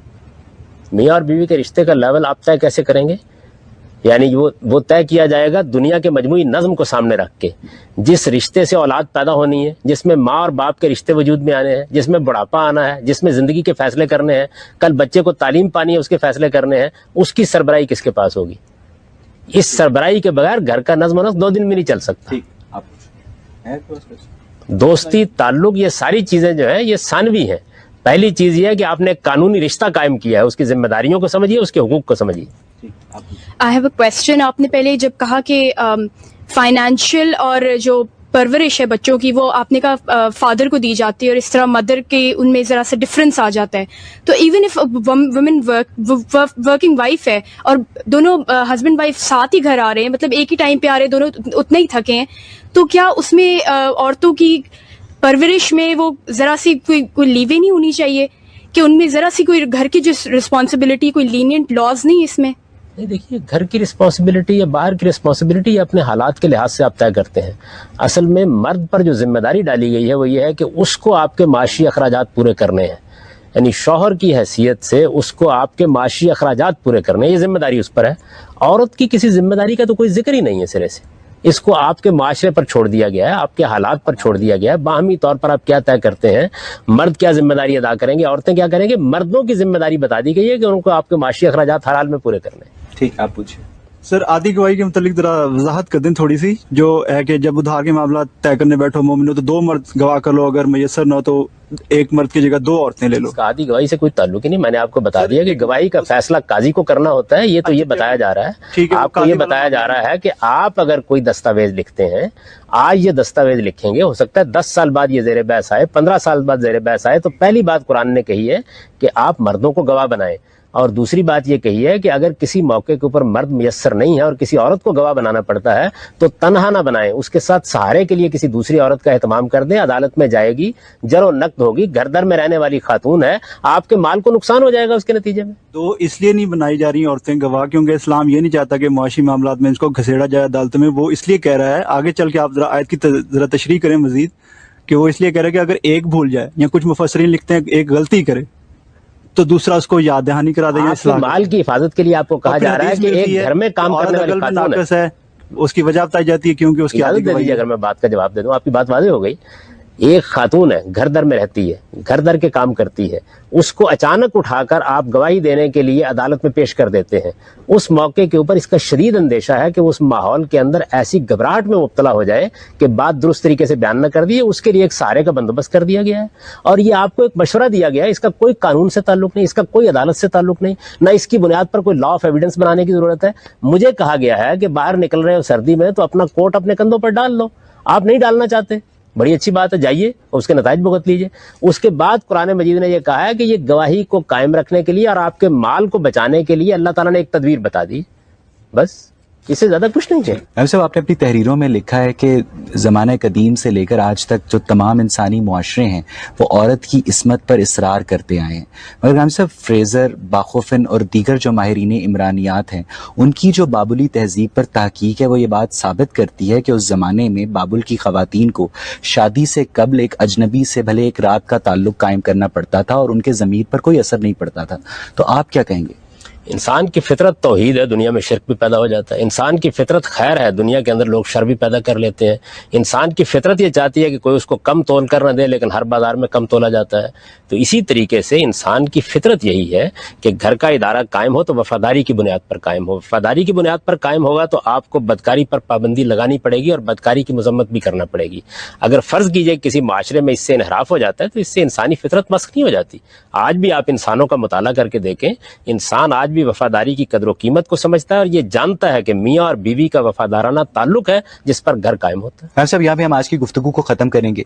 میاں اور بیوی کے رشتے کا لیول آپ طے کیسے کریں گے؟ یعنی وہ طے کیا جائے گا دنیا کے مجموعی نظم کو سامنے رکھ کے. جس رشتے سے اولاد پیدا ہونی ہے، جس میں ماں اور باپ کے رشتے وجود میں آنے ہیں، جس میں بڑھاپا آنا ہے، جس میں زندگی کے فیصلے کرنے ہیں، کل بچے کو تعلیم پانی ہے اس کے فیصلے کرنے ہیں، اس کی سربراہی کس کے پاس ہوگی؟ اس سربراہی کے بغیر گھر کا نظم و نسق 2 دن میں نہیں چل سکتا. دوستی، تعلق، یہ ساری چیزیں جو ہیں یہ ثانوی ہیں. پہلی چیز یہ ہے کہ آپ نے ایک قانونی رشتہ قائم کیا ہے، اس کی ذمہ داریوں کو سمجھیے، اس کے حقوق کو سمجھیے. I have a question. آپ نے پہلے جب کہا کہ فائنینشیل اور جو پرورش ہے بچوں کی وہ آپ نے کہا فادر کو دی جاتی ہے اور اس طرح مدر کے ان میں ذرا سا ڈفرینس آ جاتا ہے. تو even if woman working wife ہے اور دونوں ہسبینڈ وائف ساتھ ہی گھر آ رہے ہیں، مطلب ایک ہی ٹائم پہ آ رہے ہیں، دونوں اتنے ہی تھکے ہیں، تو کیا اس میں عورتوں کی پرورش میں وہ ذرا سی کوئی لیوے نہیں ہونی چاہیے کہ ان میں ذرا سی کوئی گھر کی جو رسپانسبلٹی، کوئی لینینٹ لاز نہیں اس میں؟ نہیں، دیکھیے گھر کی رسپانسبلٹی یا باہر کی رسپانسبلٹی اپنے حالات کے لحاظ سے آپ طے کرتے ہیں. اصل میں مرد پر جو ذمہ داری ڈالی گئی ہے وہ یہ ہے کہ اس کو آپ کے معاشی اخراجات پورے کرنے ہیں. یعنی شوہر کی حیثیت سے اس کو آپ کے معاشی اخراجات پورے کرنے ہیں، یہ ذمہ داری اس پر ہے. عورت کی کسی ذمہ داری کا تو کوئی ذکر ہی نہیں ہے سرے سے. اس کو آپ کے معاشرے پر چھوڑ دیا گیا ہے، آپ کے حالات پر چھوڑ دیا گیا ہے. باہمی طور پر آپ کیا طے کرتے ہیں، مرد کیا ذمہ داری ادا کریں گے، عورتیں کیا کریں گے، مردوں کی ذمہ داری بتا دی گئی ہے کہ ان کو آپ کے معاشی اخراجات ہر حال میں پورے کرنے ہیں. ٹھیک، آپ پوچھیں. سر آدھی گواہی کے متعلق ذرا وضاحت کر دیں تھوڑی سی، جو ہے کہ جب ادھار کے معاملات طے کرنے بیٹھو مومنو تو 2 مرد گواہ کر لو، اگر میسر نہ ہو تو 1 مرد کی جگہ 2 عورتیں لے لو. اس کا آدھی گواہی سے کوئی تعلق ہی نہیں. میں نے آپ کو بتا دیا کہ گواہی کا فیصلہ قاضی کو کرنا ہوتا ہے. یہ تو یہ بتایا جا رہا ہے، آپ کو یہ بتایا جا رہا ہے کہ آپ اگر کوئی دستاویز لکھتے ہیں، آج یہ دستاویز لکھیں گے، ہو سکتا ہے 10 سال بعد یہ زیر بحث آئے، 15 سال بعد زیر بحث آئے. تو پہلی بات قرآن نے کہی ہے کہ آپ مردوں کو گواہ بنائیں، اور دوسری بات یہ کہی ہے کہ اگر کسی موقع کے اوپر مرد میسر نہیں ہے اور کسی عورت کو گواہ بنانا پڑتا ہے تو تنہا نہ بنائیں، اس کے ساتھ سہارے کے لیے کسی دوسری عورت کا اہتمام کر دیں. عدالت میں جائے گی، جر و نقد ہوگی، گھر در میں رہنے والی خاتون ہے، آپ کے مال کو نقصان ہو جائے گا اس کے نتیجے میں. تو اس لیے نہیں بنائی جا رہی عورتیں گواہ کیونکہ اسلام یہ نہیں چاہتا کہ معاشی معاملات میں اس کو گھسیڑا جائے عدالت میں. وہ اس لیے کہہ رہا ہے، آگے چل کے آپ ذرا آیت کی ذرا تشریح کریں مزید، کہ وہ اس لیے کہہ رہا ہے کہ اگر ایک بھول جائے، یا کچھ مفسرین لکھتے ہیں ایک غلطی کرے تو دوسرا اس کو یاد دہانی کرا دیں. مال کی حفاظت کے لیے آپ کو کہا جا رہا ہے کہ ایک گھر میں کام کرنے والی خاتون ہے، اس کی وجہ بتائی جاتی ہے کیونکہ اس کی اجازت دے دیجیے اگر میں بات کا جواب دے دوں. آپ کی بات واضح ہو گئی. ایک خاتون ہے، گھر در میں رہتی ہے، گھر در کے کام کرتی ہے، اس کو اچانک اٹھا کر آپ گواہی دینے کے لیے عدالت میں پیش کر دیتے ہیں. اس موقع کے اوپر اس کا شدید اندیشہ ہے کہ اس ماحول کے اندر ایسی گھبراہٹ میں مبتلا ہو جائے کہ بات درست طریقے سے بیان نہ کر دیے. اس کے لیے ایک سہارے کا بندوبست کر دیا گیا ہے، اور یہ آپ کو ایک مشورہ دیا گیا ہے. اس کا کوئی قانون سے تعلق نہیں، اس کا کوئی عدالت سے تعلق نہیں، نہ اس کی بنیاد پر کوئی لا آف ایویڈنس بنانے کی ضرورت ہے. مجھے کہا گیا ہے کہ باہر نکل رہے ہو سردی میں تو اپنا کوٹ اپنے کندھوں پر ڈال لو. آپ نہیں ڈالنا چاہتے، بڑی اچھی بات ہے، جائیے اور اس کے نتائج بھگت لیجیے. اس کے بعد قرآن مجید نے یہ کہا ہے کہ یہ گواہی کو قائم رکھنے کے لیے اور آپ کے مال کو بچانے کے لیے اللہ تعالیٰ نے ایک تدبیر بتا دی. بس اس سے زیادہ کچھ نہیں چاہیے. میم صاحب، آپ نے اپنی تحریروں میں لکھا ہے کہ زمانہ قدیم سے لے کر آج تک جو تمام انسانی معاشرے ہیں وہ عورت کی عصمت پر اصرار کرتے آئے ہیں، مگر میم صاحب فریزر، باخوفن اور دیگر جو ماہرین عمرانیات ہیں ان کی جو بابلی تہذیب پر تحقیق ہے وہ یہ بات ثابت کرتی ہے کہ اس زمانے میں بابل کی خواتین کو شادی سے قبل ایک اجنبی سے بھلے ایک رات کا تعلق قائم کرنا پڑتا تھا اور ان کے ضمیر پر کوئی اثر نہیں پڑتا تھا. تو آپ کیا کہیں گے؟ انسان کی فطرت توحید ہے، دنیا میں شرک بھی پیدا ہو جاتا ہے. انسان کی فطرت خیر ہے، دنیا کے اندر لوگ شر بھی پیدا کر لیتے ہیں. انسان کی فطرت یہ چاہتی ہے کہ کوئی اس کو کم تول کر نہ دے، لیکن ہر بازار میں کم تولا جاتا ہے. تو اسی طریقے سے انسان کی فطرت یہی ہے کہ گھر کا ادارہ قائم ہو تو وفاداری کی بنیاد پر قائم ہو. وفاداری کی بنیاد پر قائم ہوگا تو آپ کو بدکاری پر پابندی لگانی پڑے گی اور بدکاری کی مذمت بھی کرنا پڑے گی. اگر فرض کیجئے کسی معاشرے میں اس سے انحراف ہو جاتا ہے تو اس سے انسانی فطرت مسخ نہیں ہو جاتی. آج بھی آپ انسانوں کا مطالعہ کر کے دیکھیں، انسان آج بھی وفاداری کی قدر و قیمت کو سمجھتا ہے اور یہ جانتا ہے کہ میاں اور بیوی کا وفادارانہ تعلق ہے جس پر گھر قائم ہوتا ہے. صاحب یہاں پہ ہم آج کی گفتگو کو ختم کریں گے.